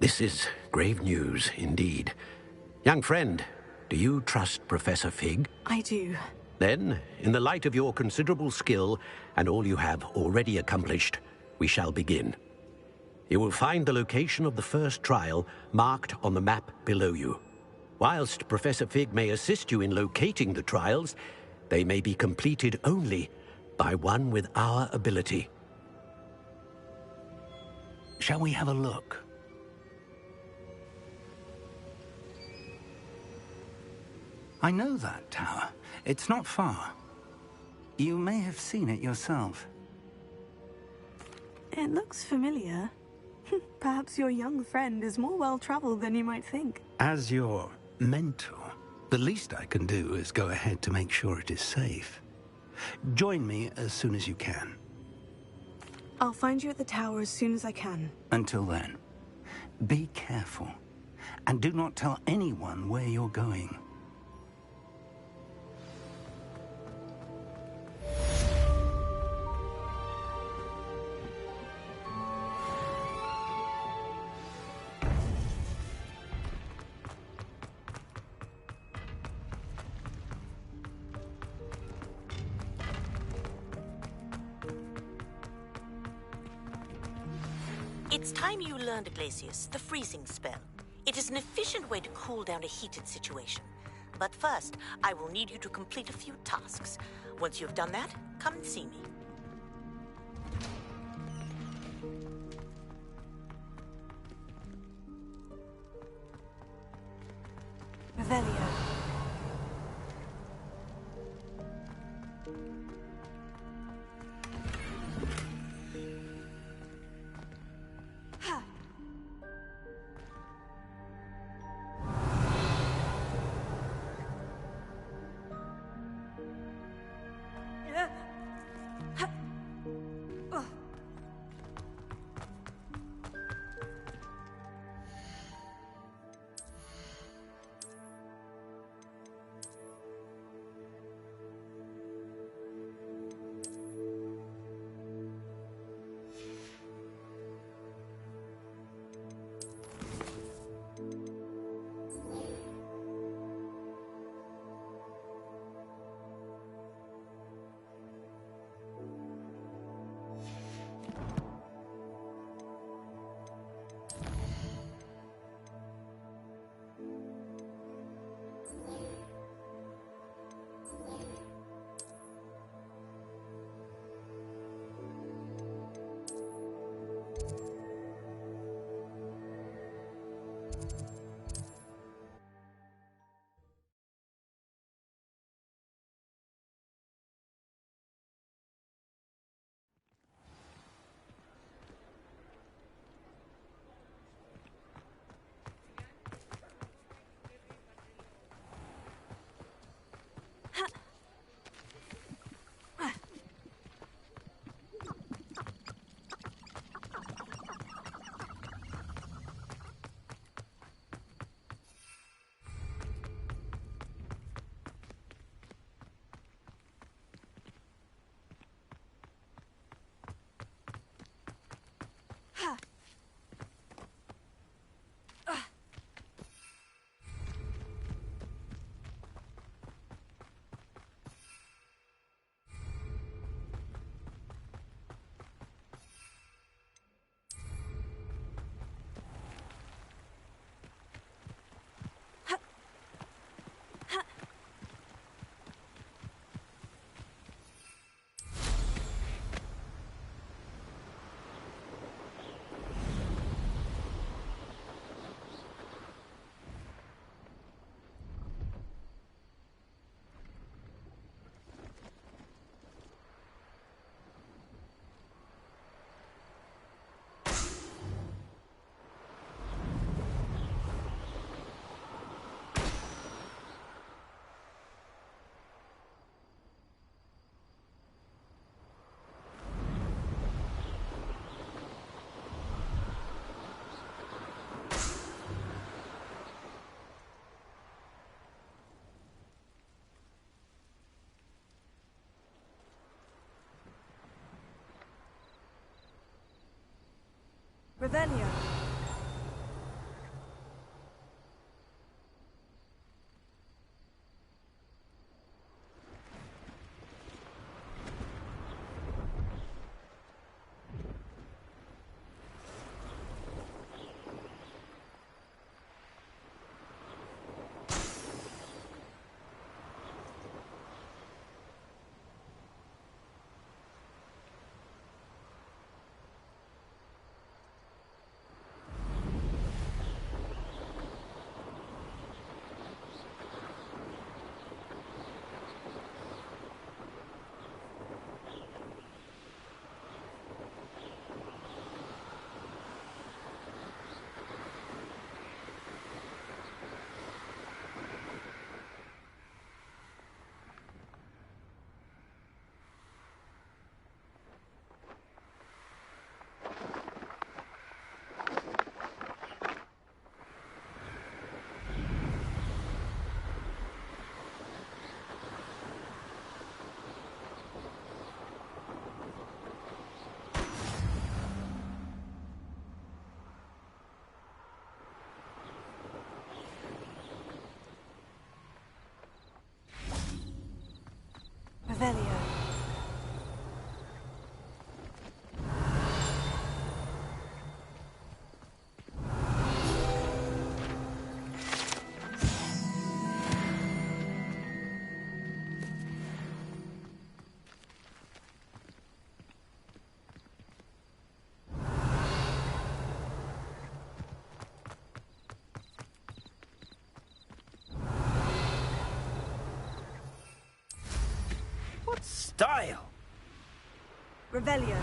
This is grave news indeed. Young friend, do you trust Professor Fig? I do. Then, in the light of your considerable skill and all you have already accomplished, we shall begin. You will find the location of the first trial marked on the map below you. Whilst Professor Fig may assist you in locating the trials, they may be completed only by one with our ability. Shall we have a look? I know that tower. It's not far. You may have seen it yourself. It looks familiar. Perhaps your young friend is more well-traveled than you might think. As your mentor, the least I can do is go ahead to make sure it is safe. Join me as soon as you can. I'll find you at the tower as soon as I can. Until then, be careful, and do not tell anyone where you're going. It's time you learned, Glacius, the freezing spell. It is an efficient way to cool down a heated situation. But first, I will need you to complete a few tasks. Once you have done that, come and see me. Revelio. Revelio. Revelio. What style? Revelio.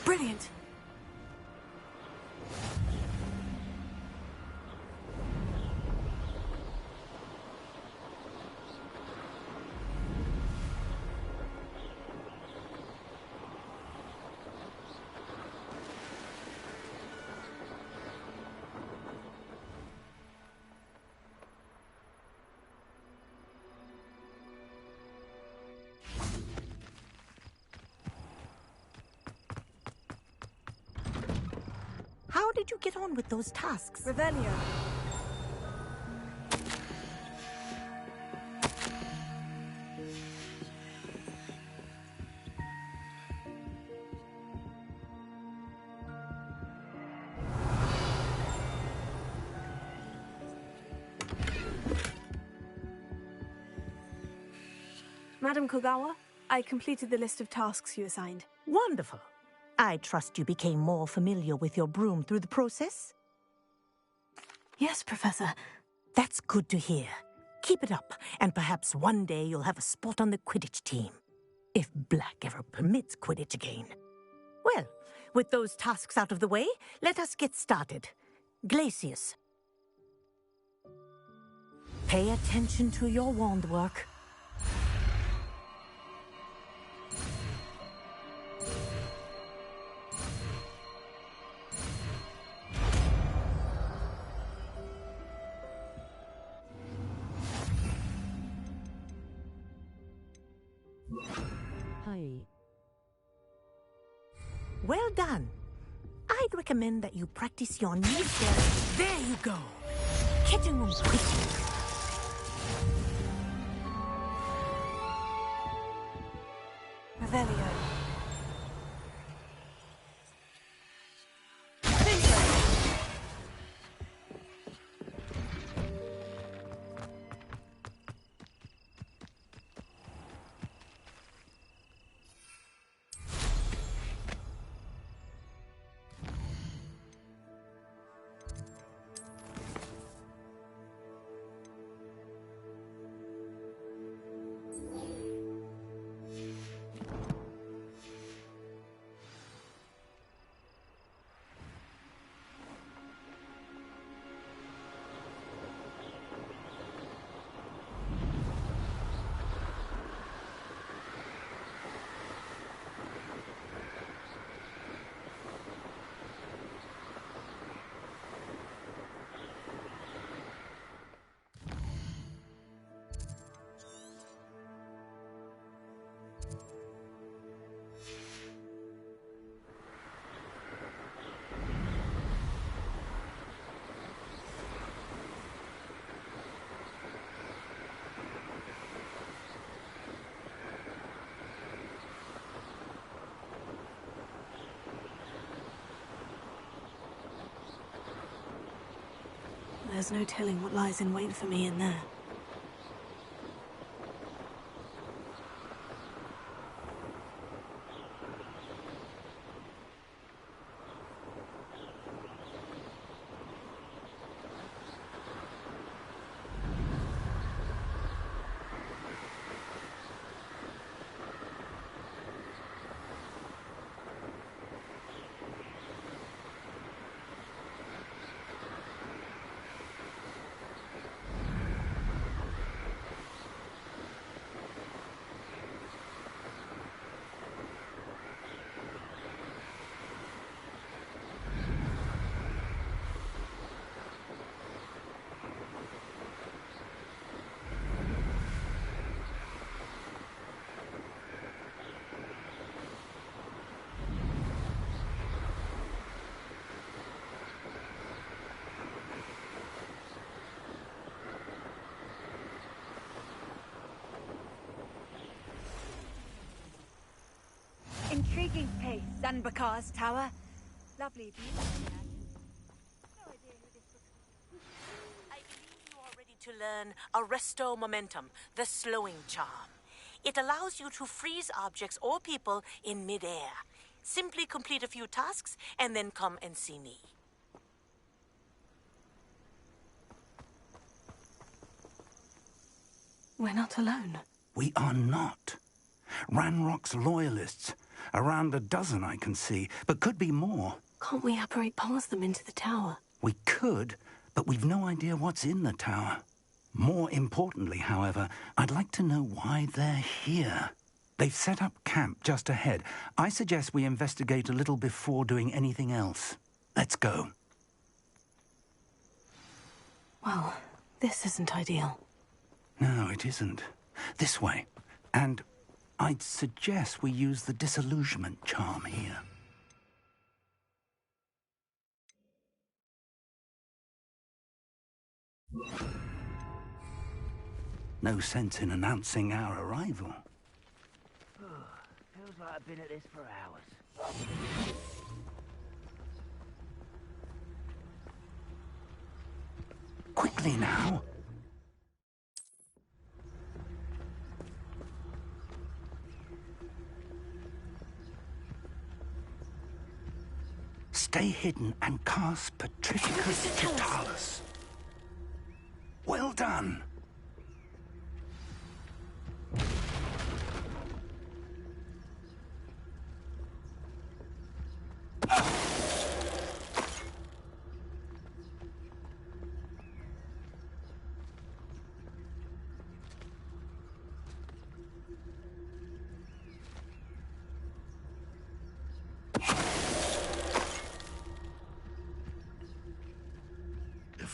Brilliant! How did you get on with those tasks? Revelio. Madam Kogawa, I completed the list of tasks you assigned. Wonderful. I trust you became more familiar with your broom through the process? Yes, Professor. That's good to hear. Keep it up, and perhaps one day you'll have a spot on the Quidditch team. If Black ever permits Quidditch again. Well, with those tasks out of the way, let us get started. Glacius. Pay attention to your wand work. Hi. Well done. I'd recommend that you practice your new spell. There you go. Kitchen room quickly. Revelio. There's no telling what lies in wait for me in there. Intriguing place, Zanbakar's tower. Lovely view. I believe you are ready to learn Arresto Momentum, the slowing charm. It allows you to freeze objects or people in midair. Simply complete a few tasks and then come and see me. We're not alone. We are not. Ranrock's loyalists. Around a dozen I can see, but could be more. Can't we apparate past them into the tower? We could, but we've no idea what's in the tower. More importantly, however, I'd like to know why they're here. They've set up camp just ahead. I suggest we investigate a little before doing anything else. Let's go. Well, this isn't ideal. No, it isn't. This way. And I'd suggest we use the disillusionment charm here. No sense in announcing our arrival. Feels like I've been at this for hours. Quickly now. Stay hidden and cast Petrificus Totalis. Well done.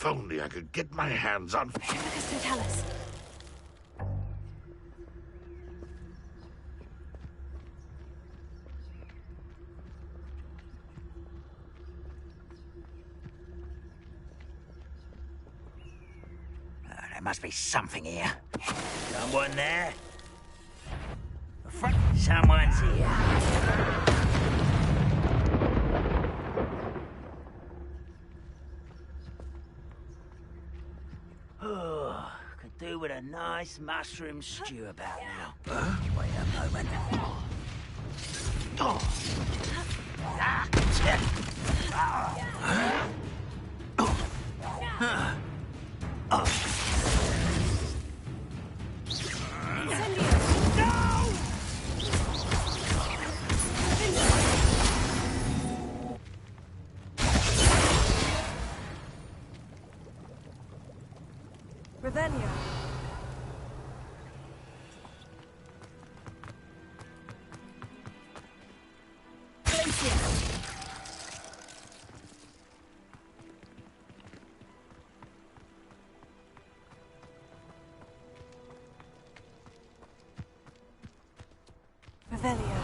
If only I could get my hands on... Lucas Totalis. There must be something here. Someone there? Someone's here. Oh, could do with a nice mushroom stew about now. Wait a moment. Revelio. Revelio.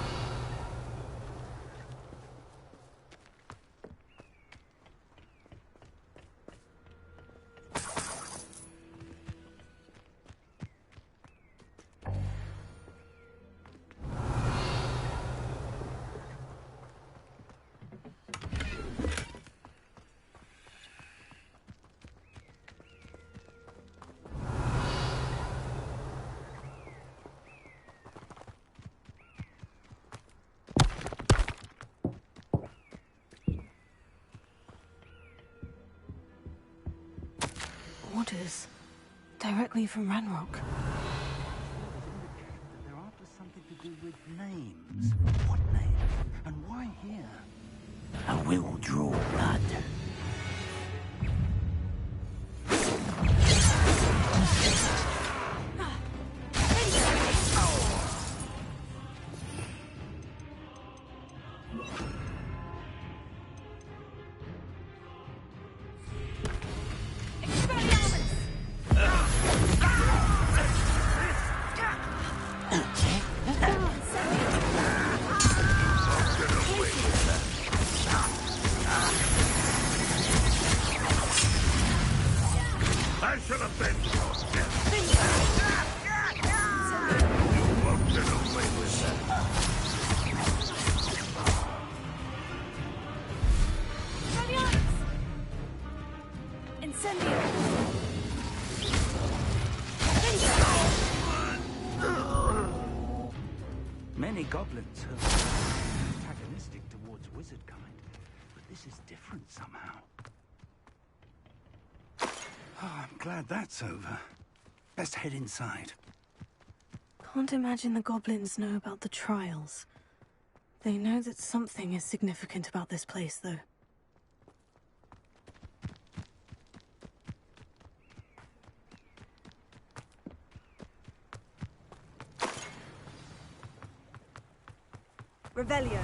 Orders. Directly from Ranrock. They're after something to do with names. What name? And why here? I will draw blood. I should have been... You won't get away with that. Incendio. Many goblins are antagonistic towards wizard kind, but this is different somehow. Oh, I'm glad that's over. Best head inside. Can't imagine the goblins know about the trials. They know that something is significant about this place, though. Revelio.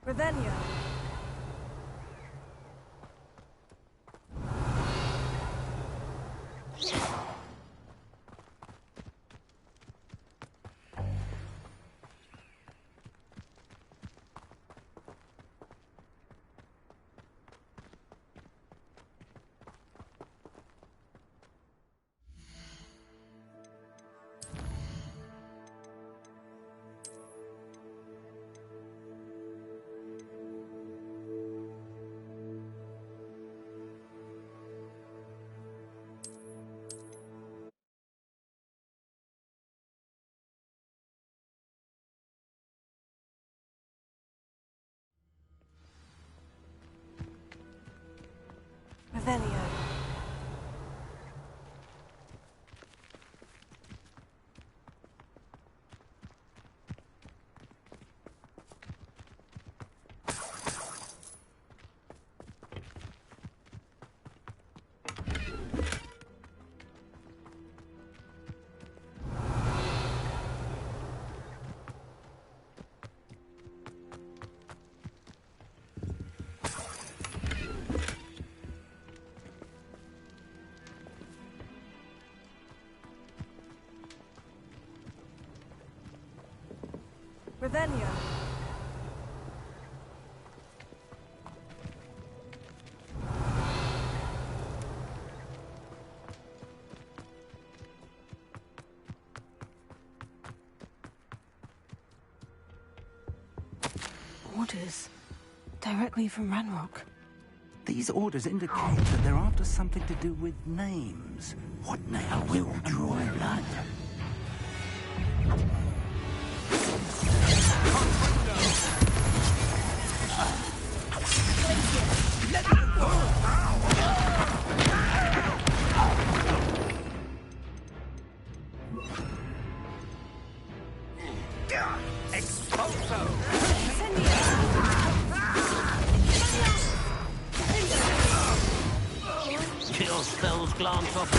Revelio. Revelio. Orders. Directly from Ranrock. These orders indicate that they're after something to do with names. What name? I will draw blood. Chill spells glance off.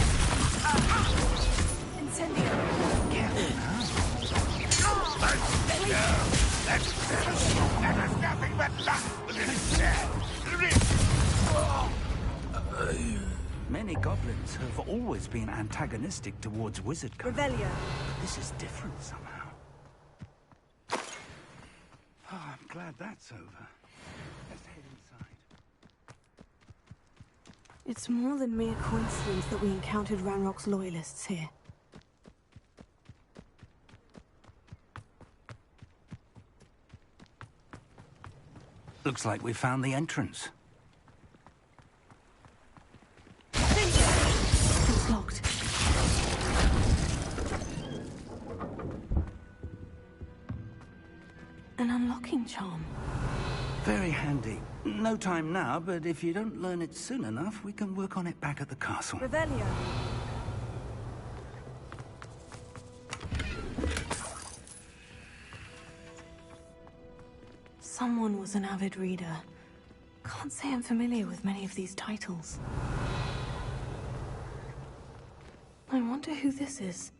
Many goblins have always been antagonistic towards wizard kind. Revelio. But this is different somehow. Oh, I'm glad that's over. Let's head inside. It's more than mere coincidence that we encountered Ranrock's loyalists here. Looks like we found the entrance. It's locked. An unlocking charm. Very handy. No time now, but if you don't learn it soon enough, we can work on it back at the castle. Revelio. Someone was an avid reader. Can't say I'm familiar with many of these titles. I wonder who this is.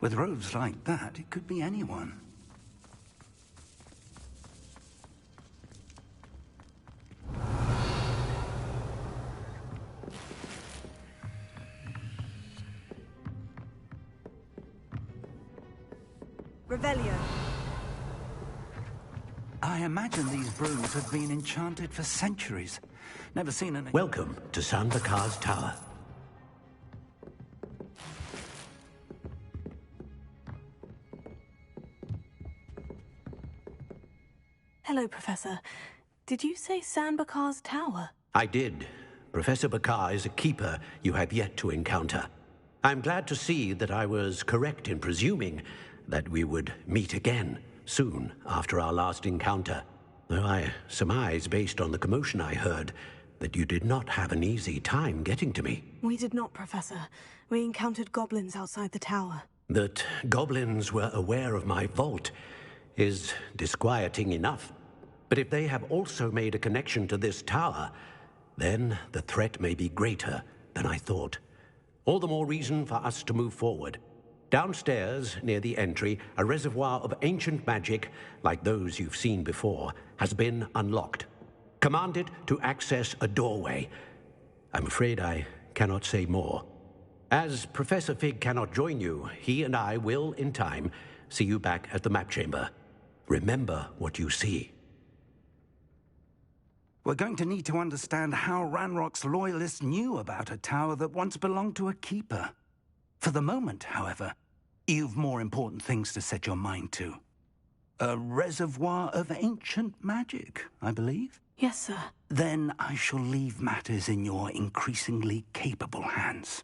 With robes like that, it could be anyone. Revelio. I imagine these brooms have been enchanted for centuries. Never seen an... Welcome to San Bakar's Tower. Hello, Professor. Did you say San Bakar's Tower? I did. Professor Bakar is a keeper you have yet to encounter. I'm glad to see that I was correct in presuming that we would meet again soon after our last encounter. Though I surmise, based on the commotion I heard, that you did not have an easy time getting to me. We did not, Professor. We encountered goblins outside the tower. That goblins were aware of my vault is disquieting enough. But if they have also made a connection to this tower, then the threat may be greater than I thought. All the more reason for us to move forward. Downstairs, near the entry, a reservoir of ancient magic, like those you've seen before, has been unlocked. Command it to access a doorway. I'm afraid I cannot say more. As Professor Fig cannot join you, he and I will, in time, see you back at the map chamber. Remember what you see. We're going to need to understand how Ranrock's loyalists knew about a tower that once belonged to a keeper. For the moment, however, you've more important things to set your mind to. A reservoir of ancient magic, I believe? Yes, sir. Then I shall leave matters in your increasingly capable hands.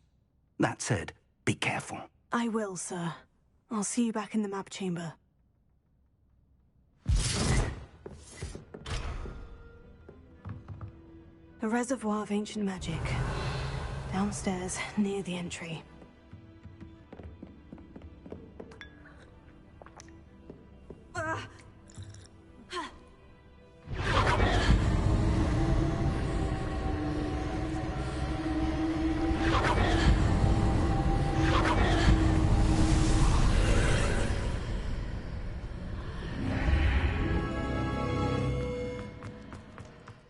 That said, be careful. I will, sir. I'll see you back in the map chamber. A reservoir of ancient magic. Downstairs, near the entry.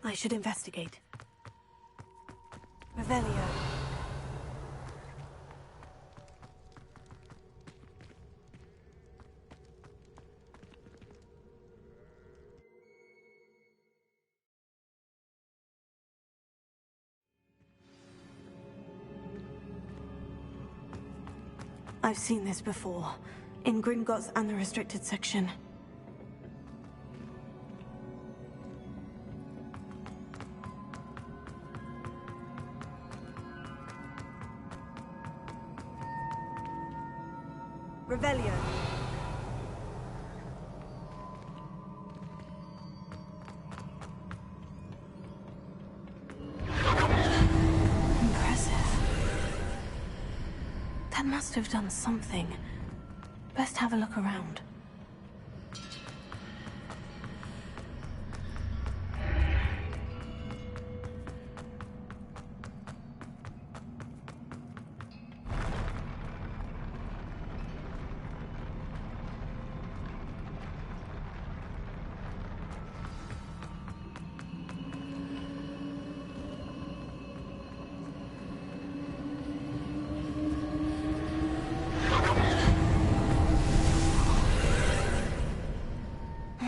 I should investigate. Revelio. I've seen this before. In Gringotts and the restricted section. Revelio. That must have done something. Best have a look around.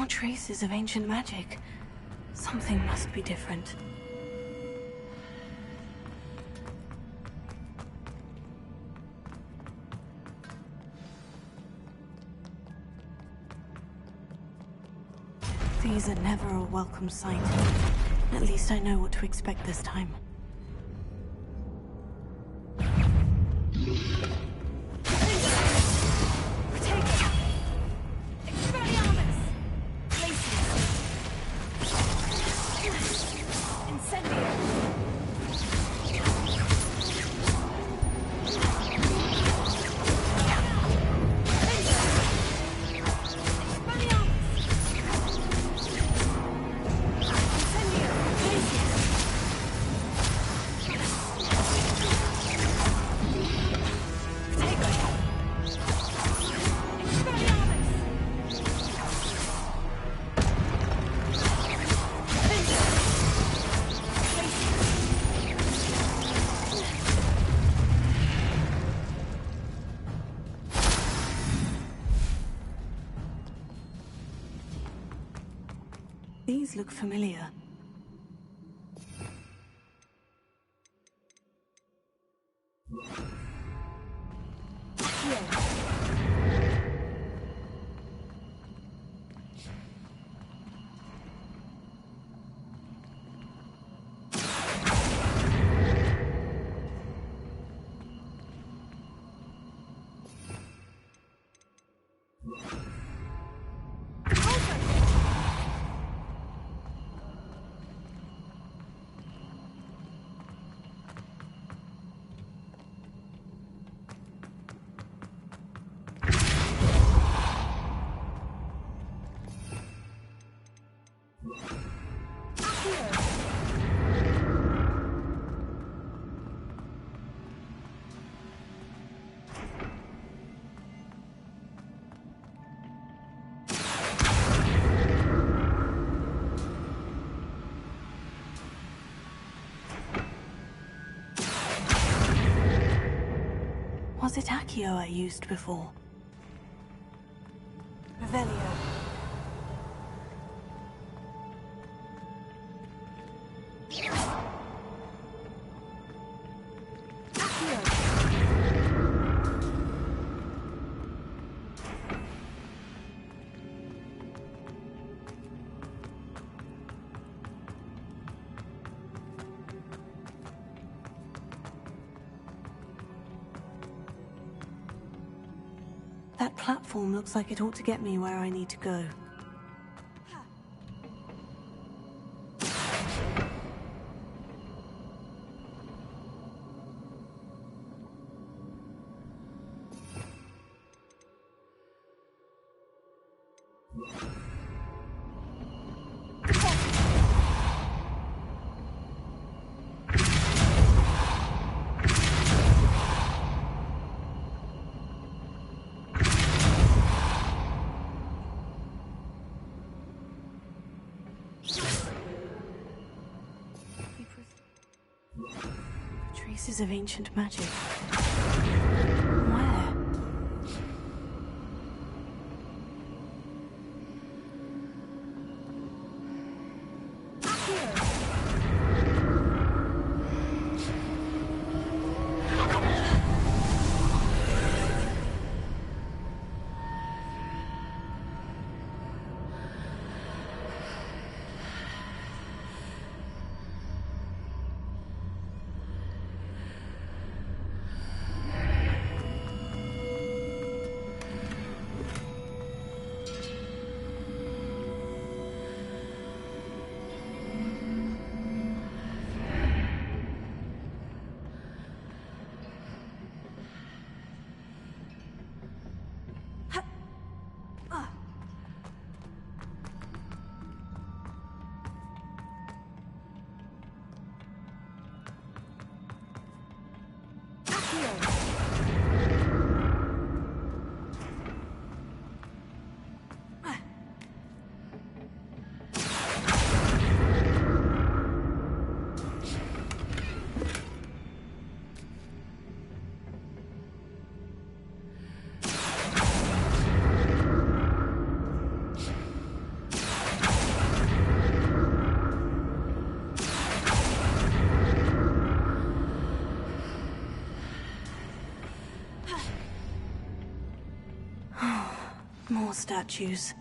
Traces of ancient magic. Something must be different. These are never a welcome sight. At least I know what to expect this time. These look familiar. Was it Accio I used before? Revelio. That platform looks like it ought to get me where I need to go. Traces of ancient magic. Where? More statues.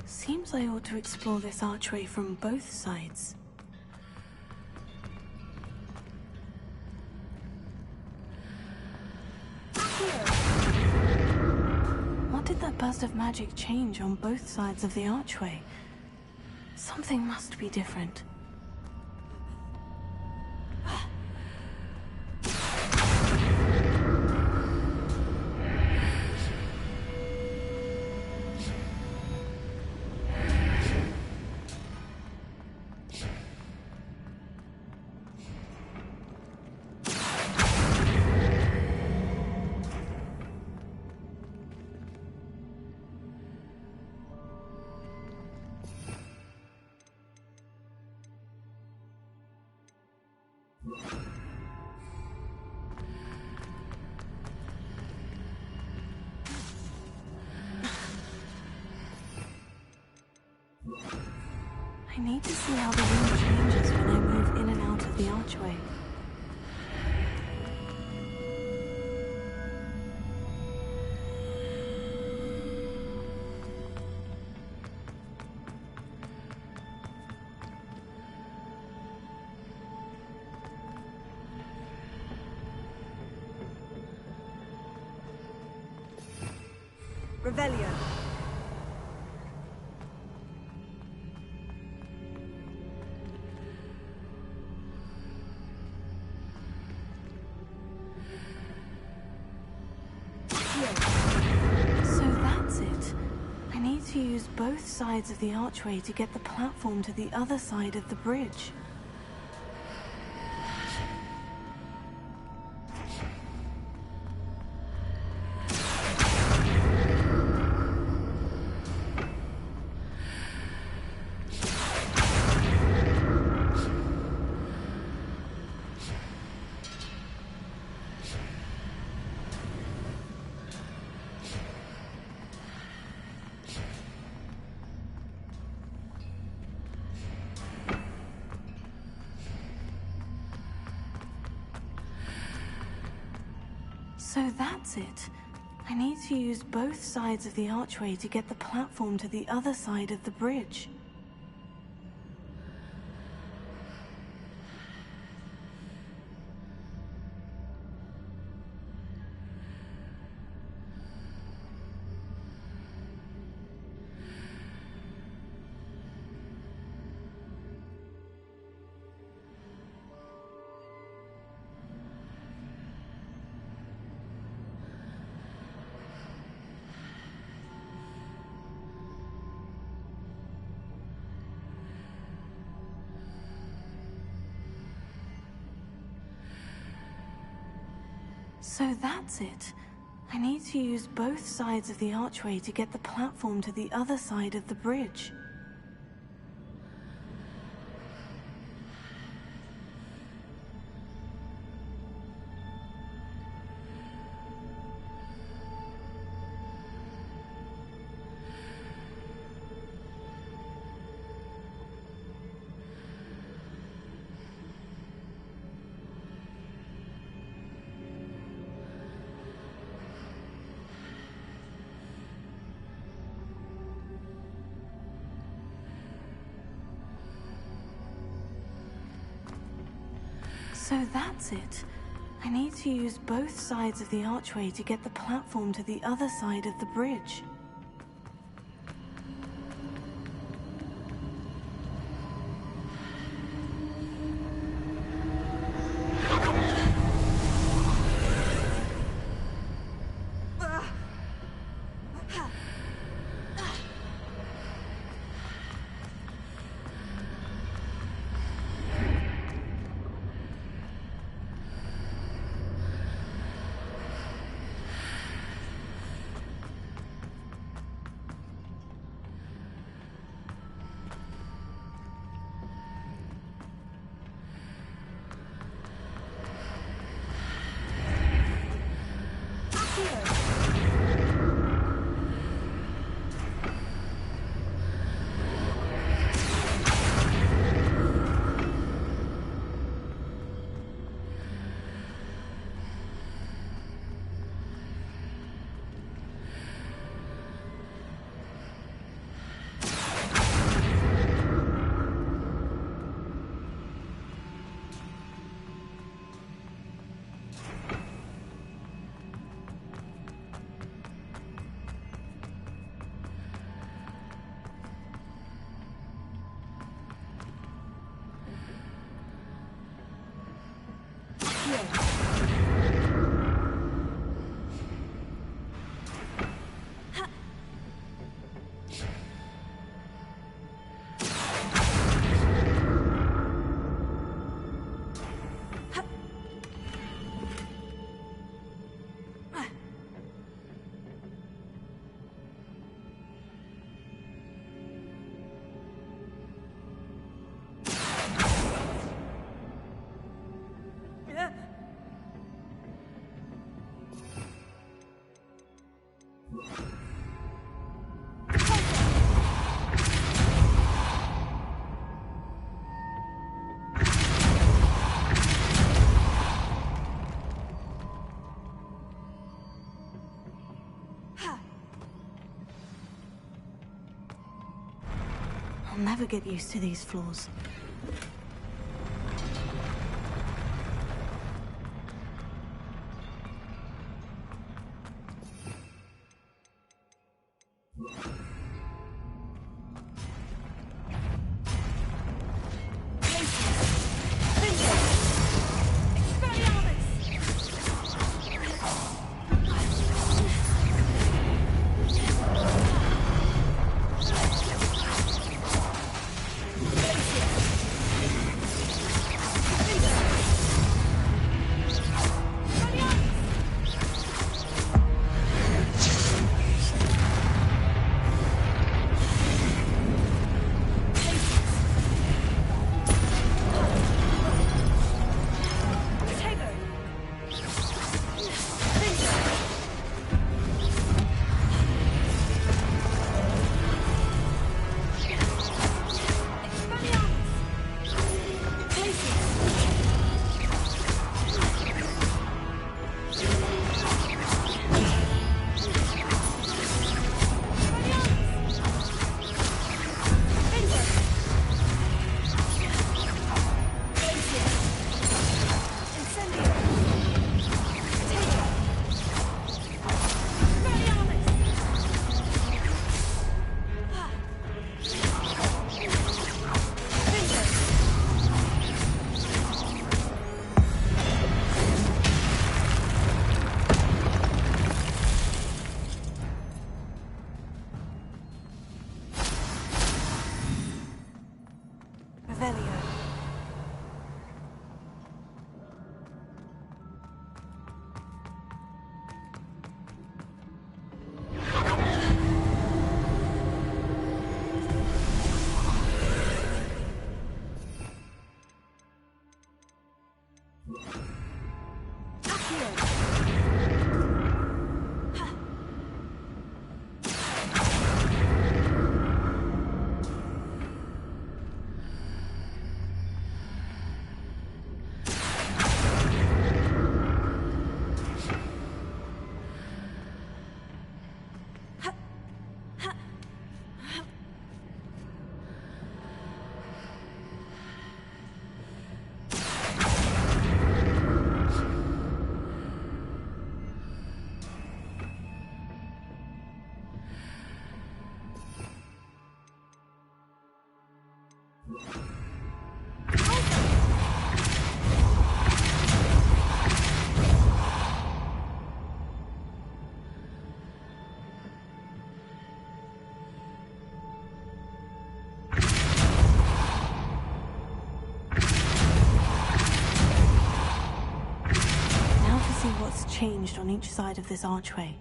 Seems I ought to explore this archway from both sides. What did that burst of magic change on both sides of the archway? Something must be different. I need to see how the room changes when I move in and out of the archway. Revelio. To use both sides of the archway to get the platform to the other side of the bridge. So that's it. I need to use both sides of the archway to get the platform to the other side of the bridge. So that's it. I need to use both sides of the archway to get the platform to the other side of the bridge. So that's it. I need to use both sides of the archway to get the platform to the other side of the bridge. I'll never get used to these floors. Glacius! Changed on each side of this archway.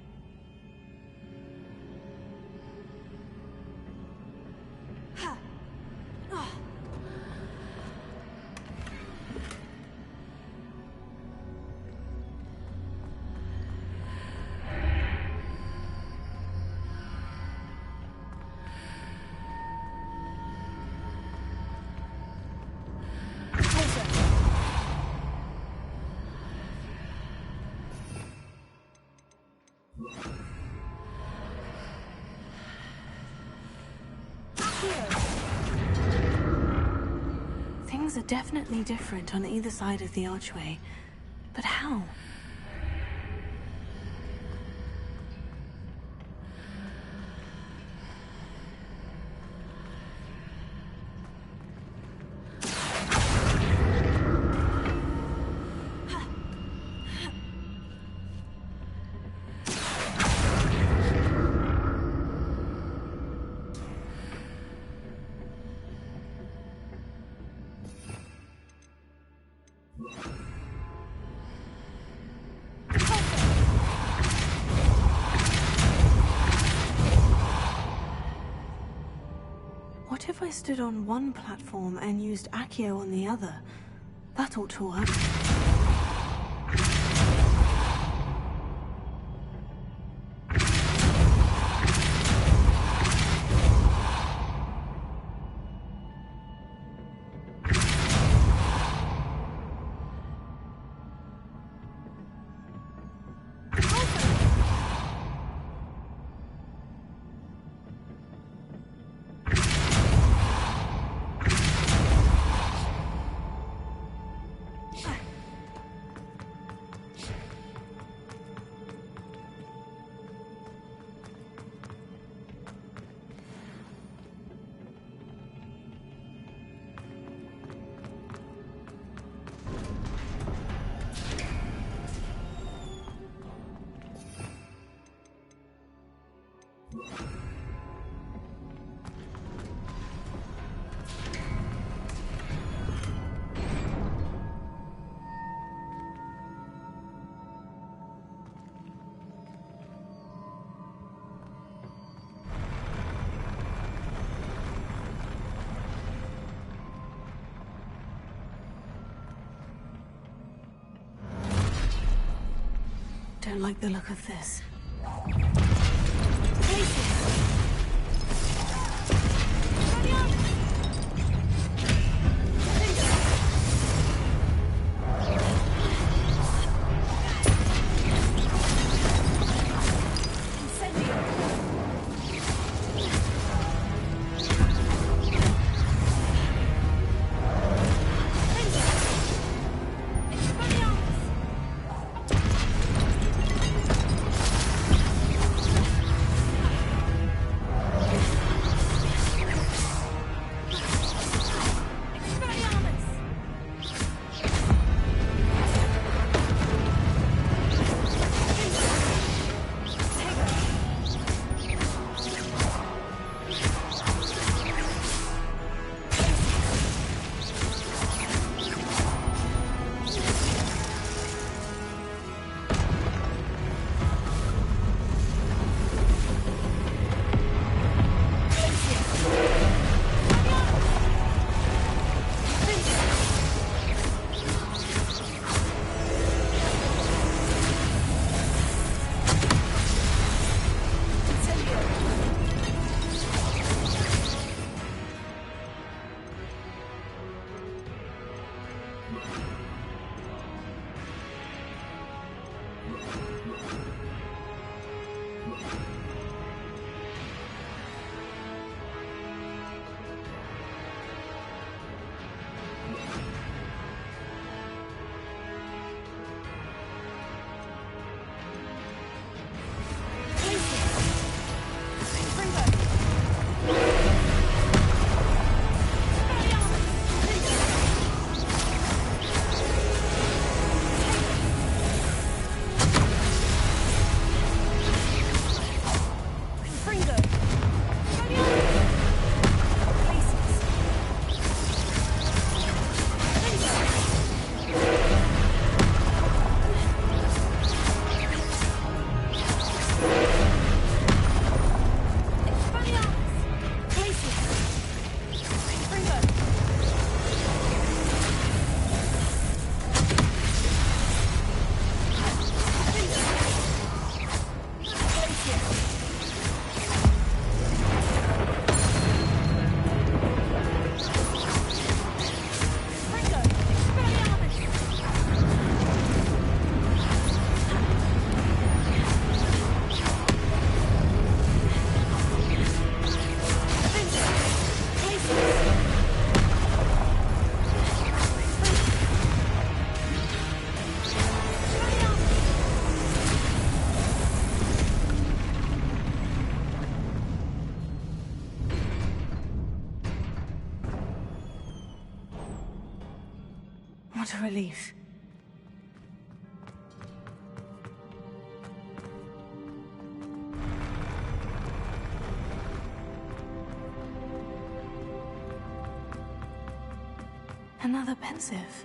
Things are definitely different on either side of the archway. But how? What if I stood on one platform and used Accio on the other? That ought to work. Don't like the look of this. What a relief. Another pensive.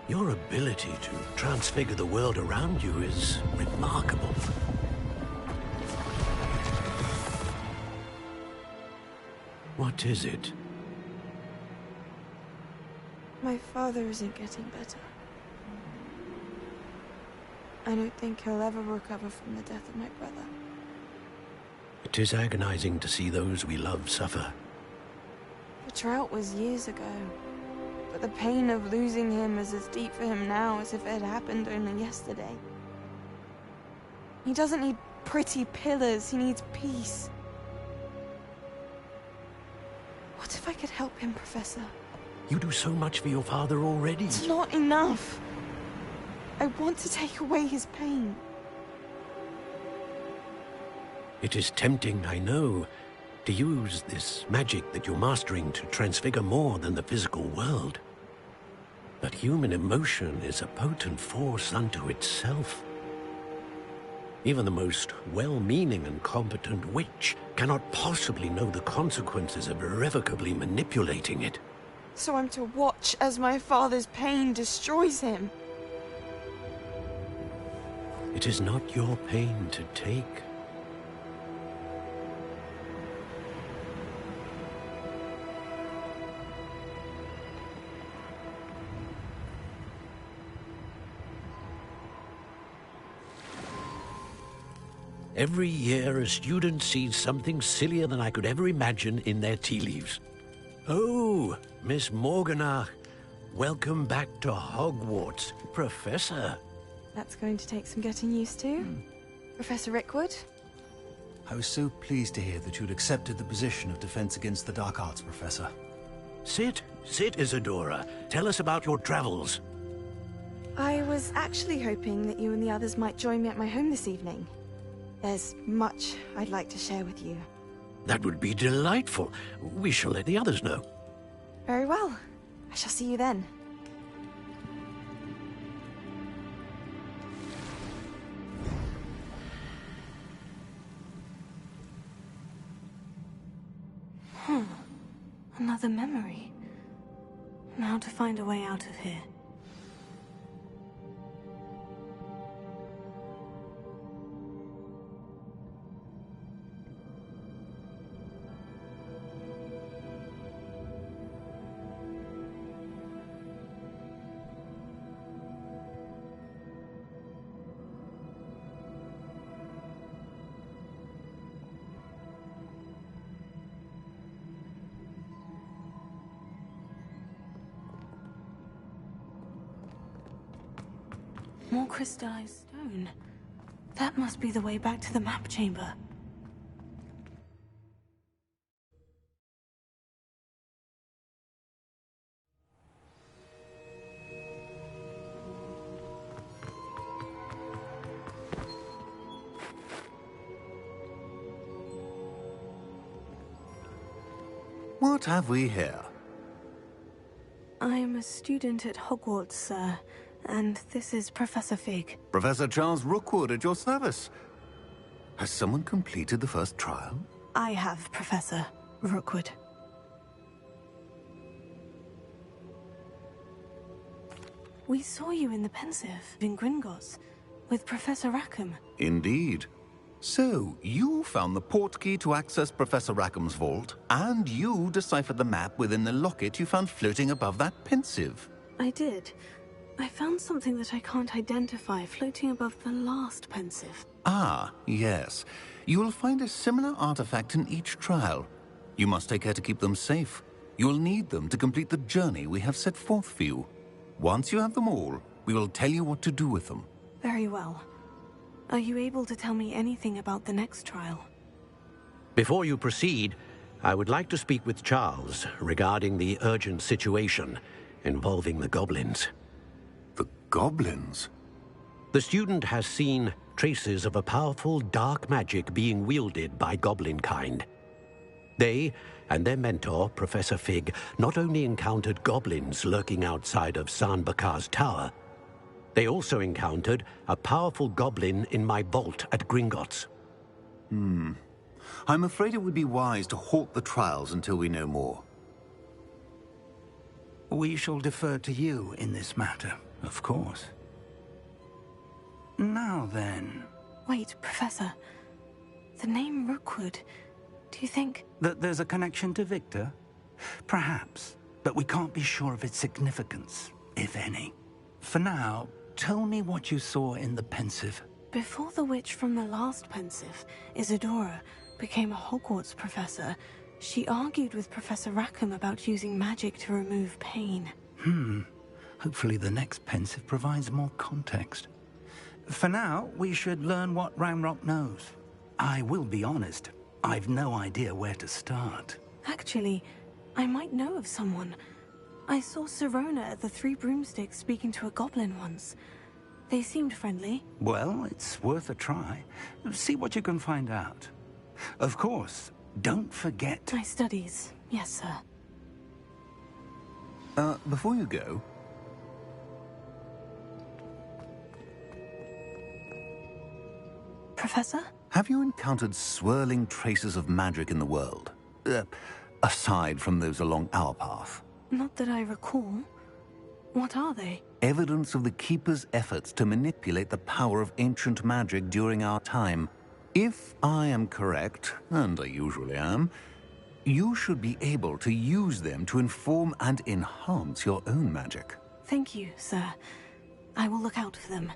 Your ability to transfigure the world around you is remarkable. What is it? My father isn't getting better. I don't think he'll ever recover from the death of my brother. It is agonizing to see those we love suffer. The drought was years ago. But the pain of losing him is as deep for him now as if it had happened only yesterday. He doesn't need pretty pillars, he needs peace. What if I could help him, Professor? You do so much for your father already. It's not enough. I want to take away his pain. It is tempting, I know, to use this magic that you're mastering to transfigure more than the physical world. But human emotion is a potent force unto itself. Even the most well-meaning and competent witch cannot possibly know the consequences of irrevocably manipulating it. So I'm to watch as my father's pain destroys him. It is not your pain to take. Every year, a student sees something sillier than I could ever imagine in their tea leaves. Oh, Miss Morganach, welcome back to Hogwarts, Professor. That's going to take some getting used to. Professor Rickwood? I was so pleased to hear that you'd accepted the position of Defense Against the Dark Arts, Professor. Sit, Isadora. Tell us about your travels. I was actually hoping that you and the others might join me at my home this evening. There's much I'd like to share with you. That would be delightful. We shall let the others know. Very well. I shall see you then. Another memory. Now to find a way out of here. More crystallized stone. That must be the way back to the map chamber. What have we here? I am a student at Hogwarts, sir, and this is Professor Fig. Professor Charles Rookwood at your service. Has someone completed the first trial? I have, Professor Rookwood. We saw you in the Pensive in Gringotts with Professor Rackham. Indeed. So, you found the portkey to access Professor Rackham's vault, and you deciphered the map within the locket you found floating above that Pensive. I did. I found something that I can't identify floating above the last Pensive. Ah, yes. You will find a similar artifact in each trial. You must take care to keep them safe. You will need them to complete the journey we have set forth for you. Once you have them all, we will tell you what to do with them. Very well. Are you able to tell me anything about the next trial? Before you proceed, I would like to speak with Charles regarding the urgent situation involving the goblins. The goblins? The student has seen traces of a powerful dark magic being wielded by goblin kind. They and their mentor, Professor Fig, not only encountered goblins lurking outside of San Bakar's tower, they also encountered a powerful goblin in my vault at Gringotts. I'm afraid it would be wise to halt the trials until we know more. We shall defer to you in this matter, of course. Now then... Wait, Professor. The name Rookwood, do you think... That there's a connection to Victor? Perhaps, but we can't be sure of its significance, if any. For now, tell me what you saw in the Pensive. Before the witch from the last Pensive, Isadora, became a Hogwarts professor, she argued with Professor Rackham about using magic to remove pain. Hopefully the next Pensive provides more context. For now, we should learn what Ranrock knows. I will be honest, I've no idea where to start. Actually, I might know of someone. I saw Sirona at the Three Broomsticks speaking to a goblin once. They seemed friendly. Well, it's worth a try. See what you can find out. Of course, don't forget... My studies, yes, sir. Before you go... Professor? Have you encountered swirling traces of magic in the world? Aside from those along our path? Not that I recall. What are they? Evidence of the Keeper's efforts to manipulate the power of ancient magic during our time. If I am correct, and I usually am, you should be able to use them to inform and enhance your own magic. Thank you, sir. I will look out for them.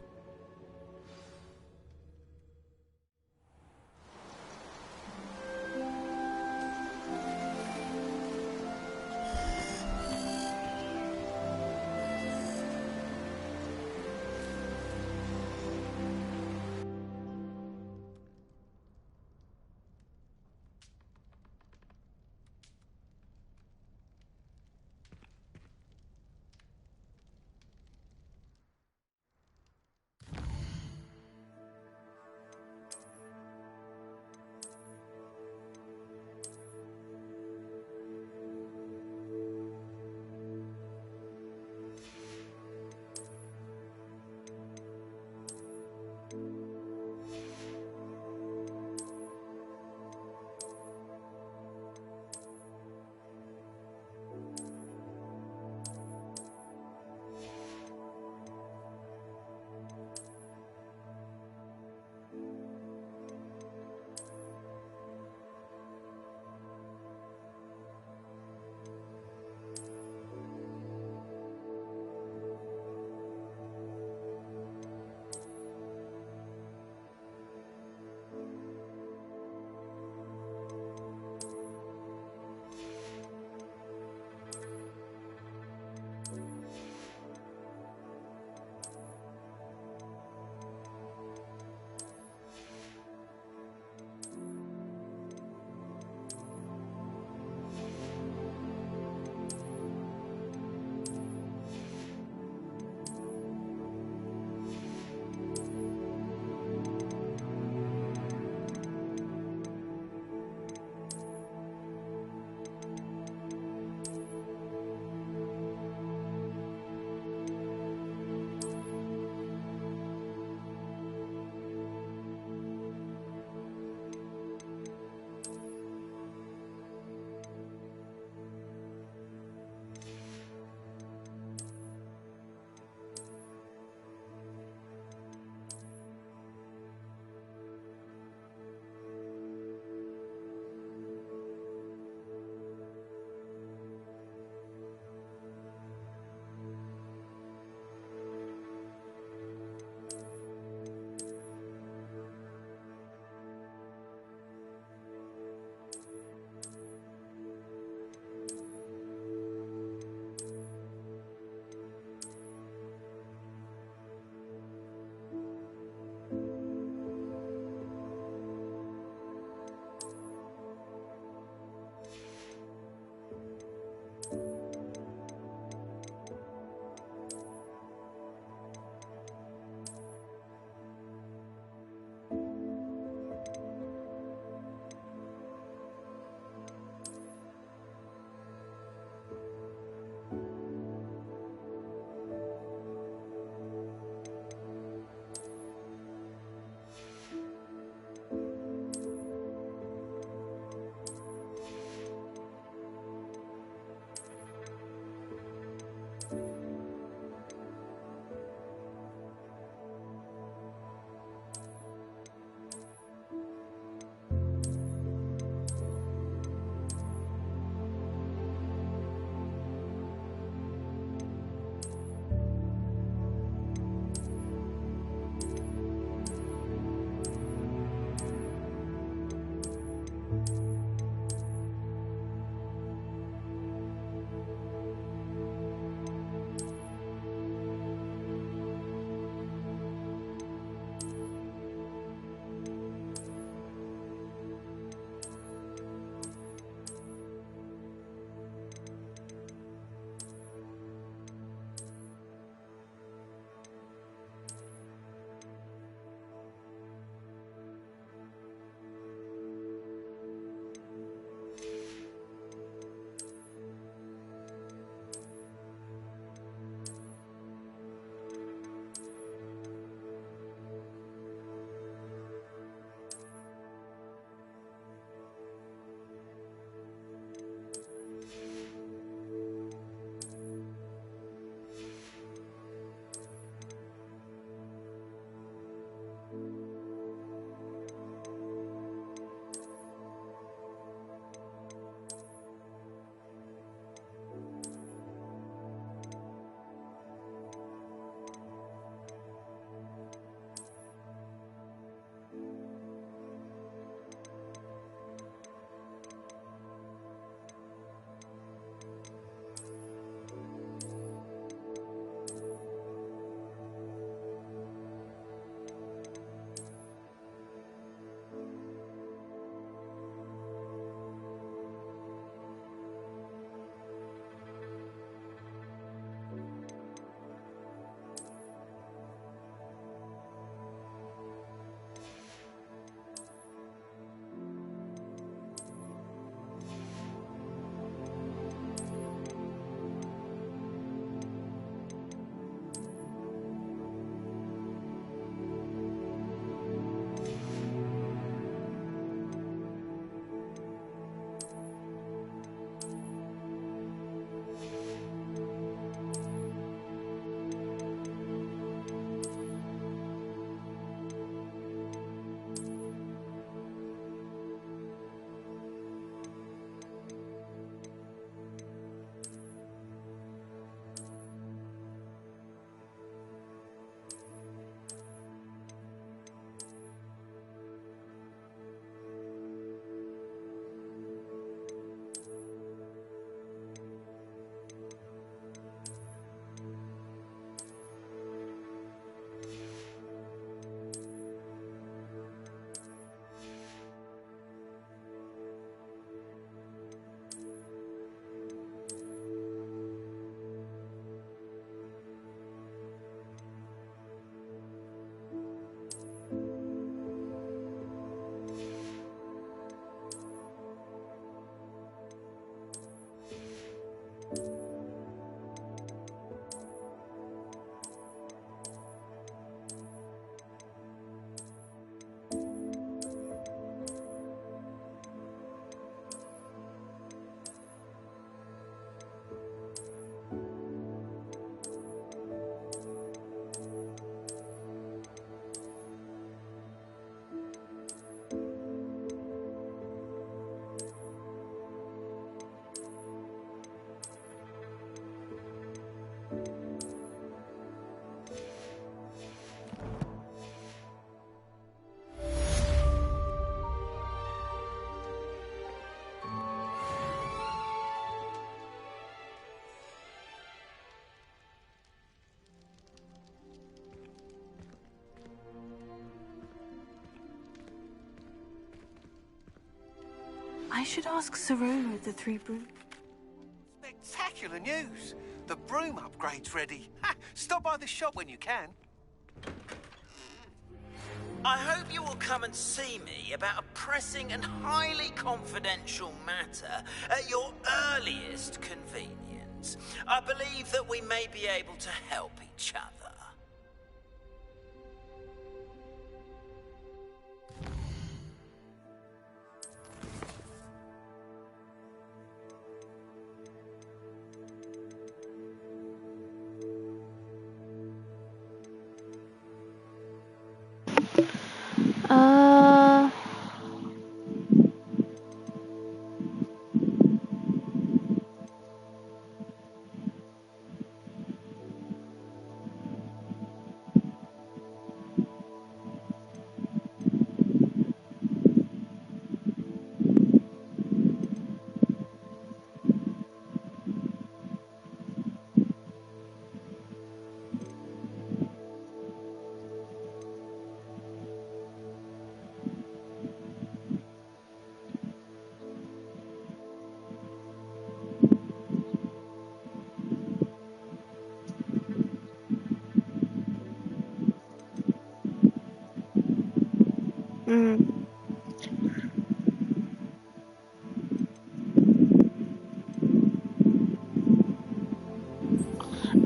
I should ask Serona the three broom. Spectacular news! The broom upgrade's ready. Ha! Stop by the shop when you can. I hope you will come and see me about a pressing and highly confidential matter at your earliest convenience. I believe that we may be able to help each other.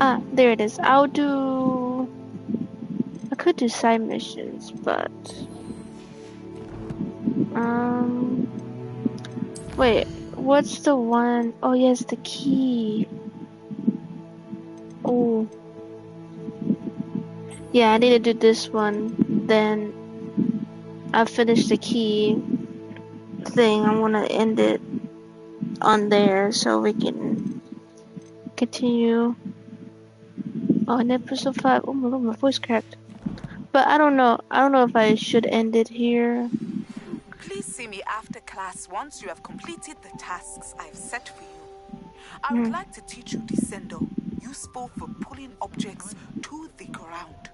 Ah, there it is. I could do side missions, but wait, what's the one? Oh yes, the key. Oh, yeah, I need to do this one. Then I finish the key thing. I want to end it on there so we can continue on episode 5. Oh my god, my voice cracked. But I don't know. I don't know if I should end it here. Please see me after class once you have completed the tasks I've set for you. I would like to teach you Descendo, useful for pulling objects to the ground.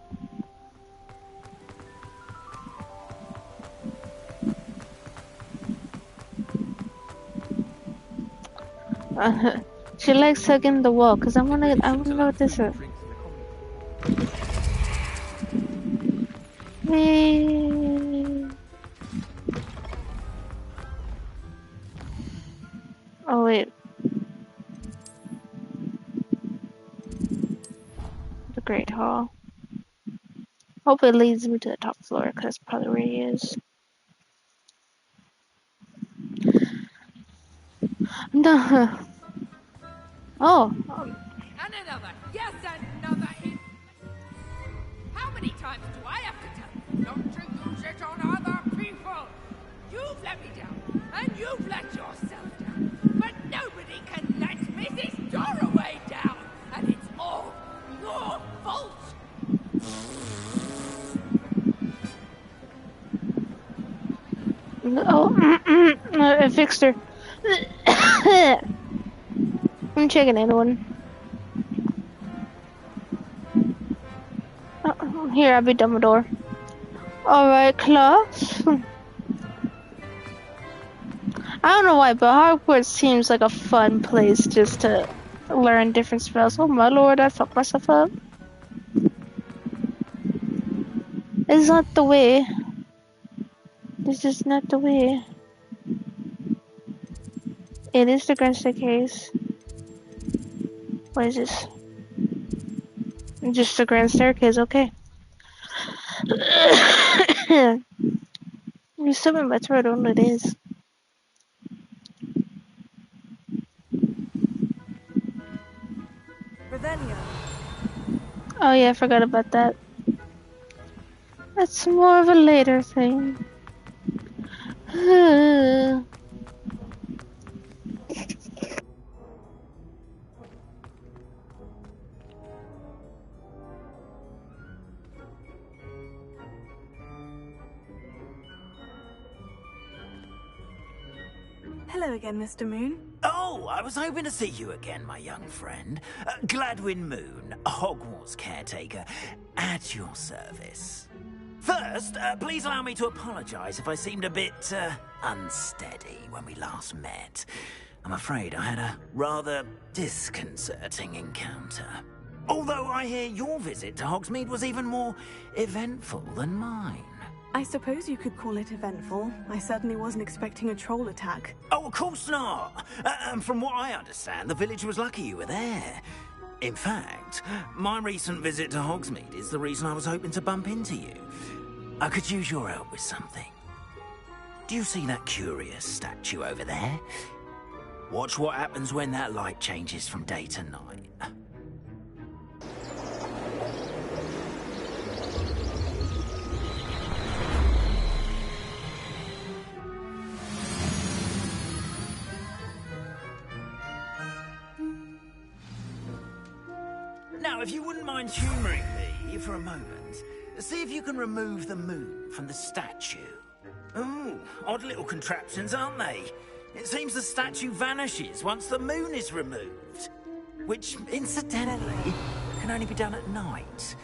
She likes hugging the wall because I wanna know what this is. Oh wait. The Great Hall. Hope it leads me to the top floor because that's probably where he is. No. Oh. And another. Yes, another. How many times do I have to tell you not to use it on other people? You've let me down, and you've let yourself down. But nobody can let Mrs. Doroway down, and it's all your fault. Oh, I fixed her. I'm checking anyone. Oh, here, I'll be Dumbledore. Alright, class. I don't know why, but Hogwarts seems like a fun place just to learn different spells. Oh my lord, I fucked myself up. It's not the way. This is not the way. It is the grand staircase. What is this? Just the grand staircase, okay. You're still in my throat, I don't know what it is. Revelio. Oh yeah, I forgot about that. That's more of a later thing. Hello again, Mr. Moon. Oh, I was hoping to see you again, my young friend. Gladwin Moon, Hogwarts caretaker, at your service. First, please allow me to apologise if I seemed a bit unsteady when we last met. I'm afraid I had a rather disconcerting encounter. Although I hear your visit to Hogsmeade was even more eventful than mine. I suppose you could call it eventful. I certainly wasn't expecting a troll attack. Oh, of course not. And from what I understand, the village was lucky you were there. In fact, my recent visit to Hogsmeade is the reason I was hoping to bump into you. I could use your help with something. Do you see that curious statue over there? Watch what happens when that light changes from day to night. Now, if you wouldn't mind humouring me for a moment, see if you can remove the moon from the statue. Ooh, odd little contraptions, aren't they? It seems the statue vanishes once the moon is removed. Which, incidentally, can only be done at night.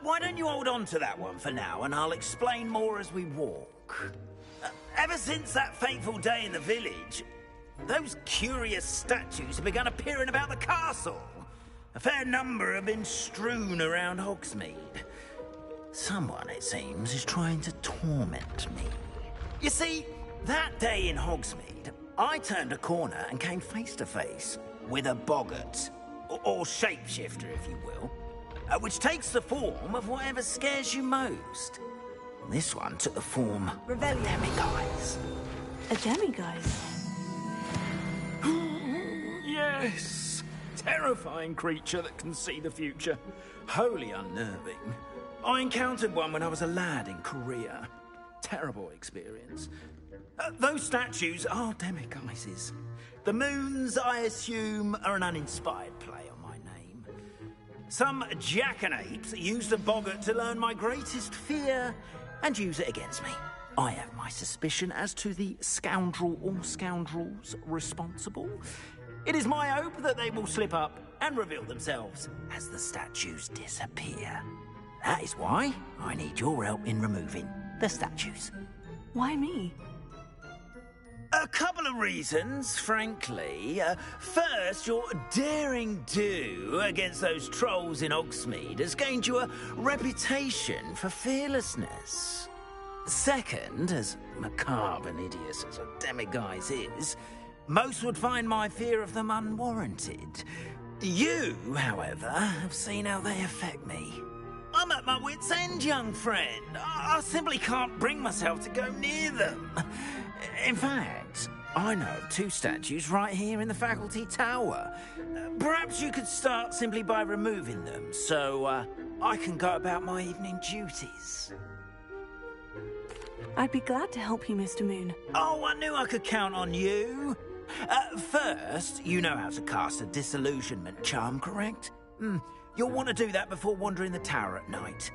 Why don't you hold on to that one for now, and I'll explain more as we walk. Ever since that fateful day in the village, those curious statues have begun appearing about the castle. A fair number have been strewn around Hogsmeade. Someone, it seems, is trying to torment me. You see, that day in Hogsmeade, I turned a corner and came face to face with a boggart, or shapeshifter, if you will, which takes the form of whatever scares you most. This one took the form of a demiguise. A demiguise? Yes! Terrifying creature that can see the future. Wholly unnerving. I encountered one when I was a lad in Korea. Terrible experience. Those statues are demiguises. The moons, I assume, are an uninspired play on my name. Some jackanapes used a boggart to learn my greatest fear and use it against me. I have my suspicion as to the scoundrel or scoundrels responsible. It is my hope that they will slip up and reveal themselves as the statues disappear. That is why I need your help in removing the statues. Why me? A couple of reasons, frankly. First, your daring do against those trolls in Hogsmeade has gained you a reputation for fearlessness. Second, as macabre and hideous as a demiguise is, most would find my fear of them unwarranted. You, however, have seen how they affect me. I'm at my wit's end, young friend. I simply can't bring myself to go near them. In fact, I know of two statues right here in the faculty tower. Perhaps you could start simply by removing them, so I can go about my evening duties. I'd be glad to help you, Mr. Moon. Oh, I knew I could count on you. First, you know how to cast a disillusionment charm, correct? You'll want to do that before wandering the tower at night.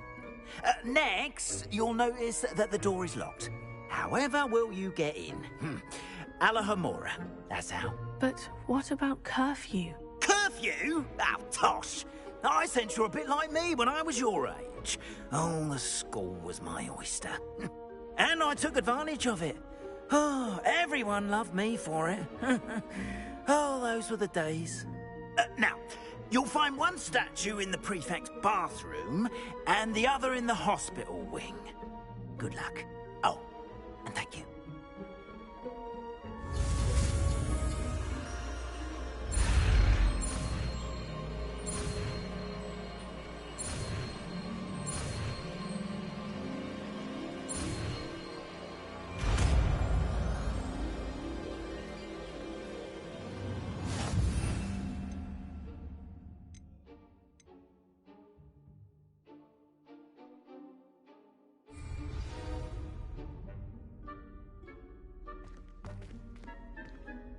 Next, you'll notice that the door is locked. However will you get in? Alahomora, that's how. But what about curfew? Curfew? Oh, tosh! I sense you're a bit like me when I was your age. Oh, the school was my oyster. And I took advantage of it. Oh, everyone loved me for it. Oh, those were the days. Now, you'll find one statue in the prefect's bathroom and the other in the hospital wing. Good luck. Oh, and thank you.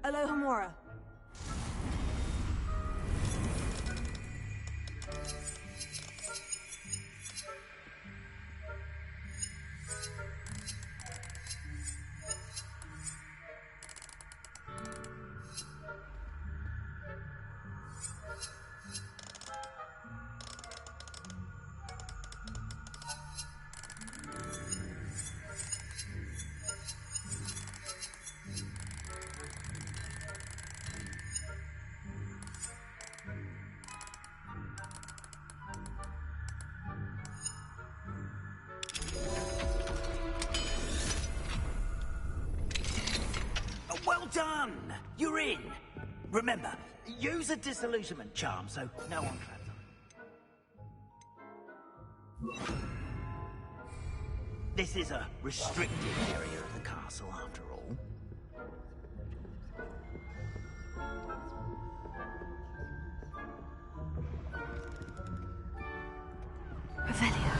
Alohomora. Remember, use a disillusionment charm so no one claps on it. This is a restricted area of the castle, after all. Revelio.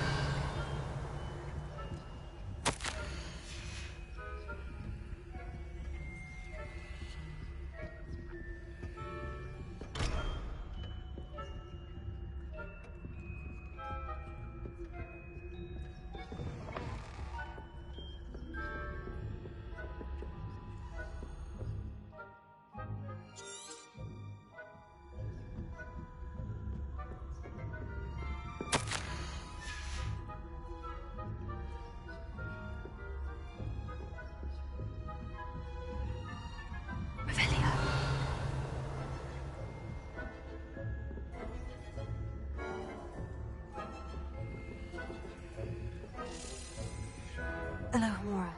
Alohomora.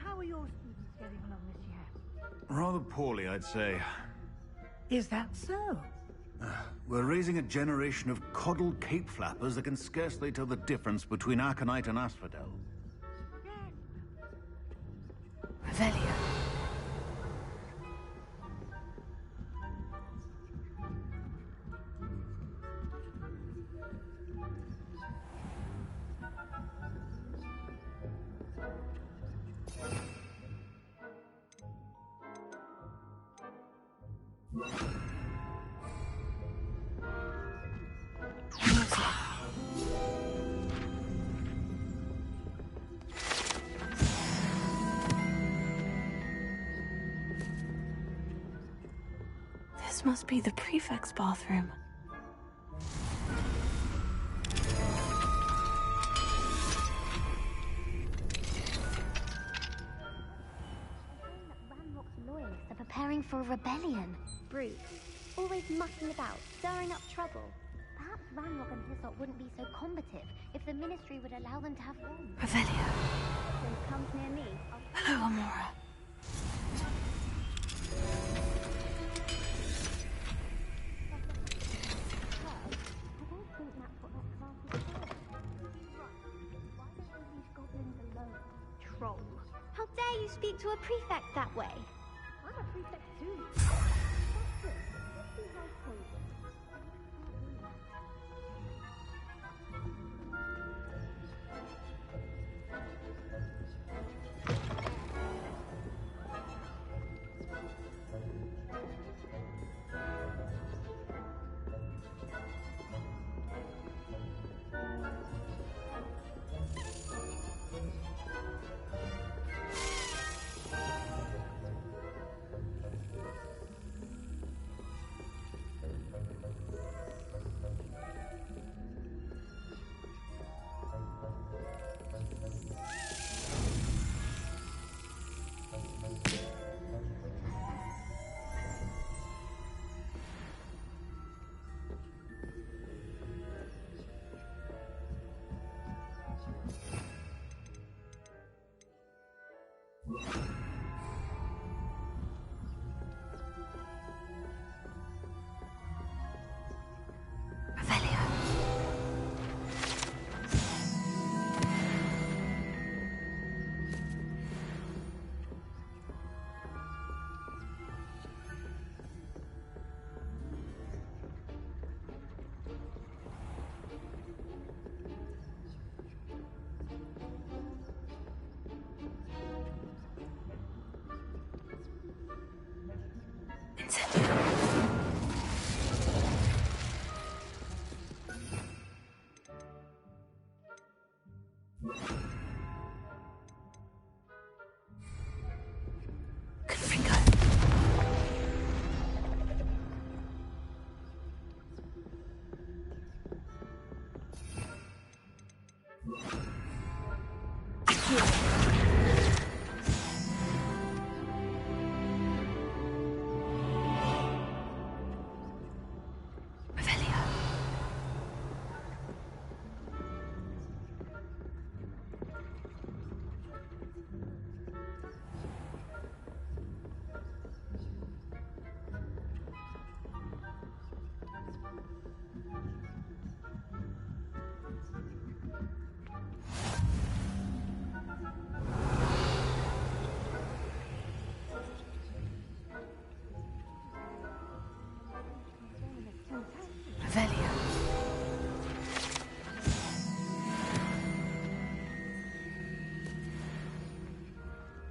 How are your students getting along this year? Rather poorly, I'd say. Is that so? We're raising a generation of coddled cape flappers that can scarcely tell the difference between aconite and asphodel. Revelio. This must be the prefect's bathroom. Ranrock's loyalists are preparing for a rebellion. Brute, always mucking about, stirring up trouble. Perhaps Ranrock and Hyssop wouldn't be so combative if the Ministry would allow them to have one. Revelio. When it comes near me, Hello, Amora. Troll. How dare you speak to a prefect that way? I'm a prefect too.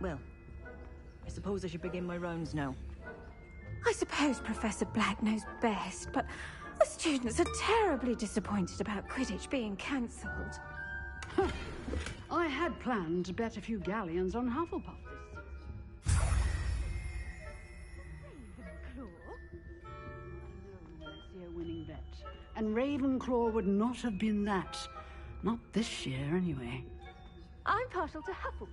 Well, I suppose I should begin my rounds now. I suppose Professor Black knows best, but the students are terribly disappointed about Quidditch being cancelled. I had planned to bet a few galleons on Hufflepuff this season. Ravenclaw? I know when I see a winning bet. And Ravenclaw would not have been that. Not this year, anyway. I'm partial to Hufflepuff.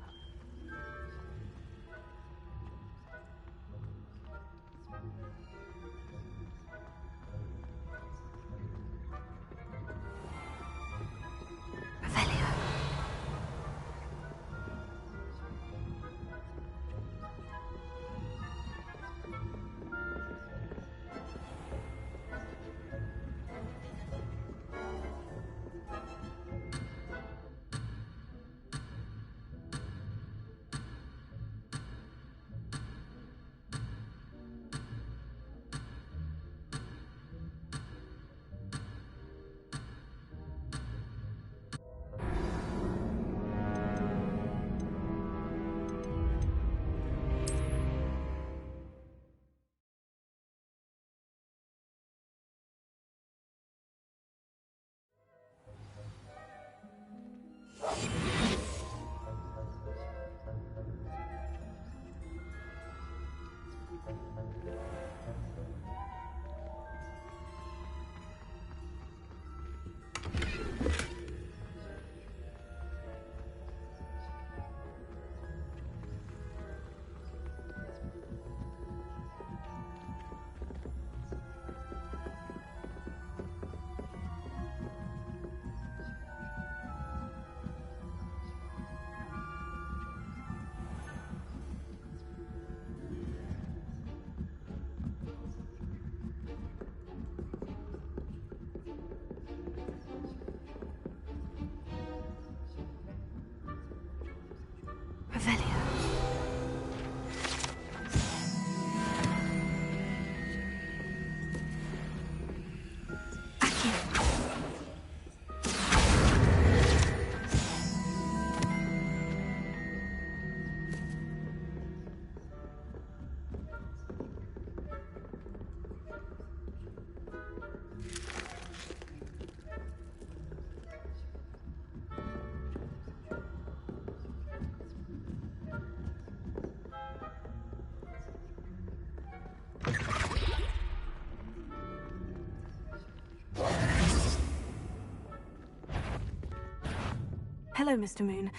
Hello, Mr. Moon.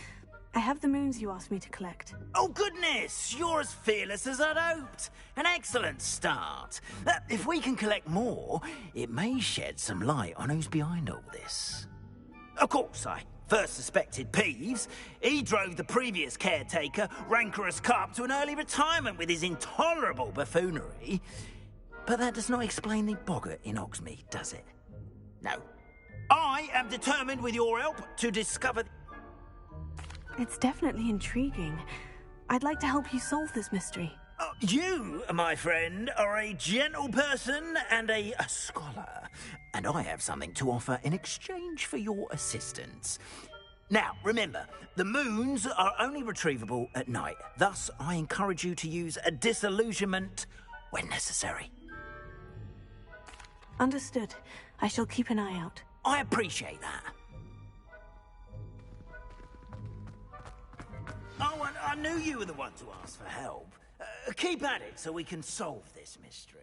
I have the moons you asked me to collect. Oh, goodness! You're as fearless as I'd hoped. An excellent start. If we can collect more, it may shed some light on who's behind all this. Of course, I first suspected Peeves. He drove the previous caretaker, Rancorous Carp, to an early retirement with his intolerable buffoonery. But that does not explain the boggart in Hogsmeade, does it? No. I am determined, with your help, to discover... It's definitely intriguing. I'd like to help you solve this mystery. You, my friend, are a gentle person and a scholar, and I have something to offer in exchange for your assistance. Now, remember, the moons are only retrievable at night. Thus, I encourage you to use a disillusionment when necessary. Understood. I shall keep an eye out. I appreciate that. Oh, and I knew you were the one to ask for help. Keep at it so we can solve this mystery.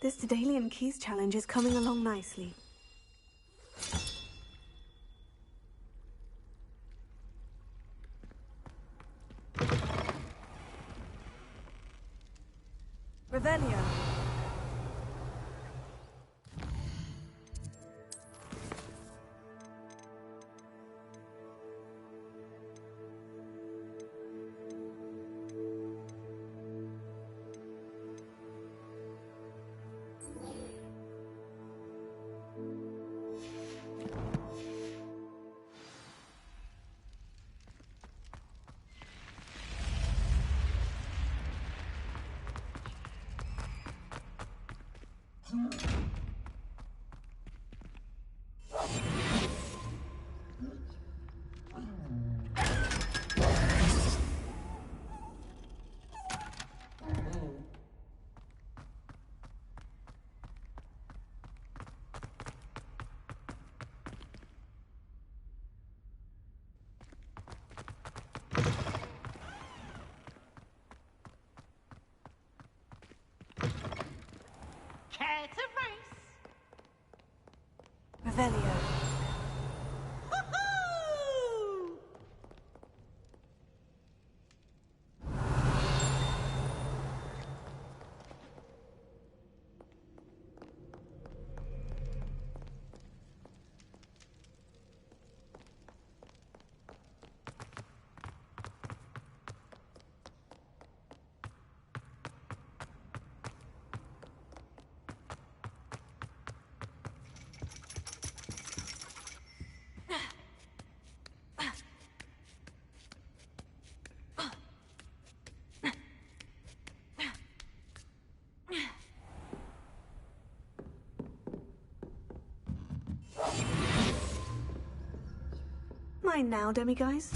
This Daedalian Keys challenge is coming along nicely. Revelio. Care to race? Revelio. Mine now, demiguise.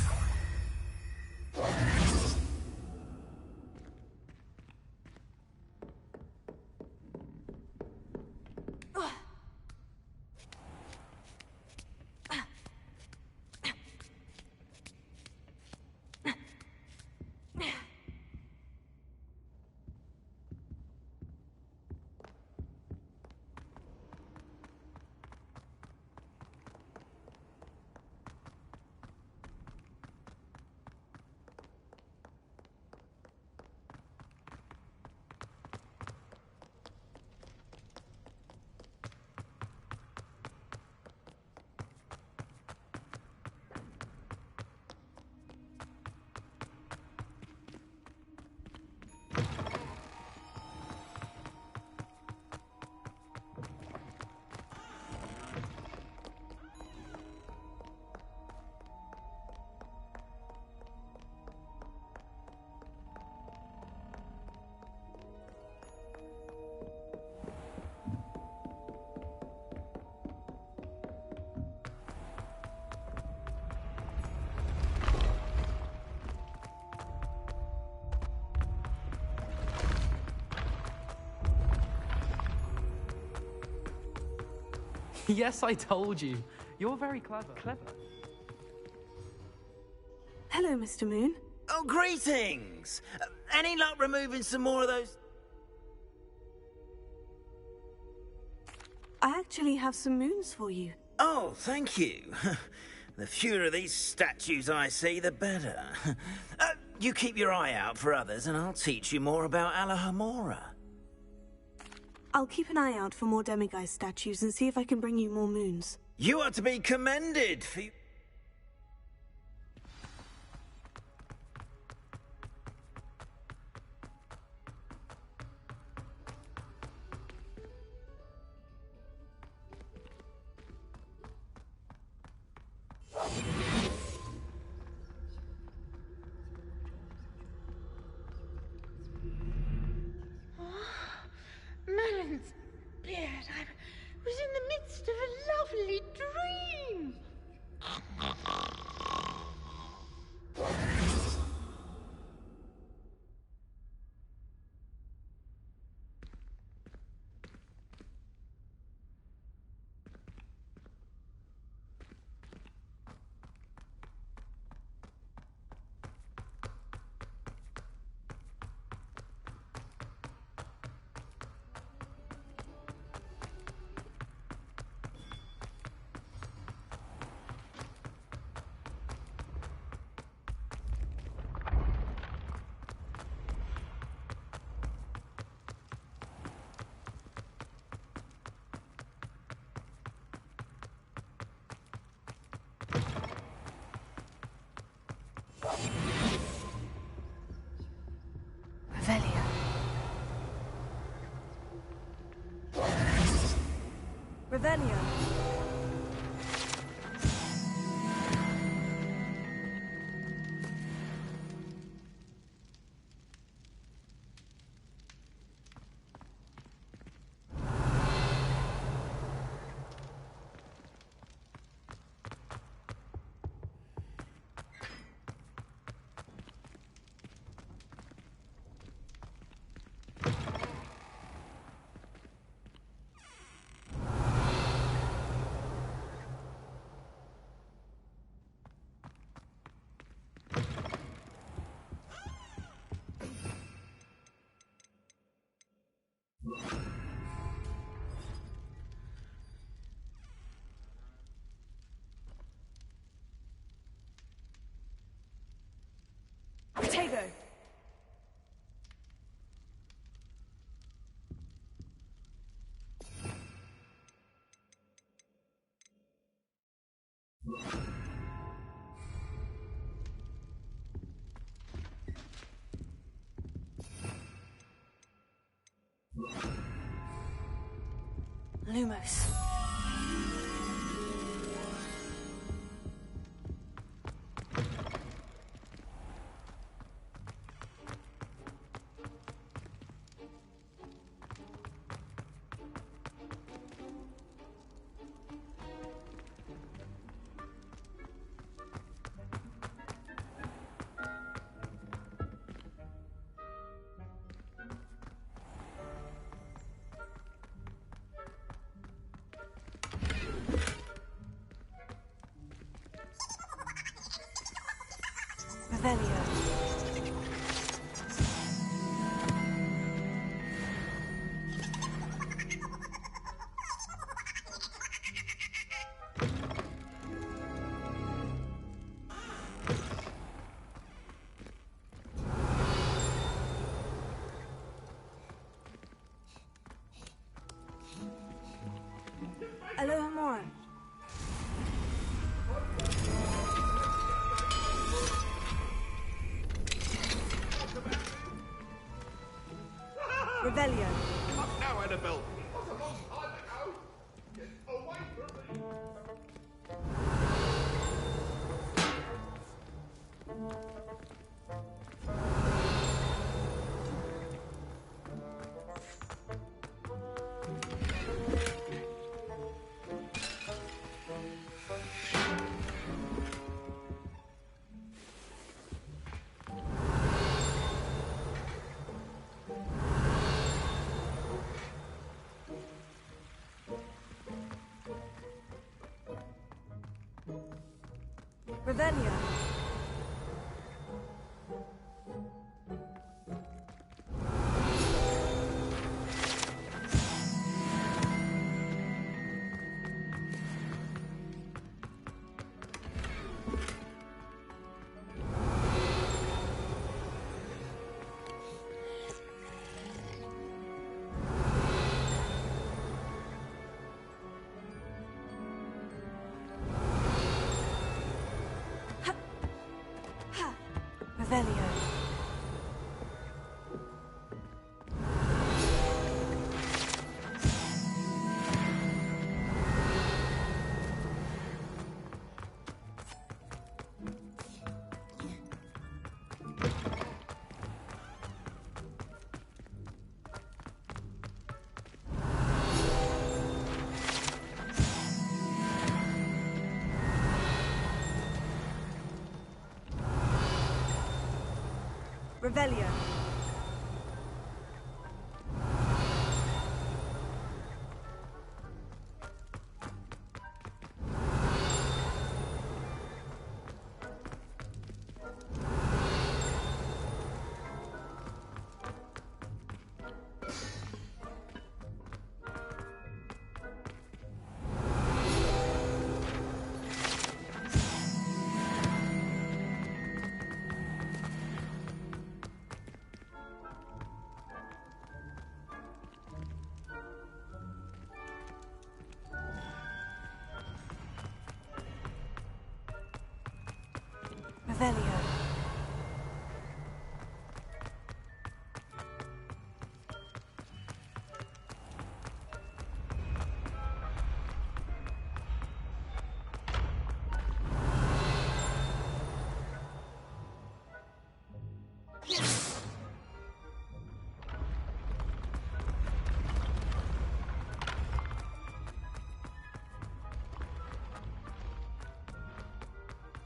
Yes, I told you. You're very clever. Hello, Mr. Moon. Oh, greetings! Any luck removing some more of those... I actually have some moons for you. Oh, thank you. The fewer of these statues I see, the better. You keep your eye out for others, and I'll teach you more about Alahamora. I'll keep an eye out for more demiguise statues and see if I can bring you more moons. You are to be commended for... Melon's beard, I was in the midst of a lovely dream. Revelio. Potato. Lumos. Revelio. Alohomora. Revelio. Up now, Annabelle. It was a long time ago. Get away from me. Revelio. Revelio. Revelio. Revelio.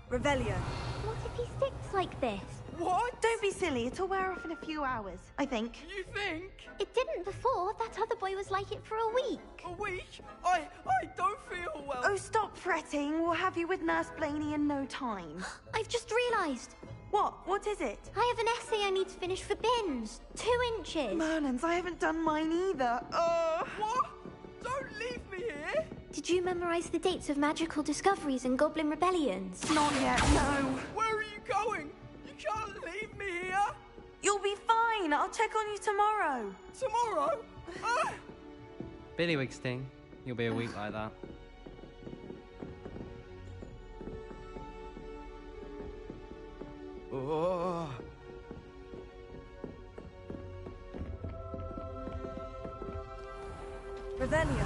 Revelio. What if he sticks like this? What? Don't be silly. It'll wear off in a few hours, I think. You think? It didn't before. That other boy was like it for a week. A week? I don't feel well. Oh, stop fretting. We'll have you with Nurse Blaney in no time. I've just realised. What? What is it? I have an essay I need to finish for bins. 2 inches. Merlins, I haven't done mine either. What? Don't leave me here. Did you memorise the dates of magical discoveries and goblin rebellions? Not yet, no. Where are you going? You can't leave me here. You'll be fine. I'll check on you tomorrow. Tomorrow? Billywig sting. You'll be a week like that. Oh. Revelio.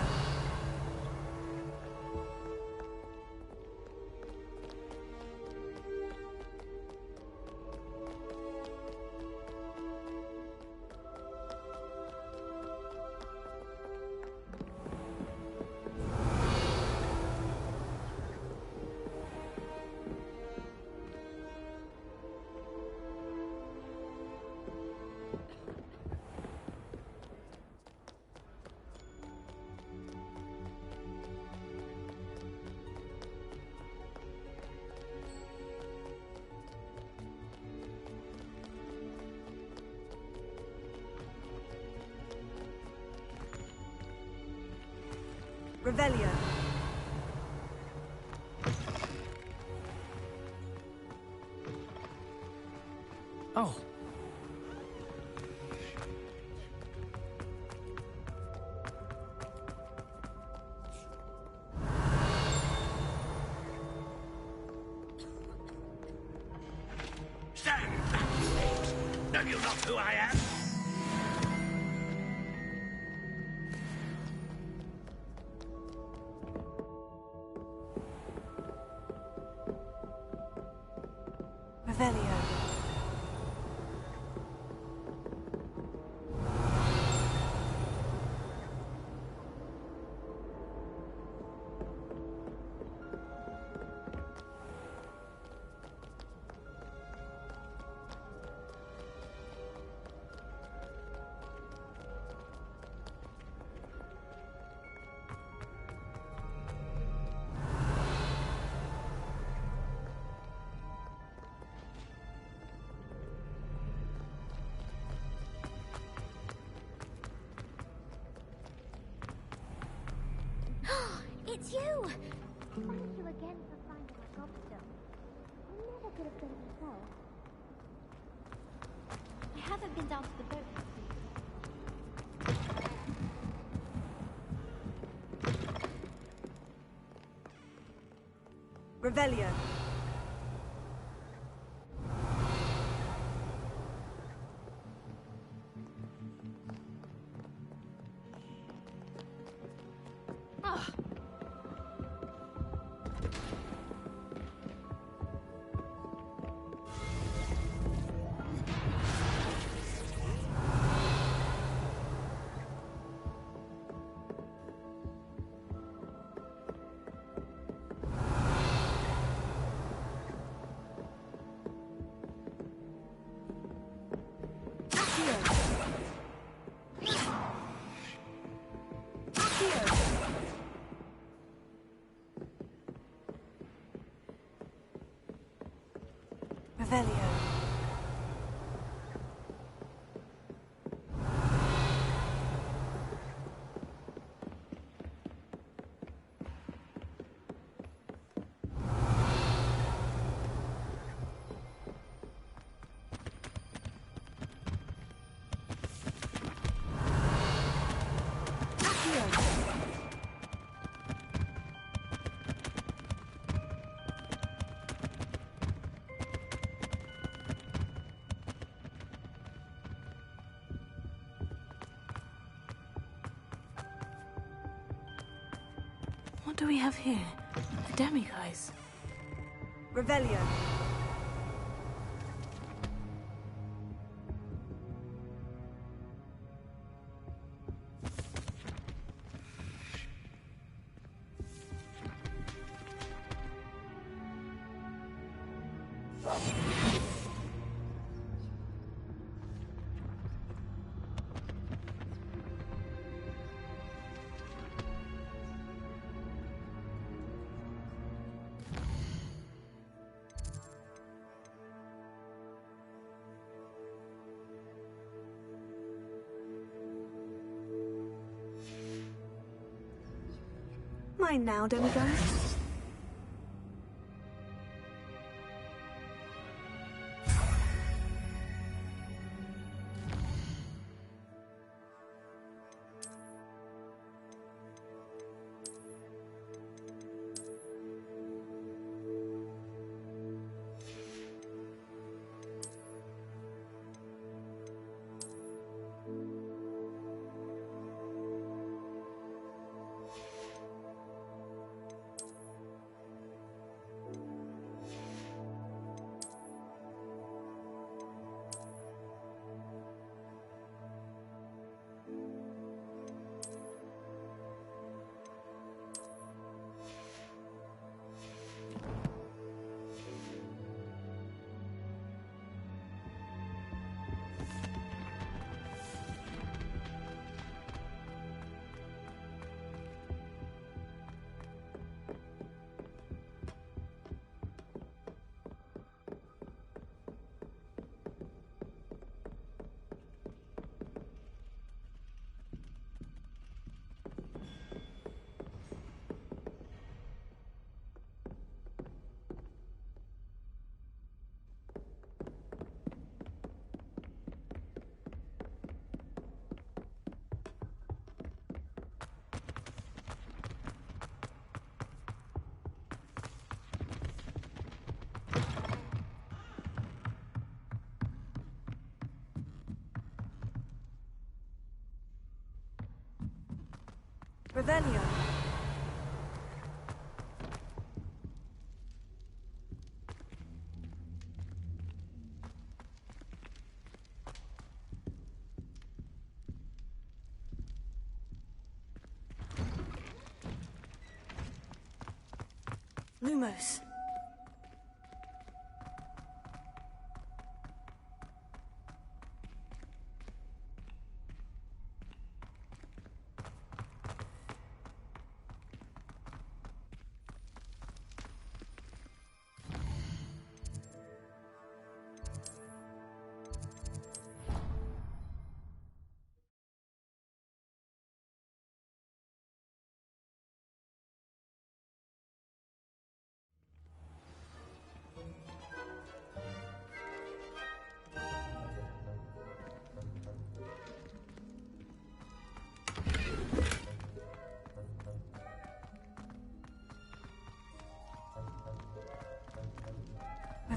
Revelio. Oh. Stand back, mate. Know you not who I am? Revelio. It's you! Thank you again for finding my gobstone. I never could have done it myself. I haven't been down to the boat this week. Revelio. Revelio. What do we have here? The demiguise. Revelio. Mine now, demigod. Revelio. Lumos.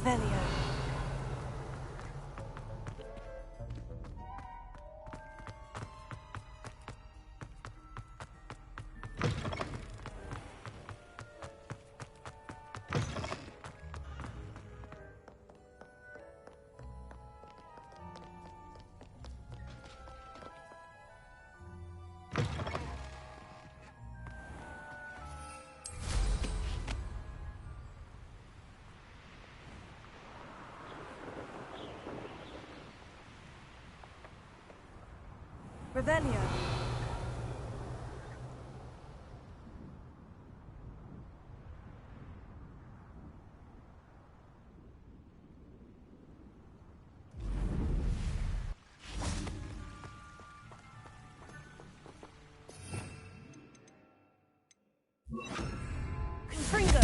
Revelio. Revelio. Confringo.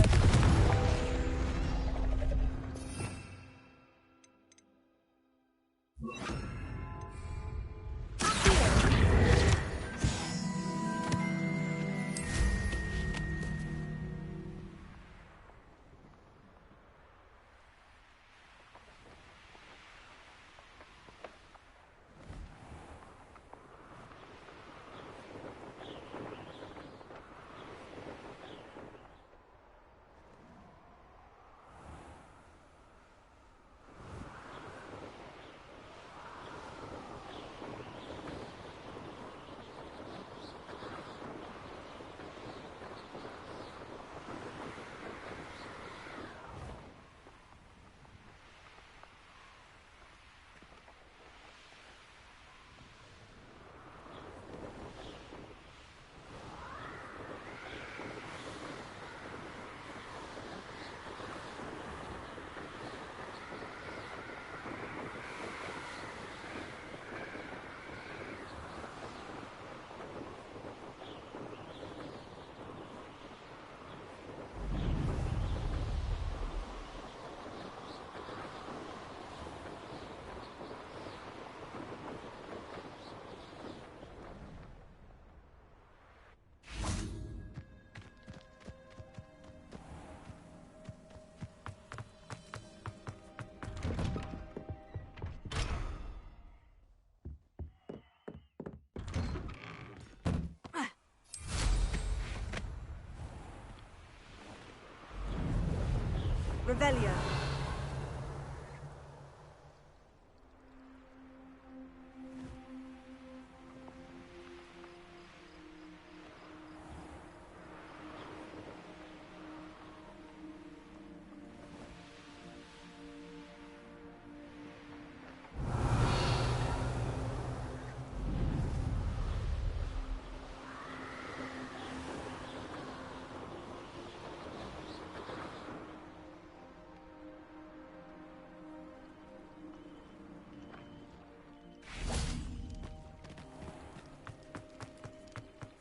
Revelio.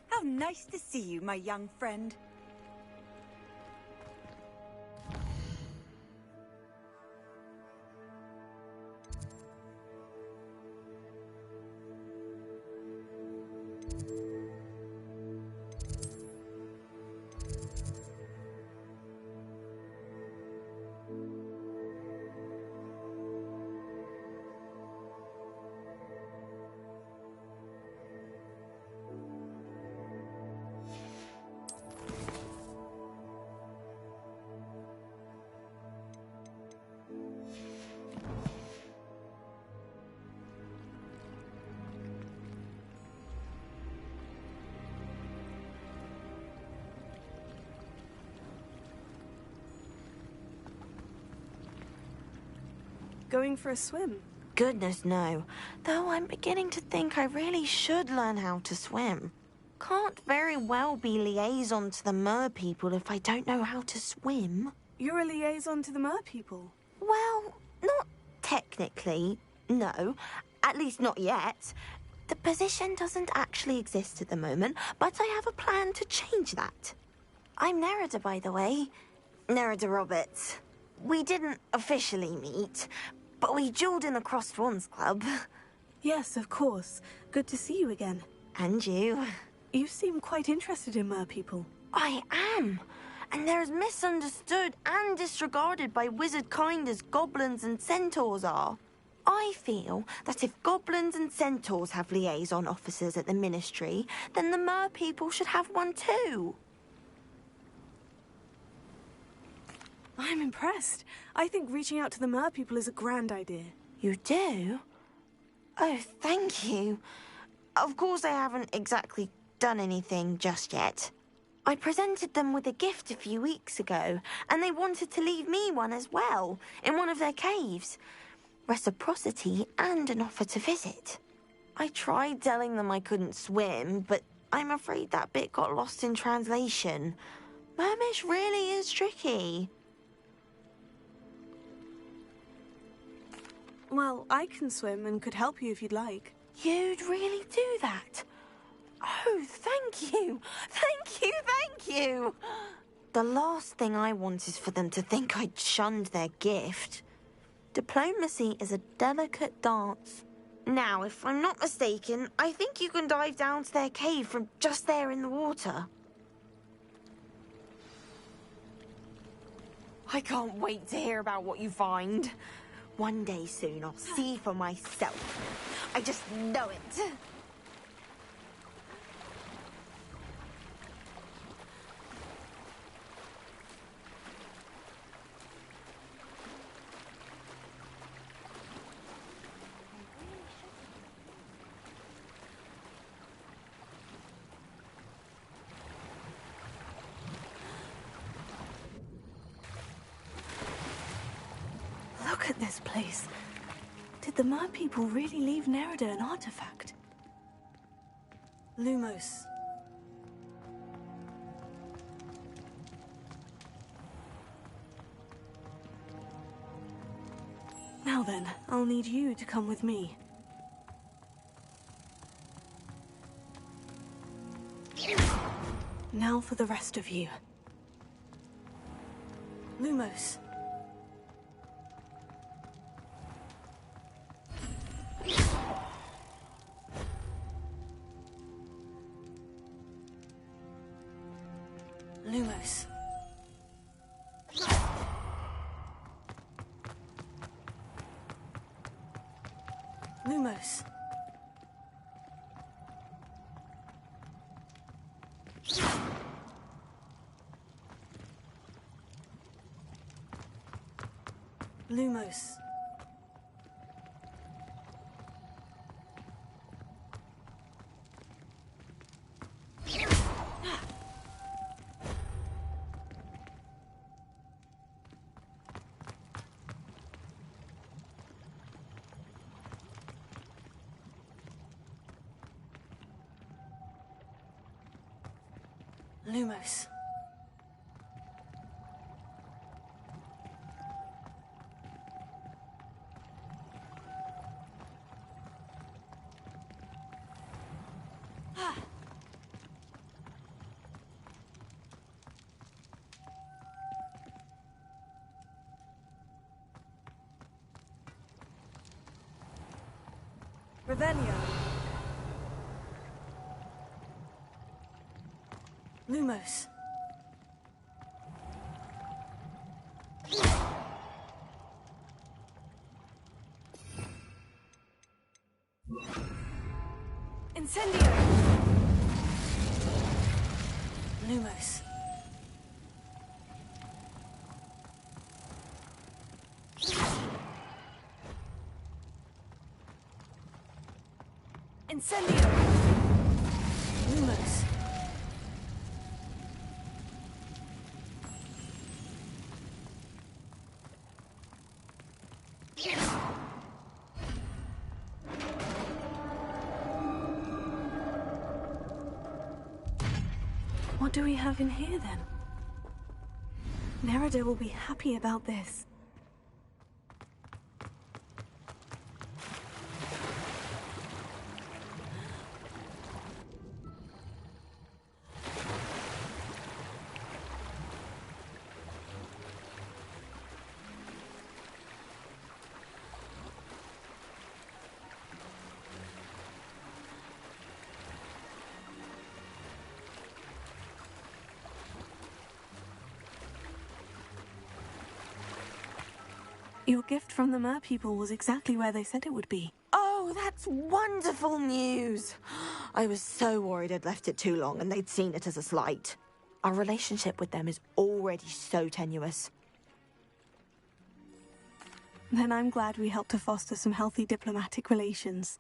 How nice to see you, my young friend. Going for a swim? Goodness, no. Though I'm beginning to think I really should learn how to swim. Can't very well be liaison to the mer people if I don't know how to swim. You're a liaison to the mer people? Well, not technically, no. At least not yet. The position doesn't actually exist at the moment, but I have a plan to change that. I'm Nerida, by the way. Nerida Roberts. We didn't officially meet, but we duelled in the Crossed Wands Club. Yes, of course. Good to see you again. And you. You seem quite interested in mer people. I am. And they're as misunderstood and disregarded by wizard kind as goblins and centaurs are. I feel that if goblins and centaurs have liaison officers at the Ministry, then the mer people should have one too. I'm impressed. I think reaching out to the mer people is a grand idea. You do? Oh, thank you. Of course I haven't exactly done anything just yet. I presented them with a gift a few weeks ago, and they wanted to leave me one as well, in one of their caves. Reciprocity and an offer to visit. I tried telling them I couldn't swim, but I'm afraid that bit got lost in translation. Mermish really is tricky. Well, I can swim and could help you if you'd like. You'd really do that? Oh, thank you! Thank you, thank you! The last thing I want is for them to think I'd shunned their gift. Diplomacy is a delicate dance. Now, if I'm not mistaken, I think you can dive down to their cave from just there in the water. I can't wait to hear about what you find. One day soon, I'll see for myself. I just know it. Look at this place. Did the mer people really leave Nerida an artifact? Lumos. Now then, I'll need you to come with me. Now for the rest of you. Lumos. Lumos. Lumos. Lumos. Lumos. Revelio. Lumos. Incendio. Lumos. Incendio. Lumos. What do we have in here, then? Nerida will be happy about this. Your gift from the Mer people was exactly where they said it would be. Oh, that's wonderful news! I was so worried I'd left it too long and they'd seen it as a slight. Our relationship with them is already so tenuous. Then I'm glad we helped to foster some healthy diplomatic relations.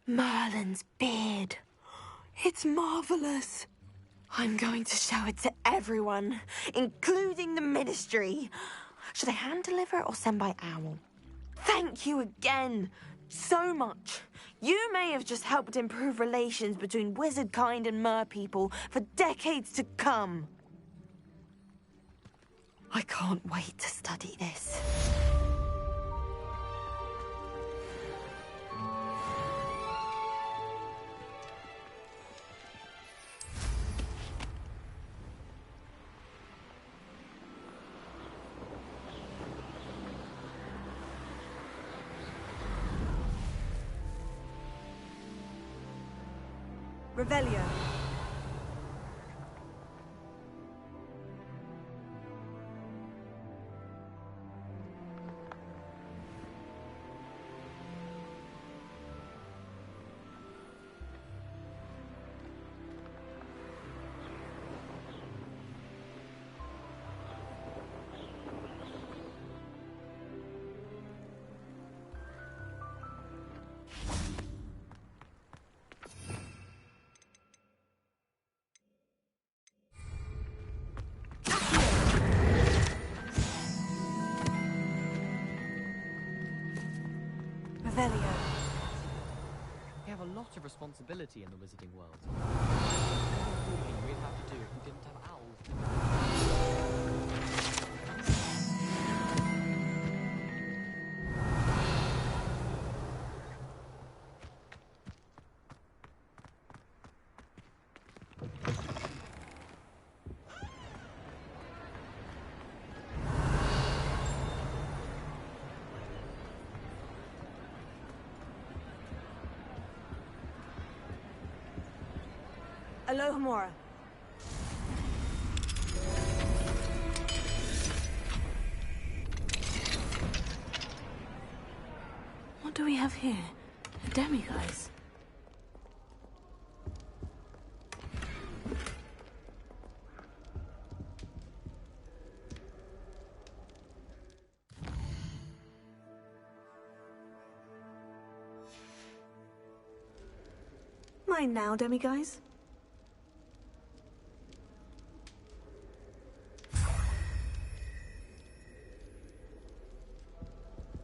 Merlin's beard. It's marvelous. I'm going to show it to everyone, including the Ministry. Should I hand deliver it or send by owl? Thank you again so much. You may have just helped improve relations between wizard kind and mer people for decades to come. I can't wait to study this. Revelio. Revelio. We have a lot of responsibility in the wizarding world. What we'd have to do if we didn't have owls. Alohomora. What do we have here? A demiguise. mine now, demiguise.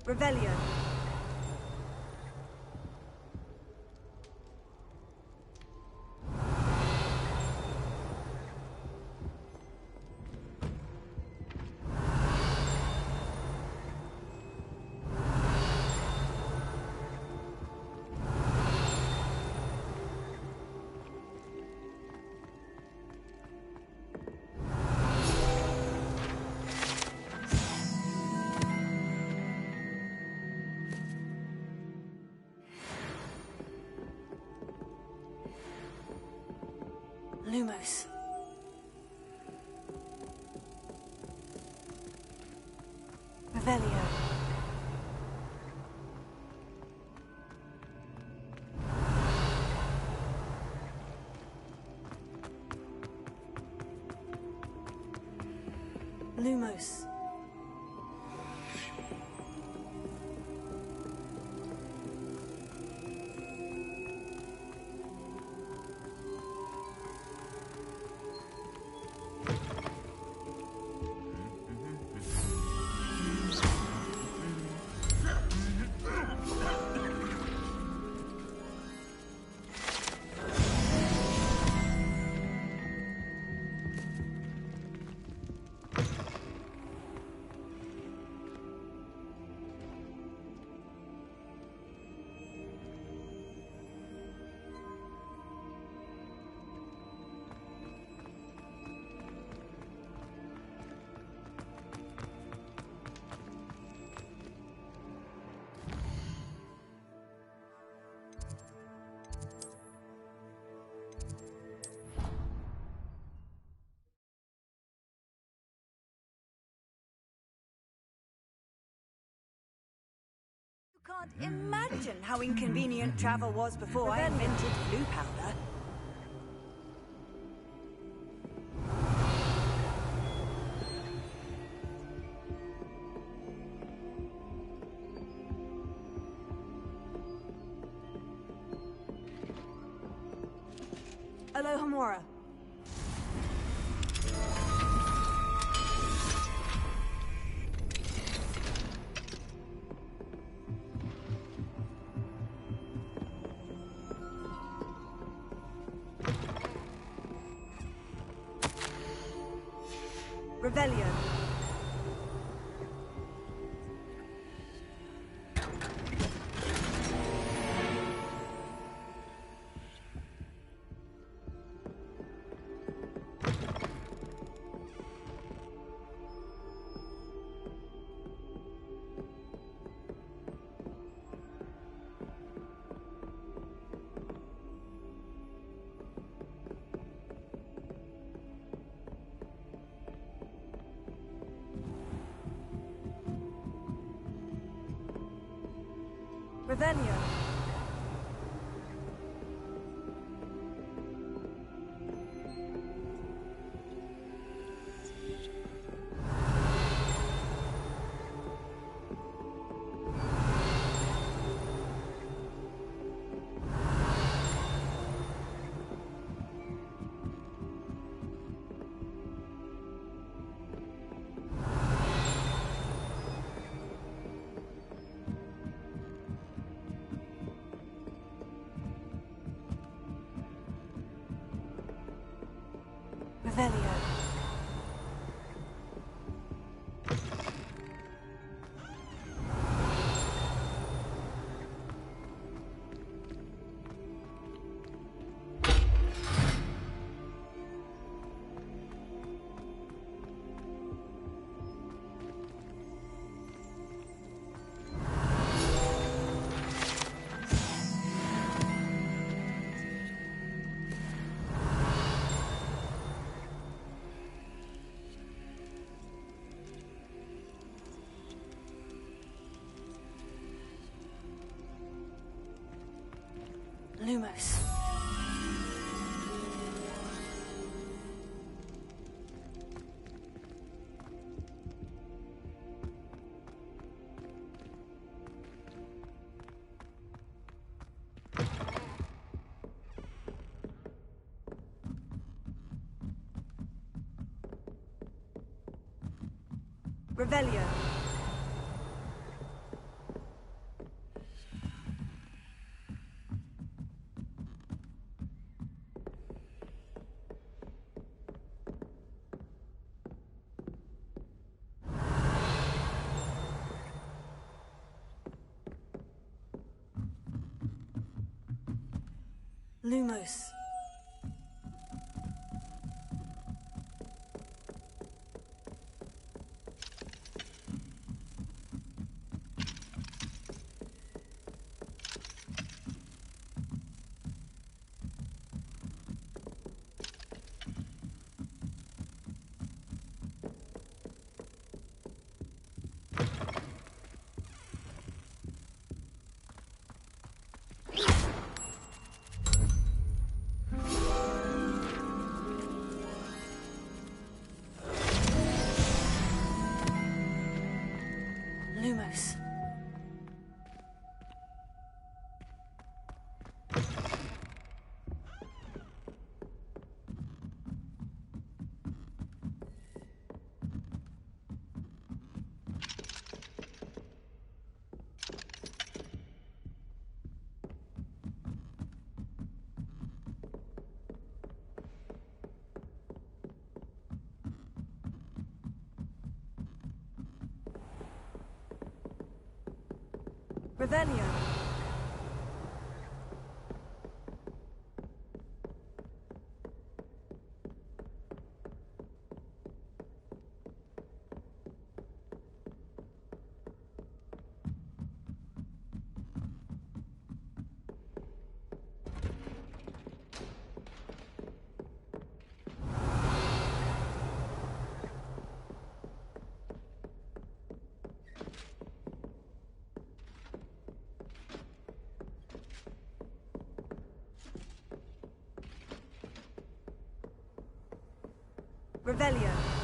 Revelio. Lumos. Revelio. Lumos. Can't imagine how inconvenient travel was before I invented blue powder. Alohomora. Revelio. Revelio. Revelio. Lumos. Revelio. Lumos. Lumos. Revelio. Revelio.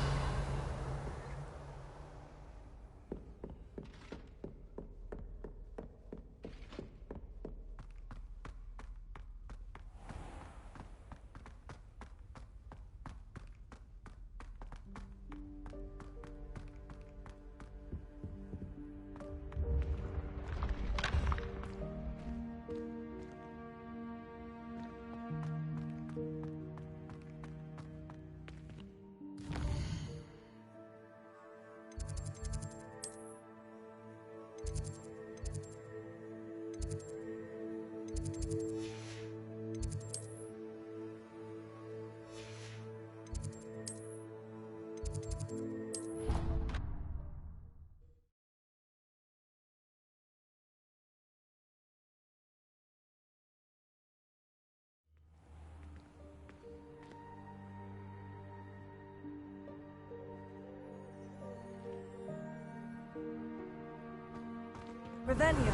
Revelio.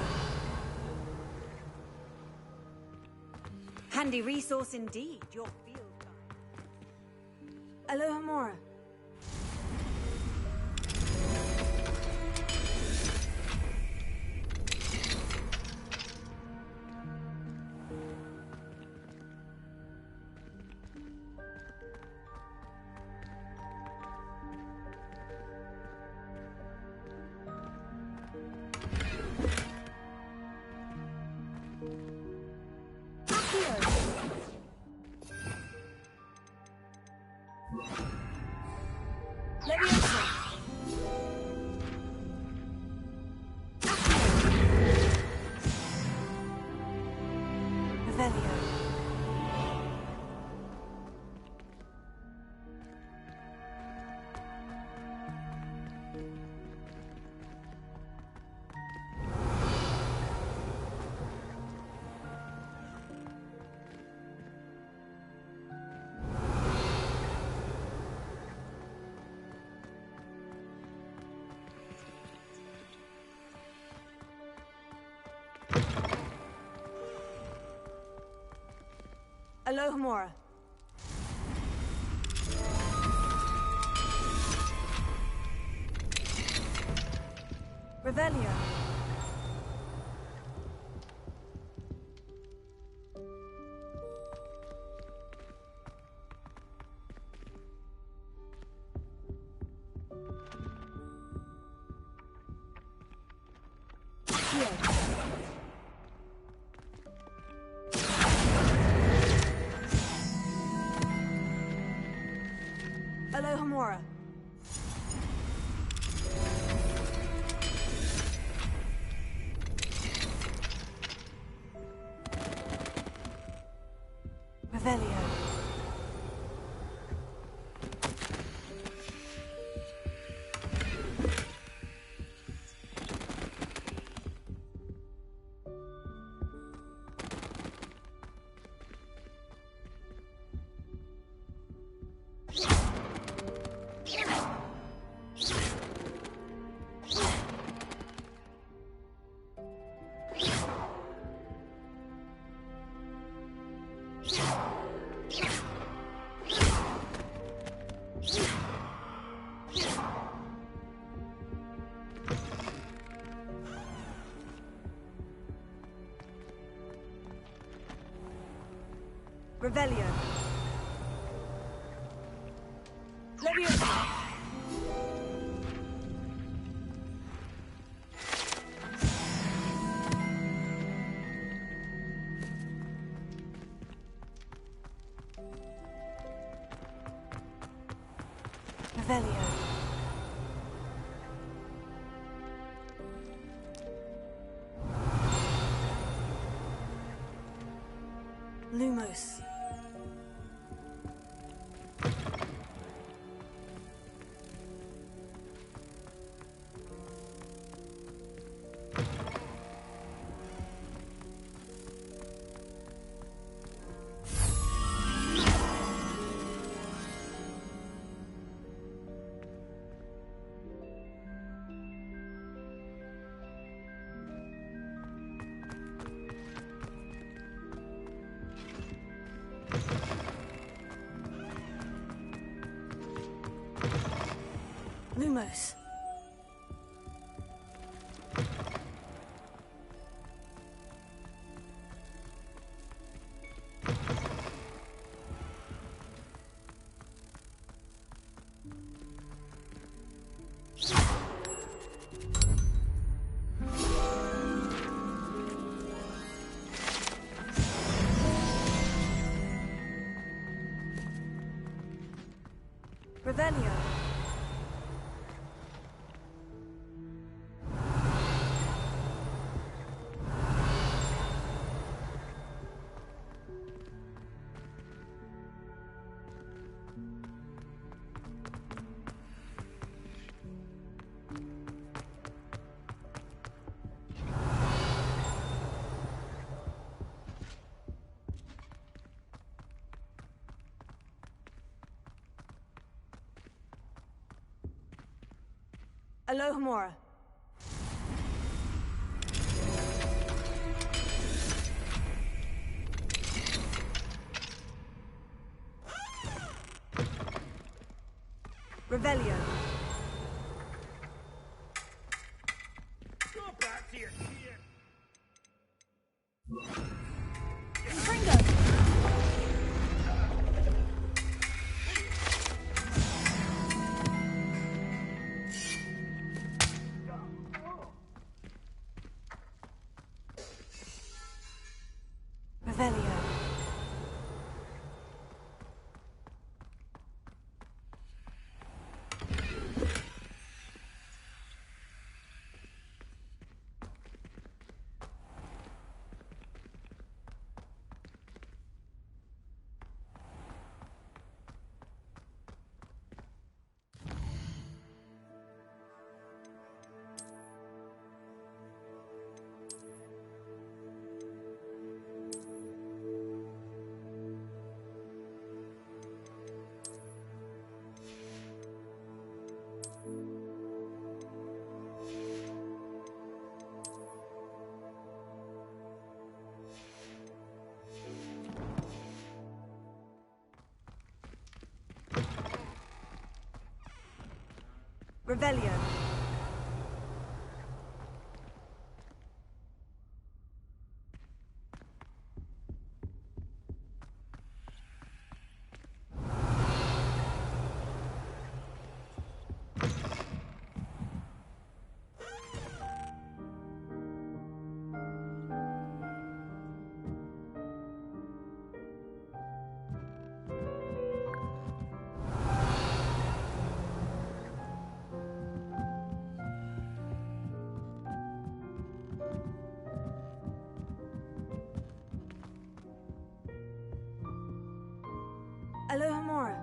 Handy resource indeed, your field guide. Alohomora. Alohomora. Revelio. Alohomora. Revelio. Revelio. Leviosa. Revelio. Lumos. Lumos. Revelio. Alohomora. Revelio. Go back to your shit. Fringo. Revelio. Revelio. Alohomora.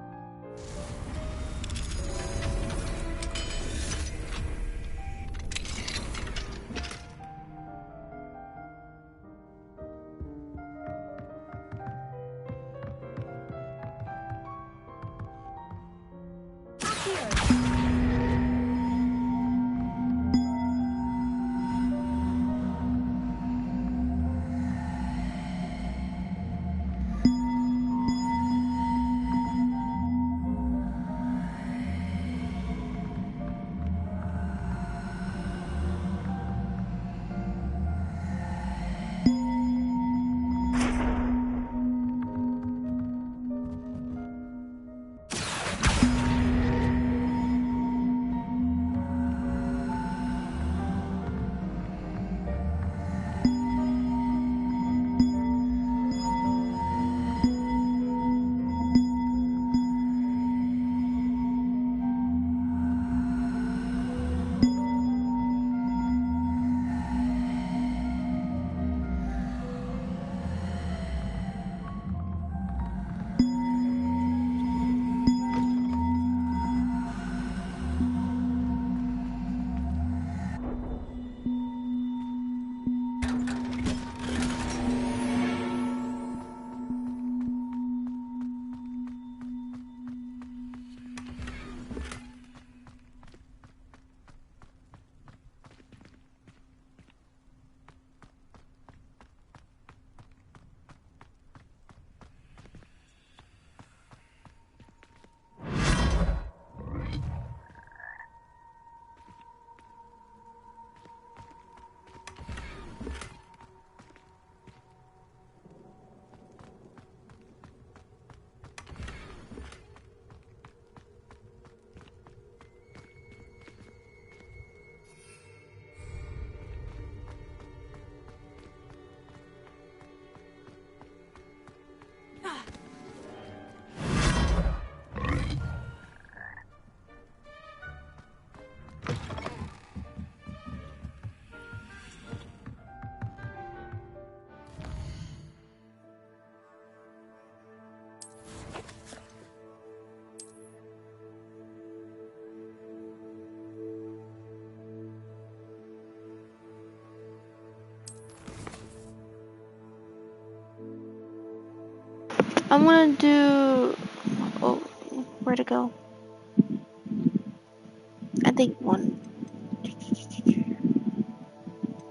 I'm gonna do. Oh, where to go? I think one.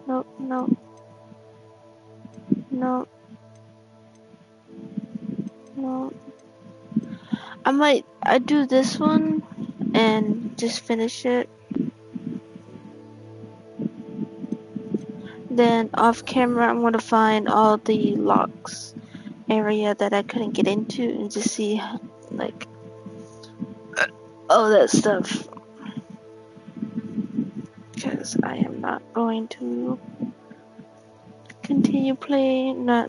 Nope, nope, nope, nope. I do this one and just finish it. Then off camera, I'm gonna find all the locks area that I couldn't get into and just see like all that stuff. Because I am not going to continue playing, not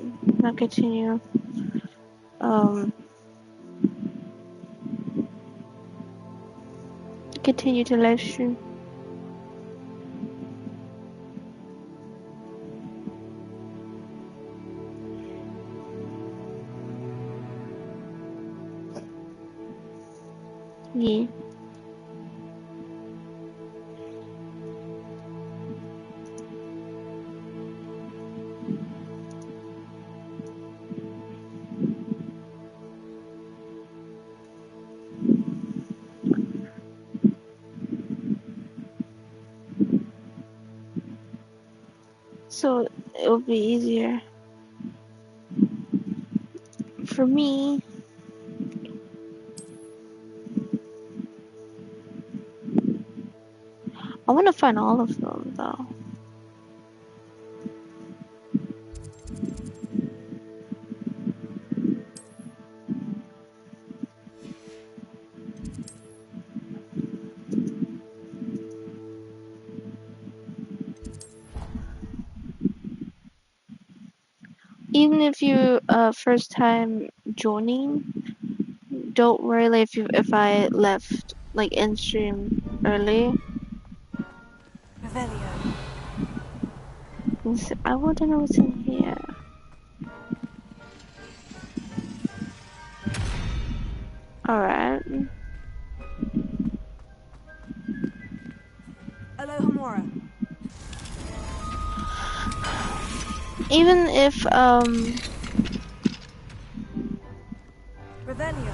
continue. Continue to live stream. Yeah. So it will be easier for me. I want to find all of them though. Even if you first time joining, don't worry like if I left like in stream early. Revelio. I want to know what's in here. even if Revelio.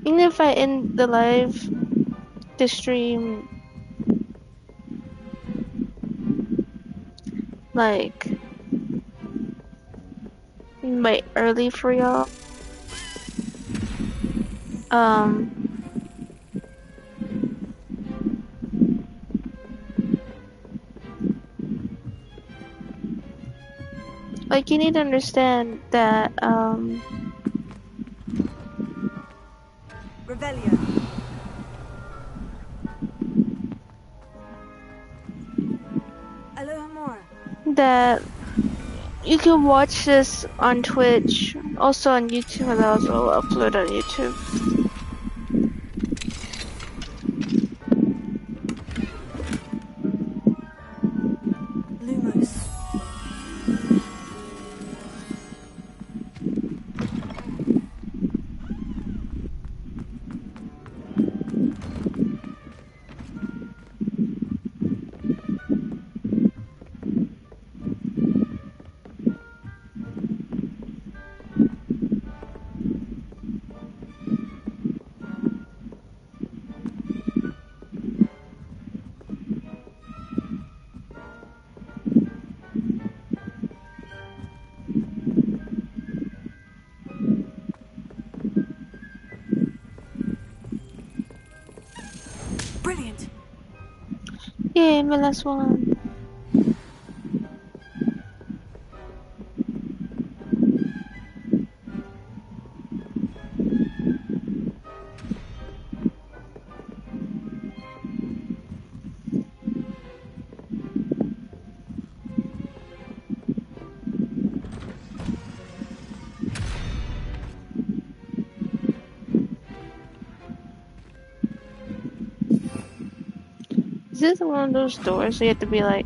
even if I end the stream like early for y'all, like you need to understand that Revelio. Alohomora. that you can watch this on Twitch, also on YouTube, and I'll also upload on YouTube. Lumos. Brilliant. Yay, my last one. Is this one of those doors you have to be like...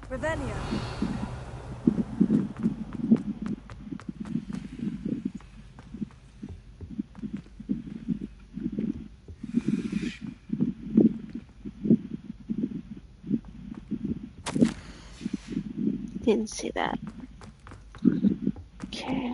Revelio. Didn't see that. Okay.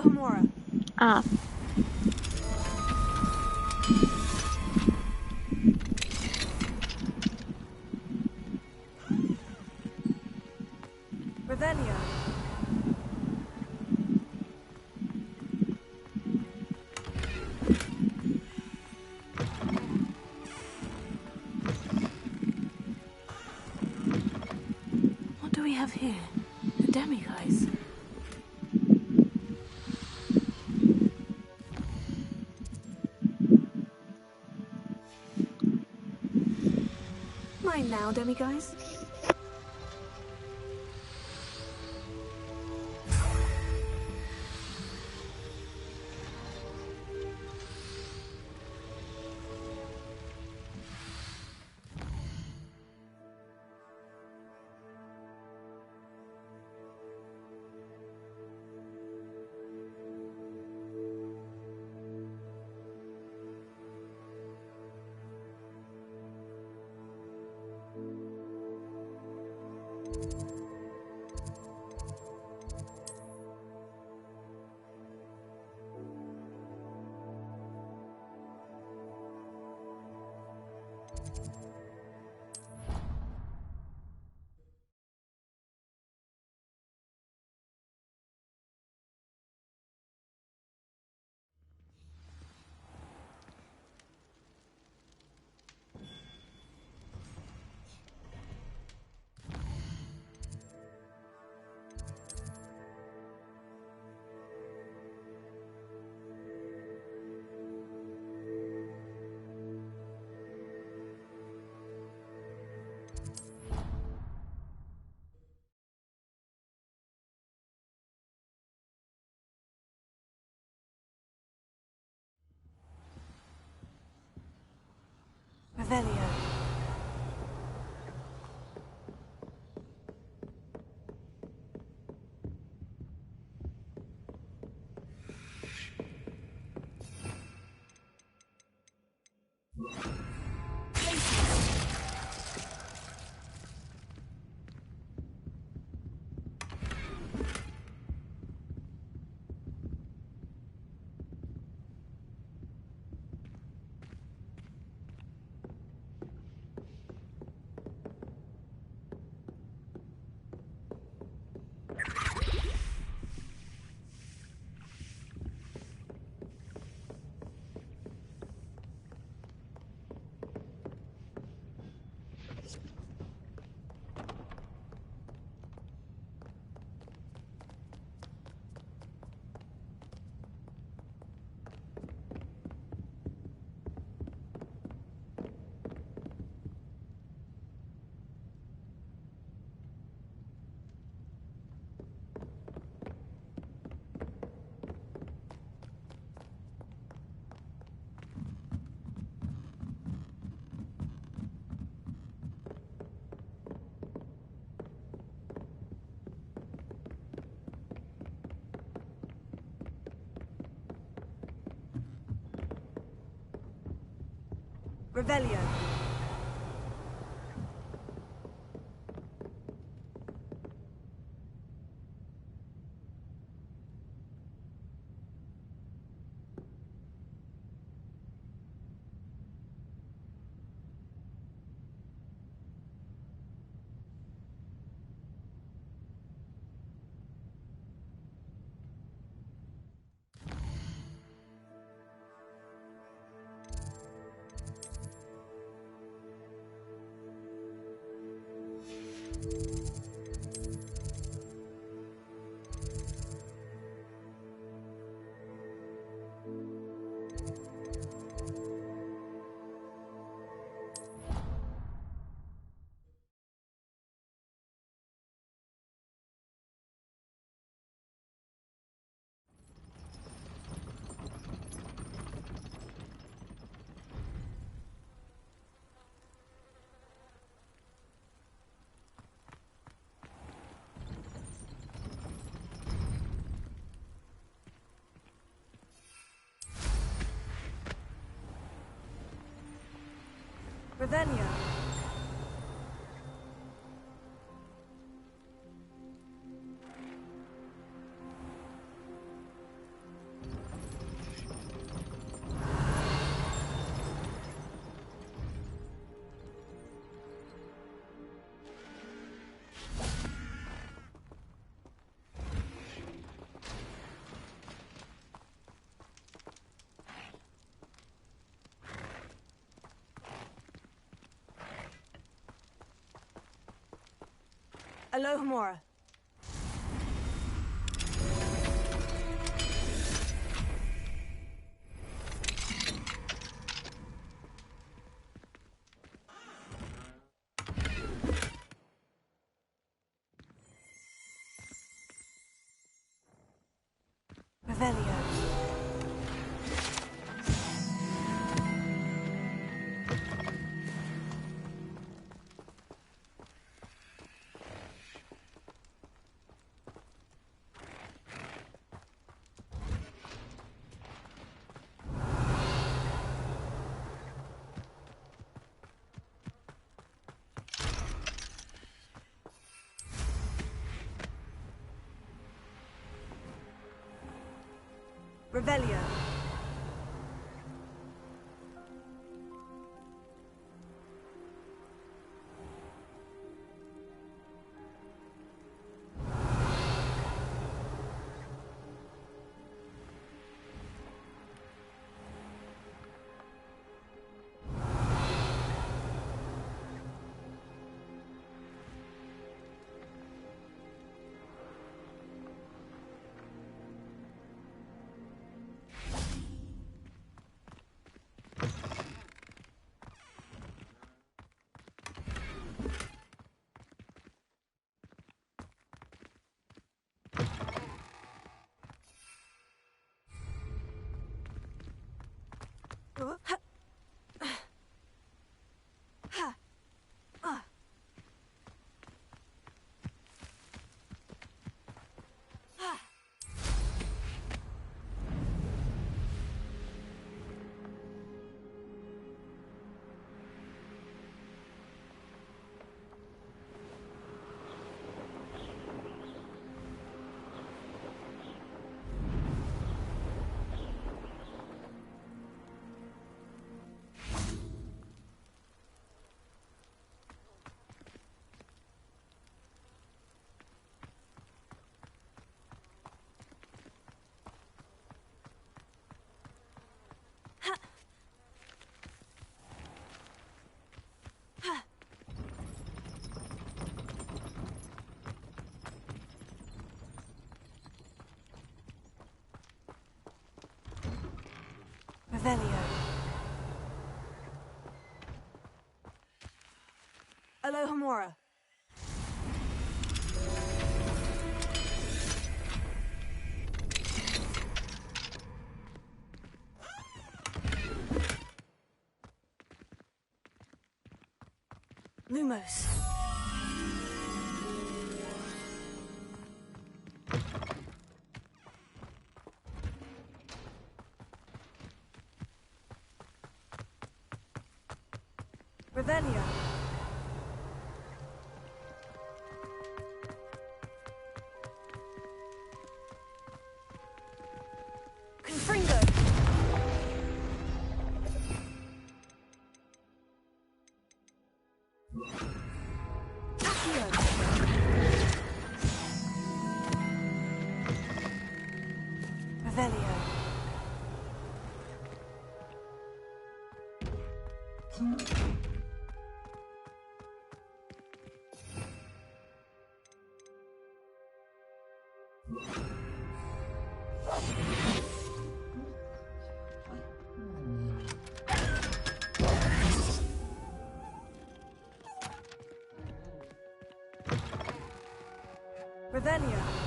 Alohomora. Ah. Revelio. What do we have here? The demiguise. Mine now, demiguise. Revelio. Revelio. Revelio. Alohomora. Revelio. Revelio. Revelio. Alohomora. Lumos. Revelio. Confringo. Accio. Revelio. Revelio.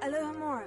Alohomora.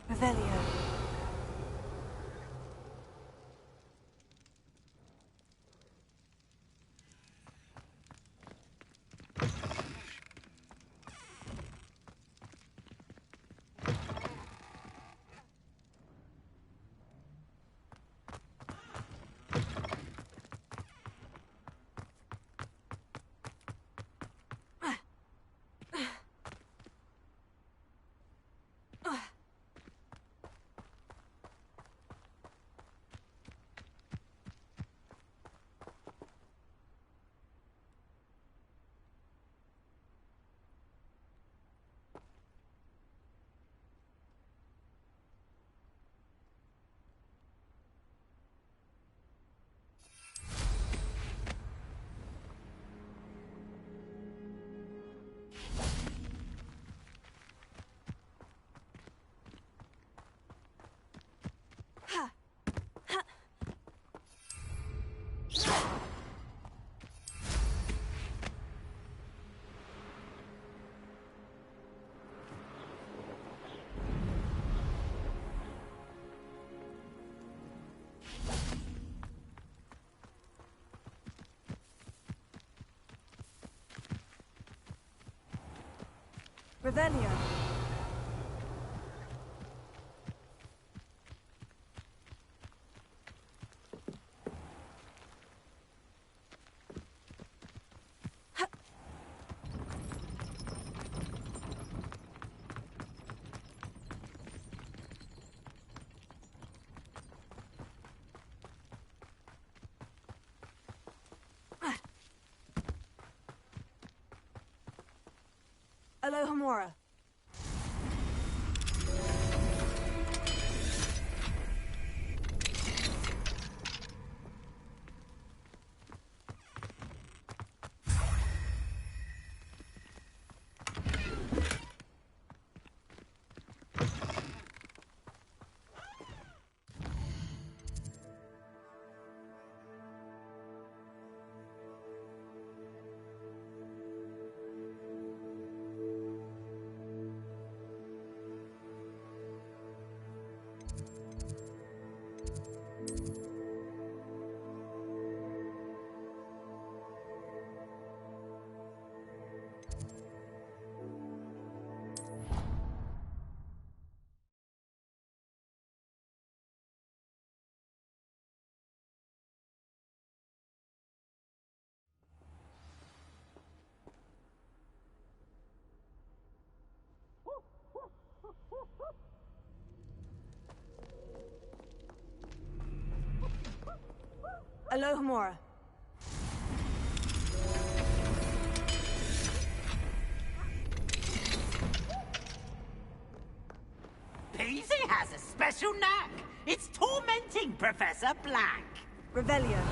Revelio. Revelio. Alohomora. Alohomora. Peasy has a special knack. It's tormenting Professor Black. Revelio.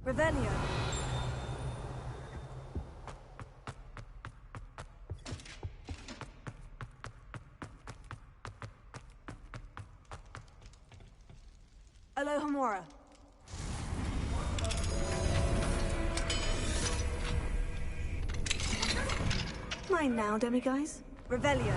Revelio. Alohomora. Mine now, demiguise. Revelio.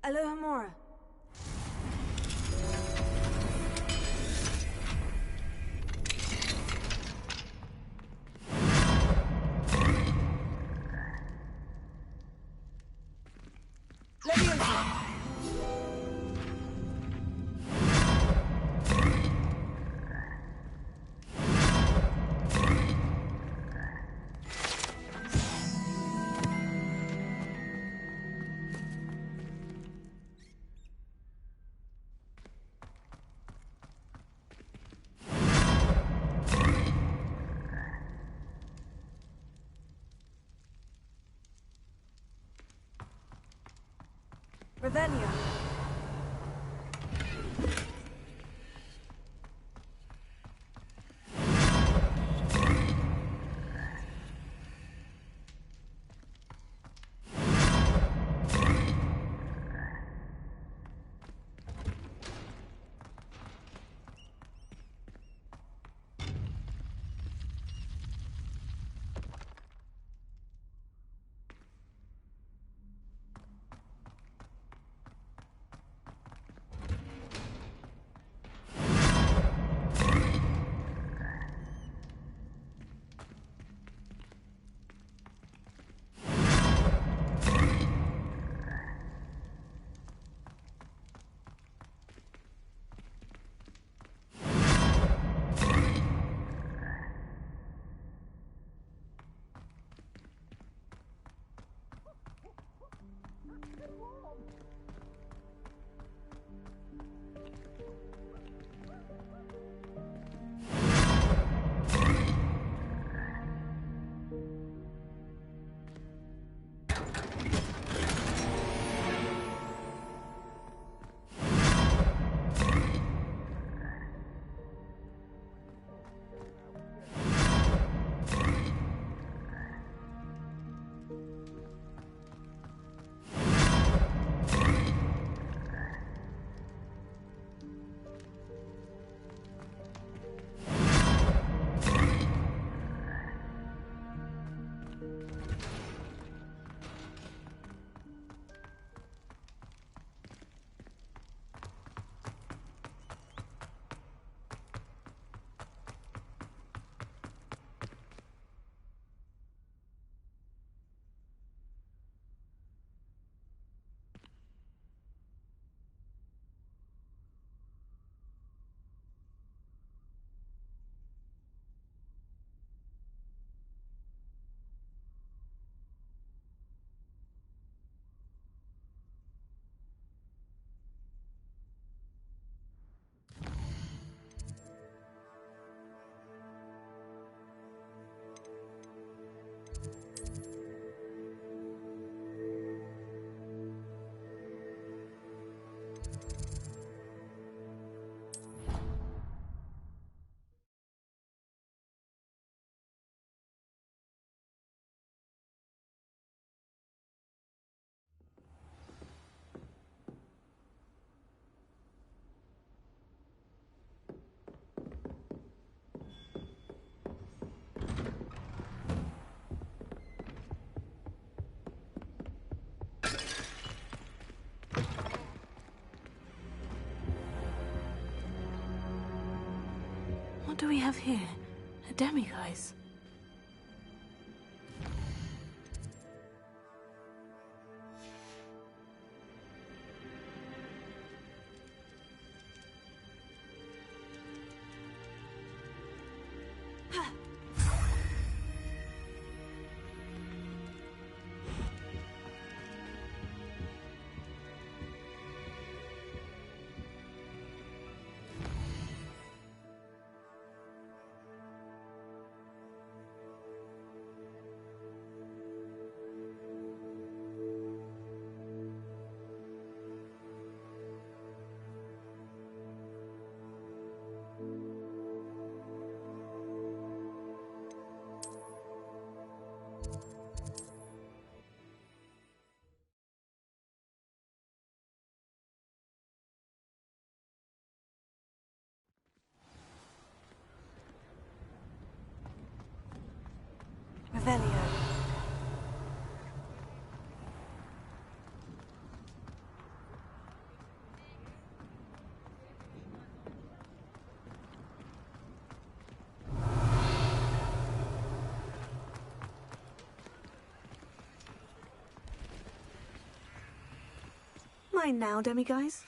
Alohomora. Leviosa. Revelio. What do we have here? A demiguise? Revelio. Mine now, demiguise.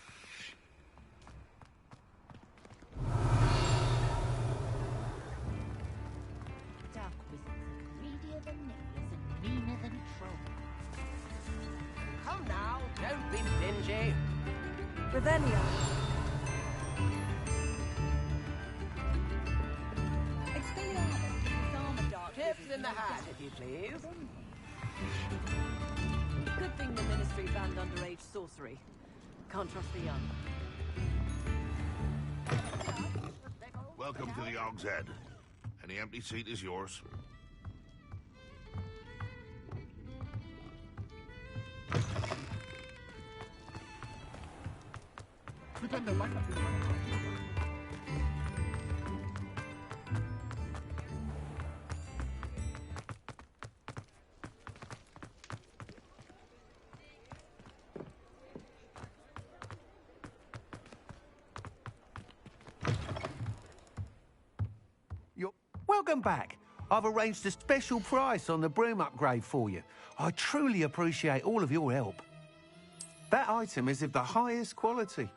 Dark wizards are greedier than nippers and meaner than trolls. Come now, don't be stingy. Revelio. Tips in the hat, if you please. Good thing the Ministry banned underage sorcery. Can't trust the young. Welcome to the Og's Head. Any empty seat is yours. Welcome back. I've arranged a special price on the broom upgrade for you. I truly appreciate all of your help. That item is of the highest quality.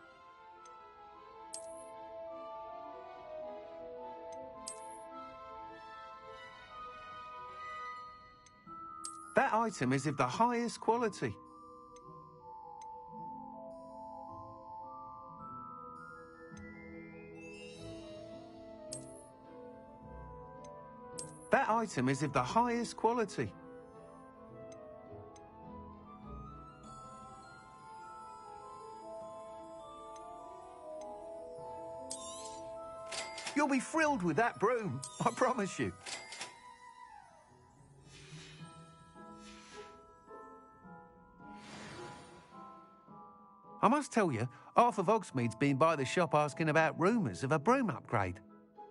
That item is of the highest quality. That item is of the highest quality. You'll be thrilled with that broom, I promise you. I must tell you, half of Hogsmeade's been by the shop asking about rumours of a broom upgrade.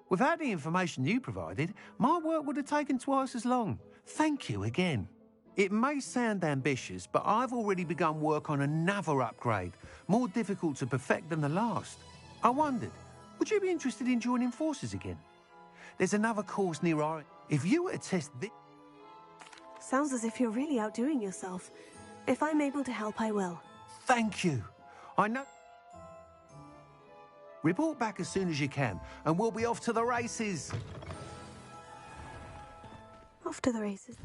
Without the information you provided, my work would have taken twice as long. Thank you again. It may sound ambitious, but I've already begun work on another upgrade, more difficult to perfect than the last. I wondered, would you be interested in joining forces again? There's another course near our... If you were to test this... Sounds as if you're really outdoing yourself. If I'm able to help, I will. Thank you. I know... Report back as soon as you can, and we'll be off to the races. Off to the races.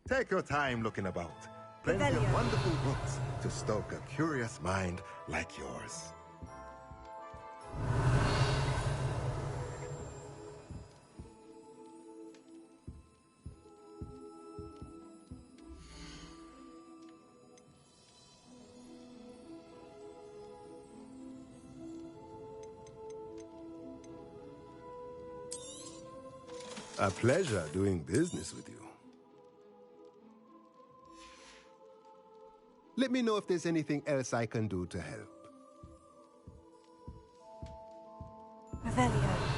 Take your time looking about. Plenty of wonderful books to stoke a curious mind like yours. A pleasure doing business with you. Let me know if there's anything else I can do to help. Revelio.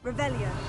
Revelio.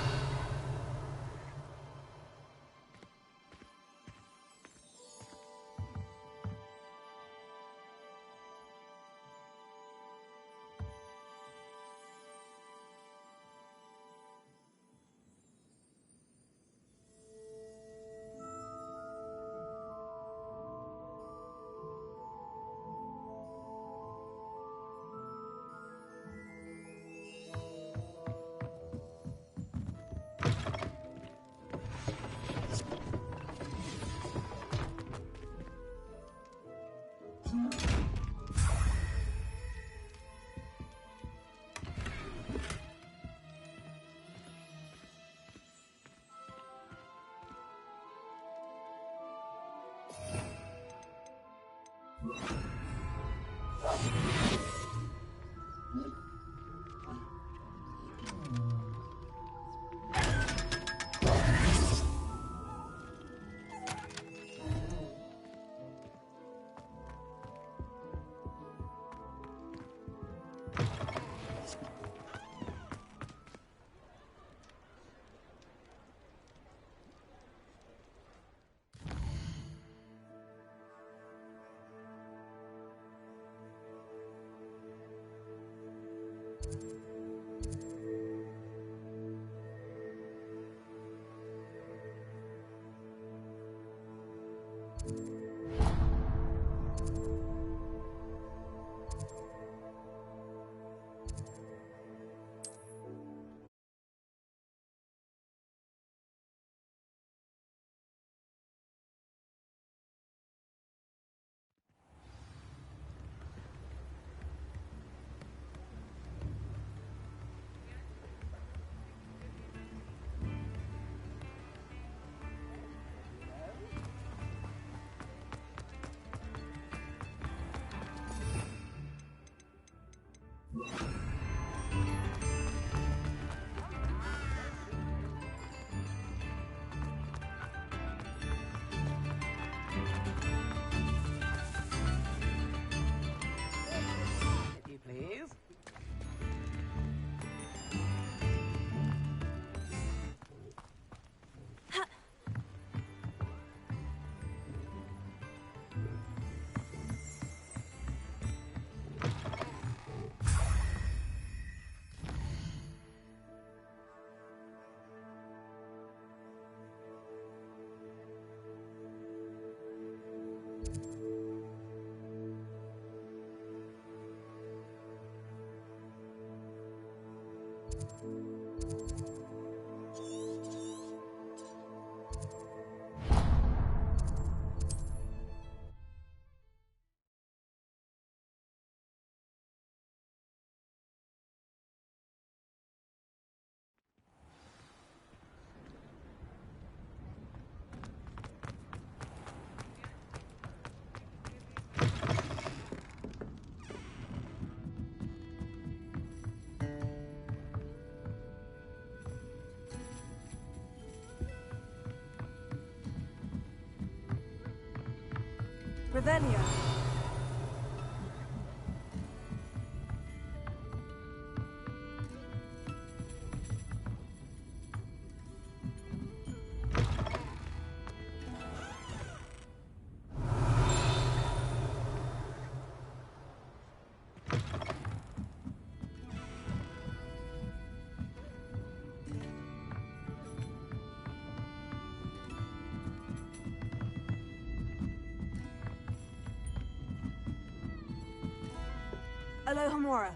Revelio. Alohomora.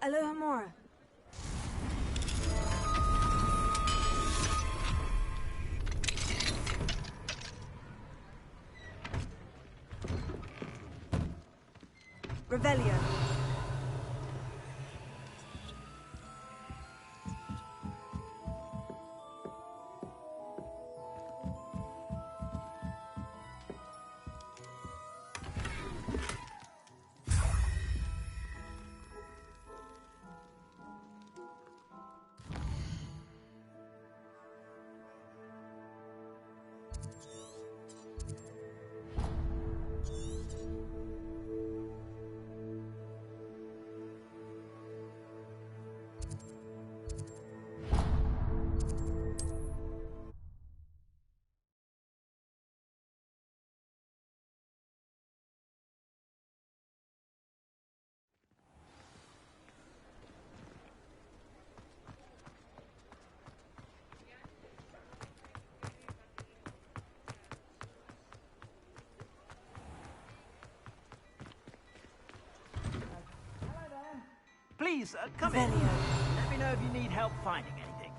Alohomora. Revelio. Please, come in. Let me know if you need help finding anything.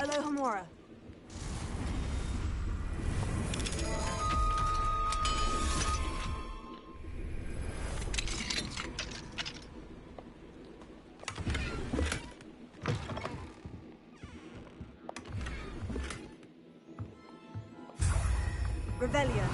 Alohomora. Rebellion.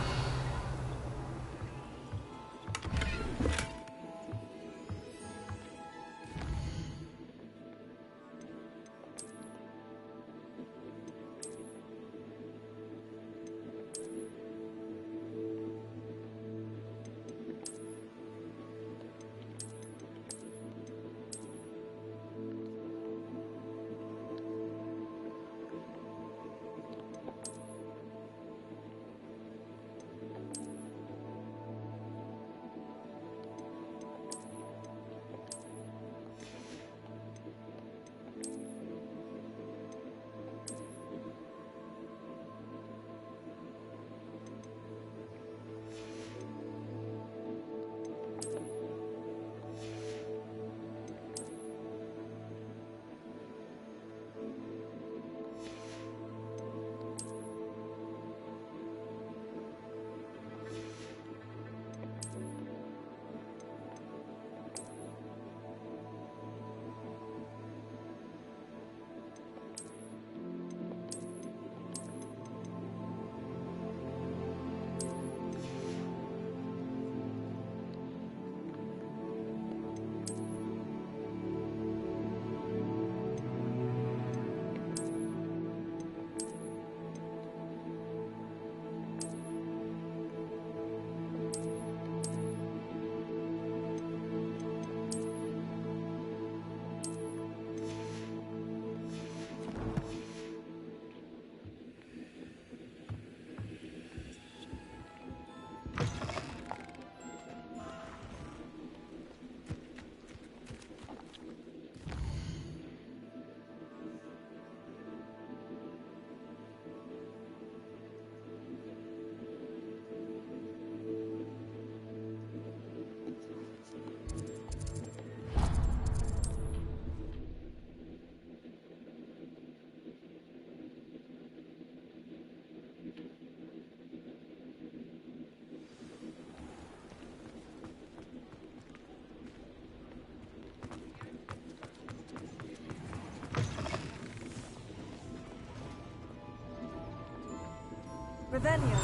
Rebellion.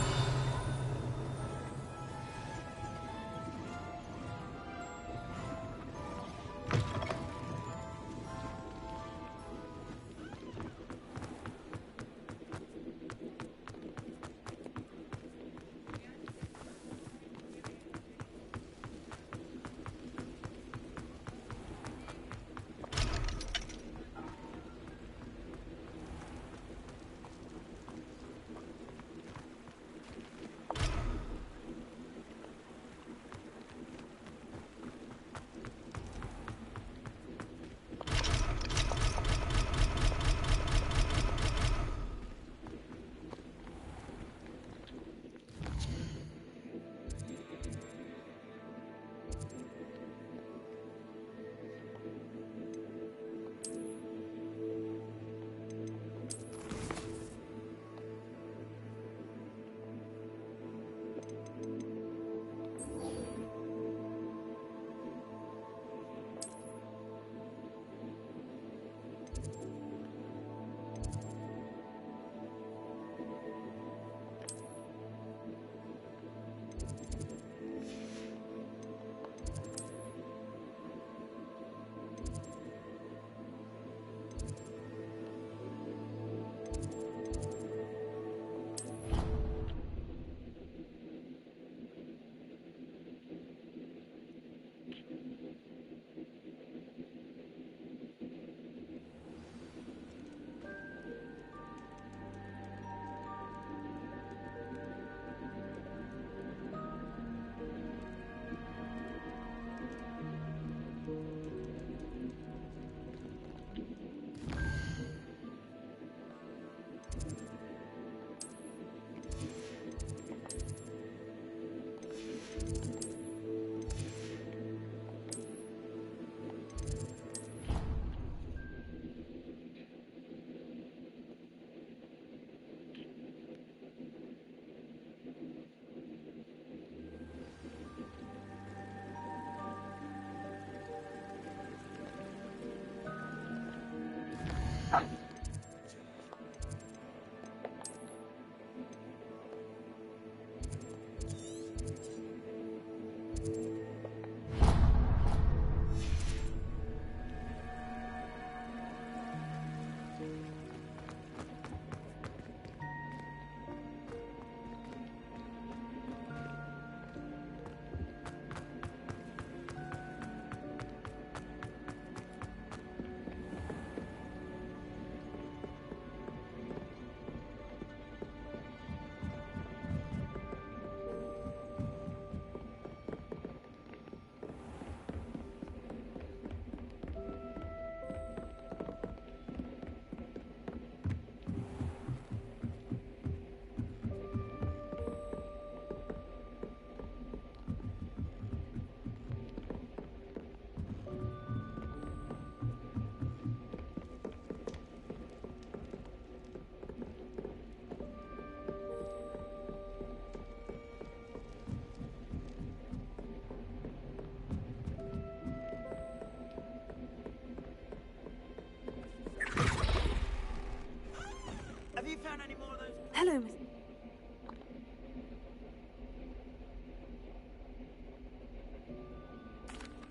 Hello, Miss.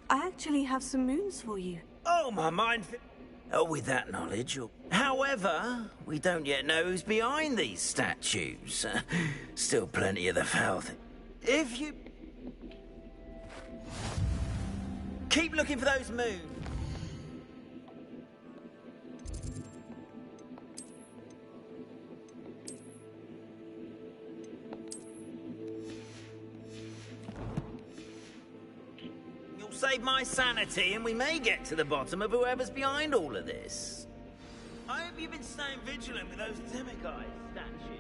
I actually have some moons for you. Oh, my mind. Oh, with that knowledge. However, we don't yet know who's behind these statues. Still plenty of the foul thing. If you keep looking for those moons. You'll save my sanity, and we may get to the bottom of whoever's behind all of this. I hope you've been staying vigilant with those Timmy-guy statues.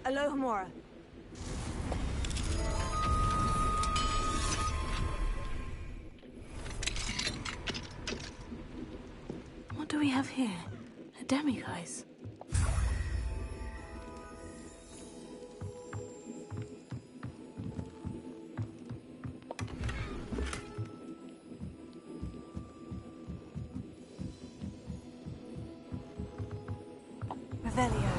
Alohomora. What do we have here? A demiguise. Revelio.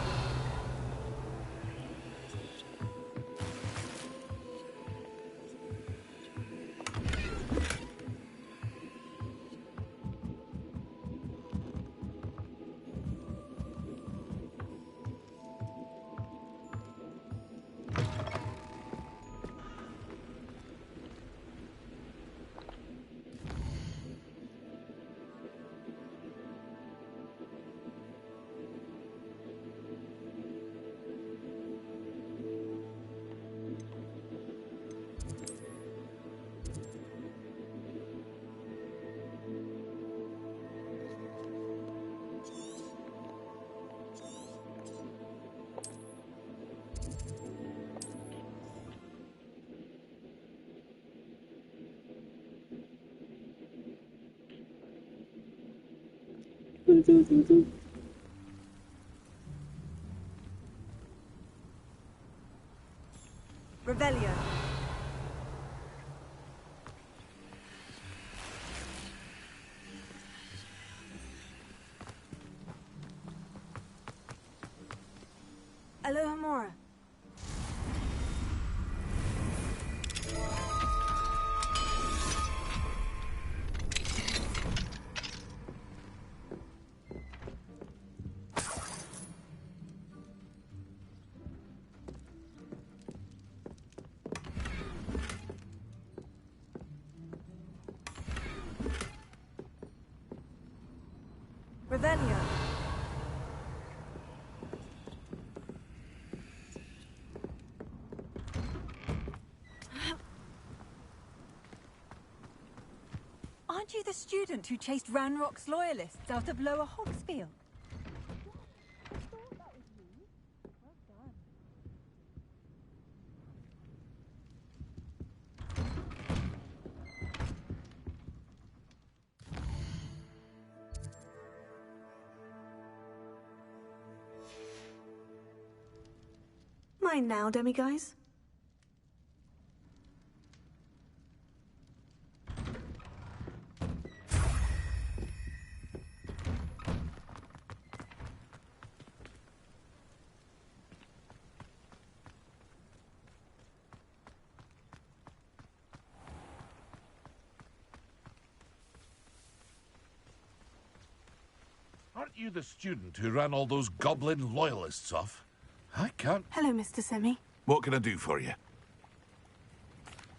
Revelio. Alohomora. Revelio. Aren't you the student who chased Ranrock's loyalists out of Lower Hogsfield? Mine now, demiguise. Aren't you the student who ran all those goblin loyalists off? I can't... Hello, Mr. Semi. What can I do for you?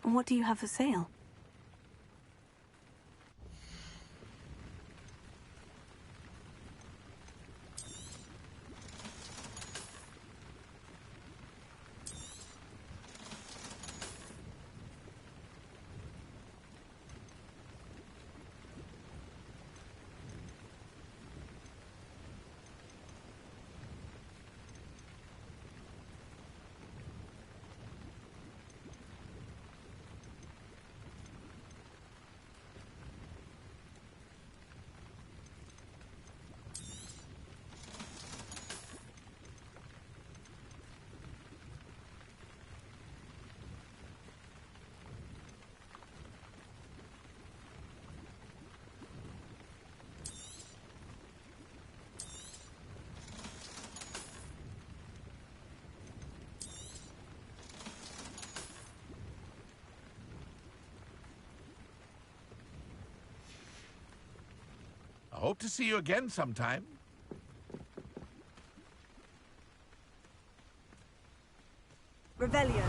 What do you have for sale? I hope to see you again sometime. Revelio.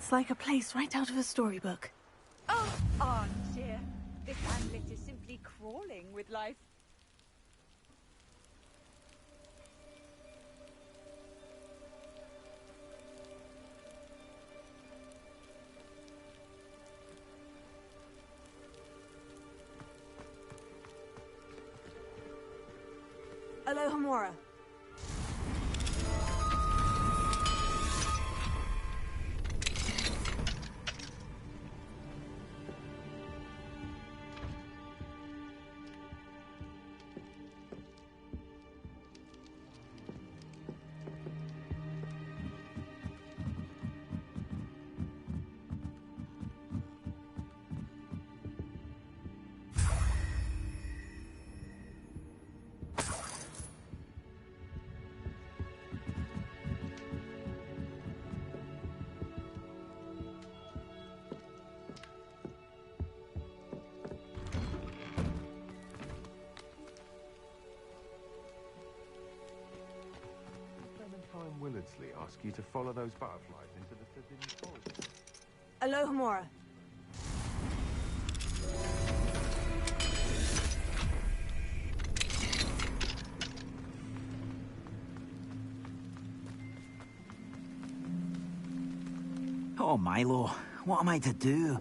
It's like a place right out of a storybook. Oh, armchair. This hamlet is simply crawling with life. Alohomora. ask you to follow those butterflies into the forbidden forest. Alohomora. Oh, Milo, what am I to do?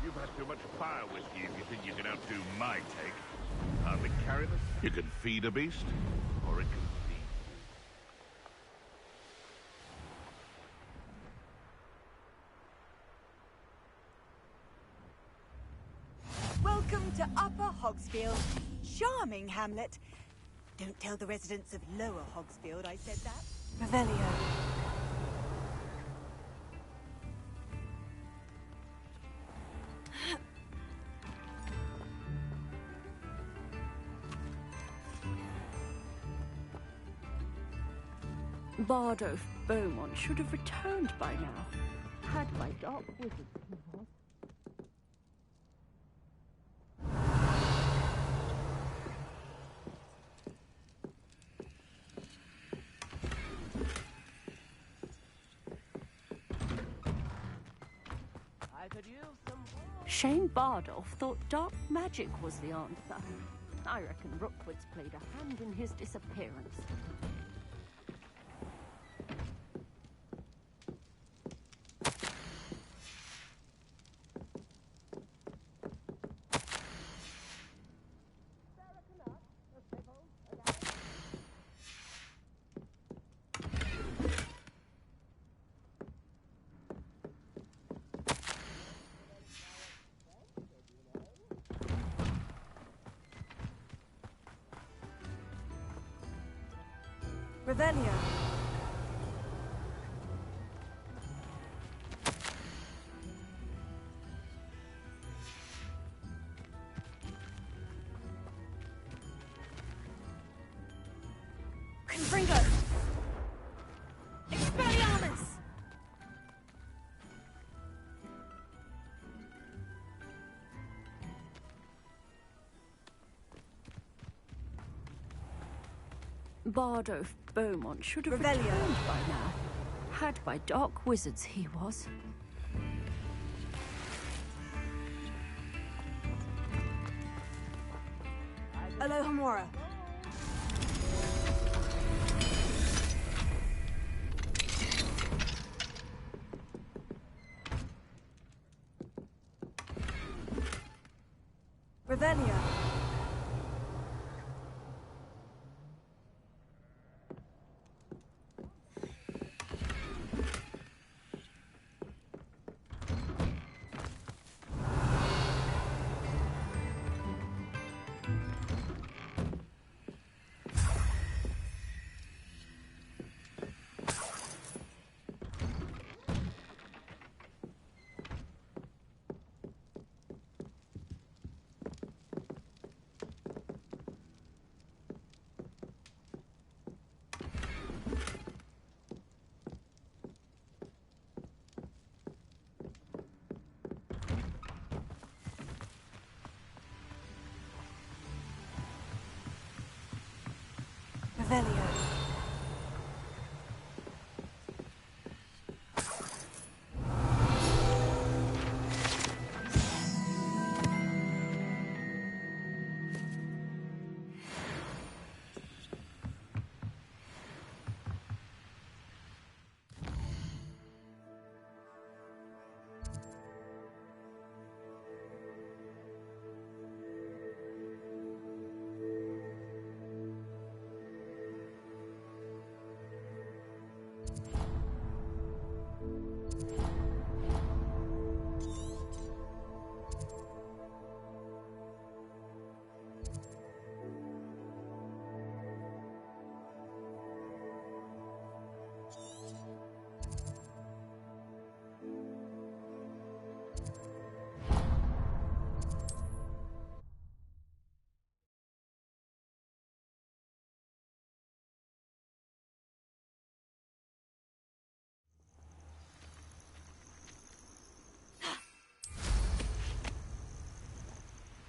You've had too much fire whiskey if you think you can outdo my take. Hardly carry this. You can feed a beast, or it can feed. Welcome to Upper Hogsfield. Charming hamlet. Don't tell the residents of Lower Hogsfield I said that. Revelio. Bardolph Beaumont should have returned by now. Had my dark wizard he was. I could use some more. Shane Bardolph thought dark magic was the answer. I reckon Rookwood's played a hand in his disappearance. Revelio. Confringo! Expelliarmus! Bardolph Beaumont should have Revelio. returned by now. Had by dark wizards he was. Alohomora. Revelio. Revelio.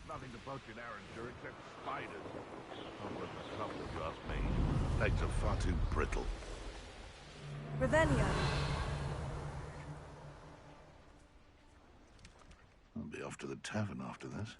Nothing to poach in Arranger except spiders. Not worth the trouble, if you ask me. Legs are far too brittle. Revelio. I'll be off to the tavern after this.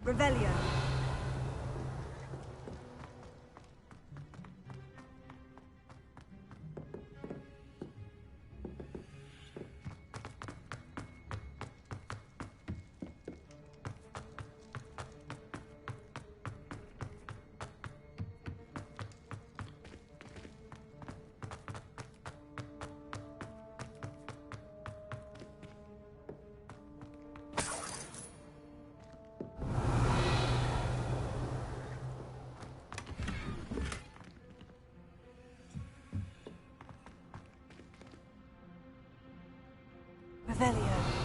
Revelio. Revelio.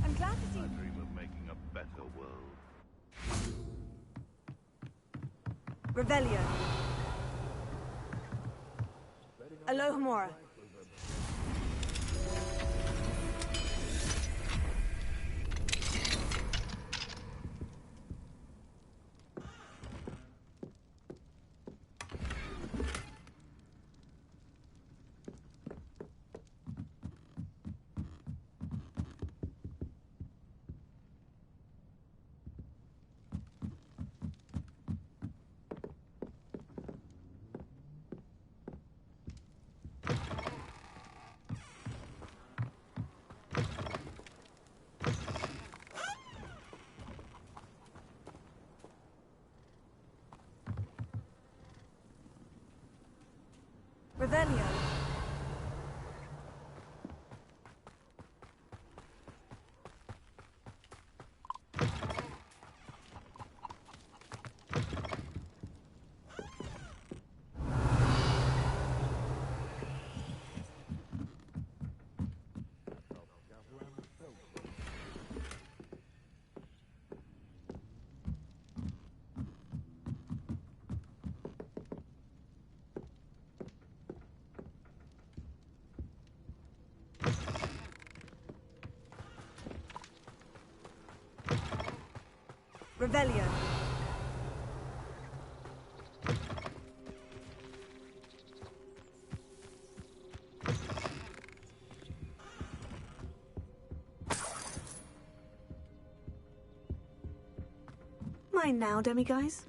I dream of making a better world. Revelio. Alohomora. Revelio. Revelio. Mine now, demiguise.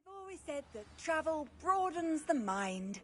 I've always said that travel broadens the mind.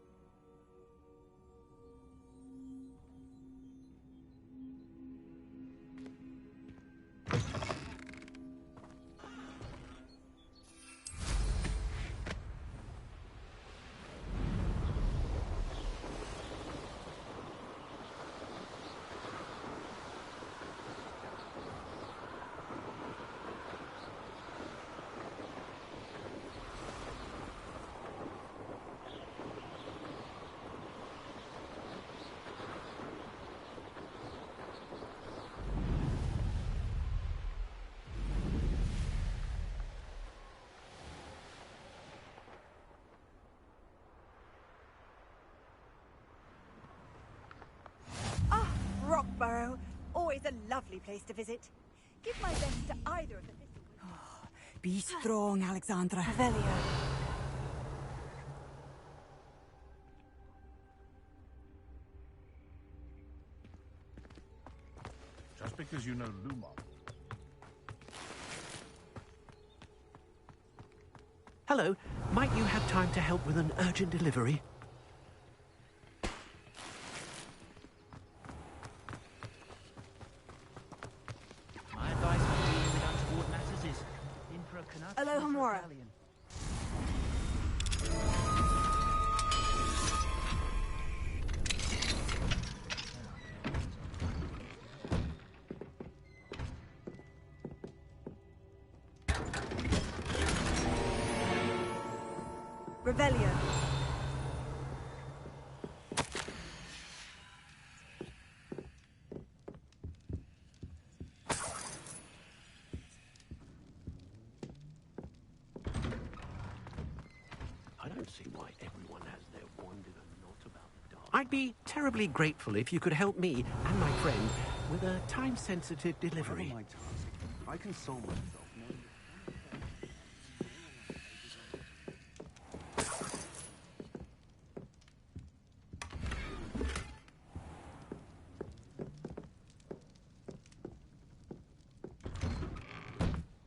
Rockborough, always a lovely place to visit. Give my best to either of the little... Be strong, Alexandra. Revelio. Just because you know Lumon. Hello, might you have time to help with an urgent delivery? My advice for dealing with untoward matters is Emperor cannot... Aloha Mora. Revelio. I don't see why everyone has their wand in a knot about the dark. I'd be terribly grateful if you could help me and my friend with a time-sensitive delivery. Whatever my task, I console myself.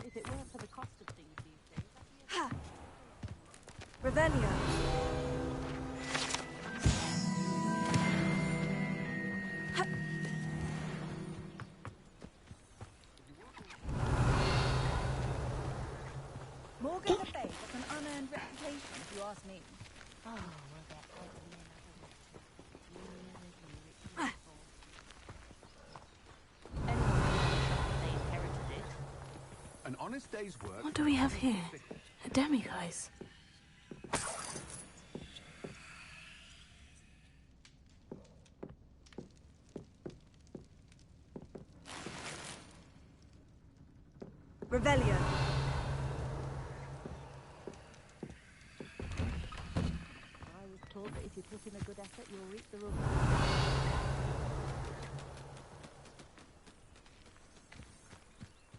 If it weren't for the cost of things these days, Ha! Revelio. Ha! Morgan the Bay has an unearned reputation, if you ask me. Oh, well, they're ugly and other honest day's work. What do we have here? A demiguise. Revelio. I was told that if you put in a good effort, you'll reap the reward.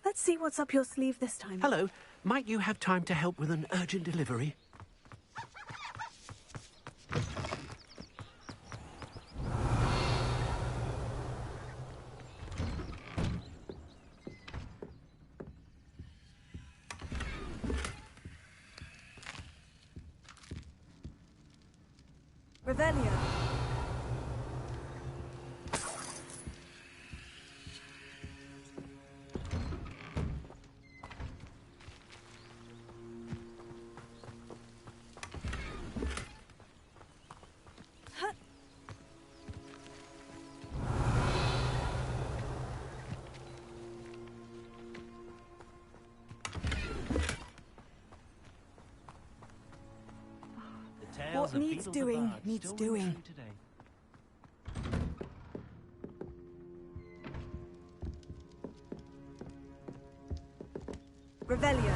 Let's see what's up your sleeve this time. Hello. Might you have time to help with an urgent delivery? Revelio. What needs doing, needs doing. Revelio.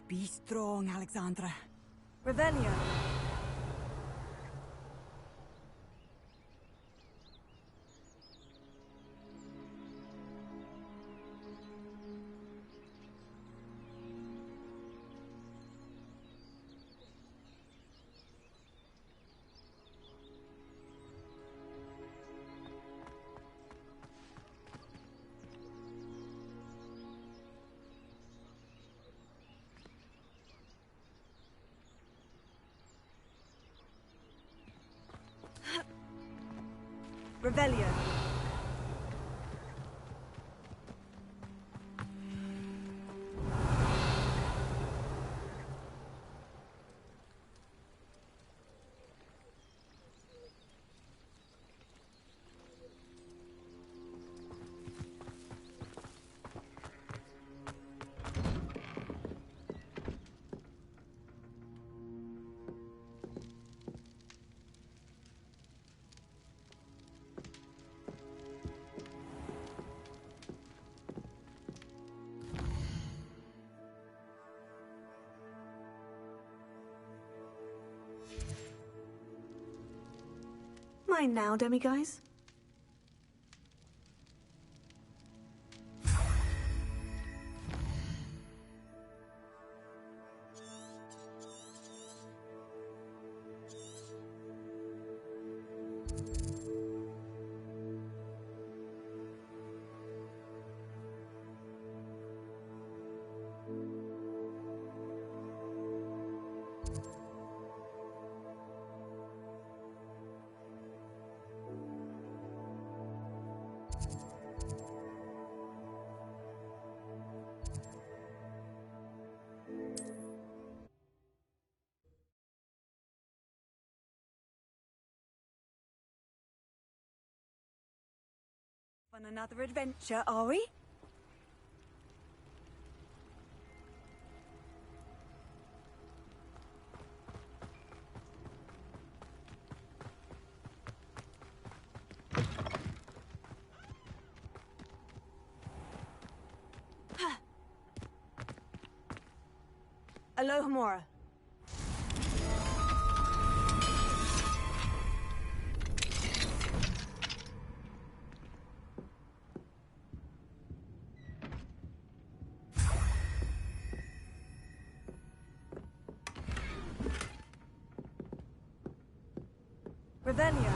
Be strong, Alexandra. Revelio. Revelio. Mine now, demiguise. On another adventure, are we? Alohomora. Revelio.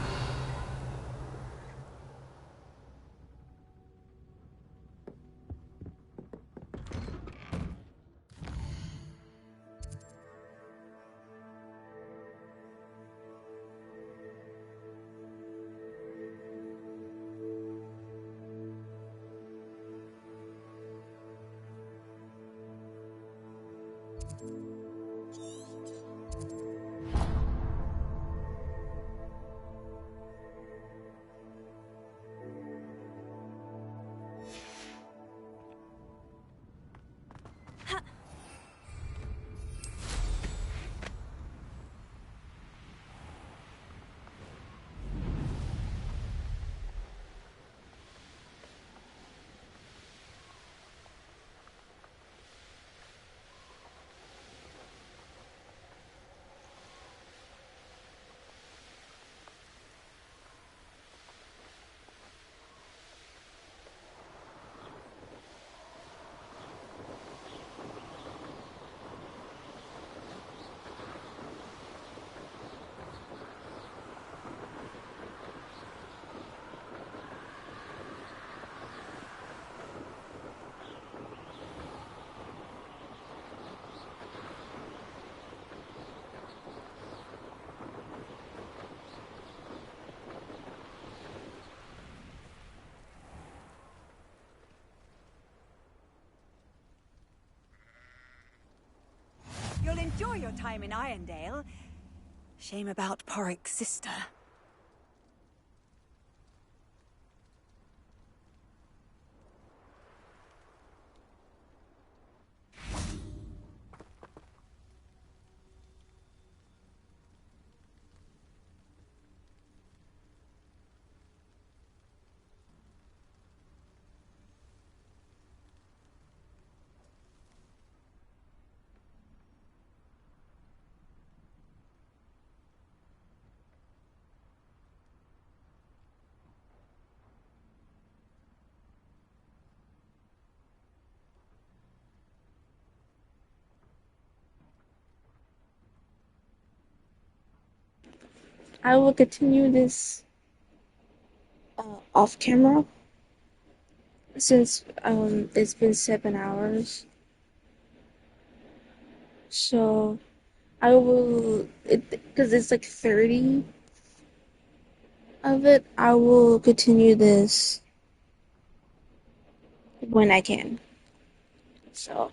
You'll enjoy your time in Irondale. Shame about Porrick's sister. I will continue this off camera since it's been 7 hours. So I will, because it's like 30 of it, I will continue this when I can. So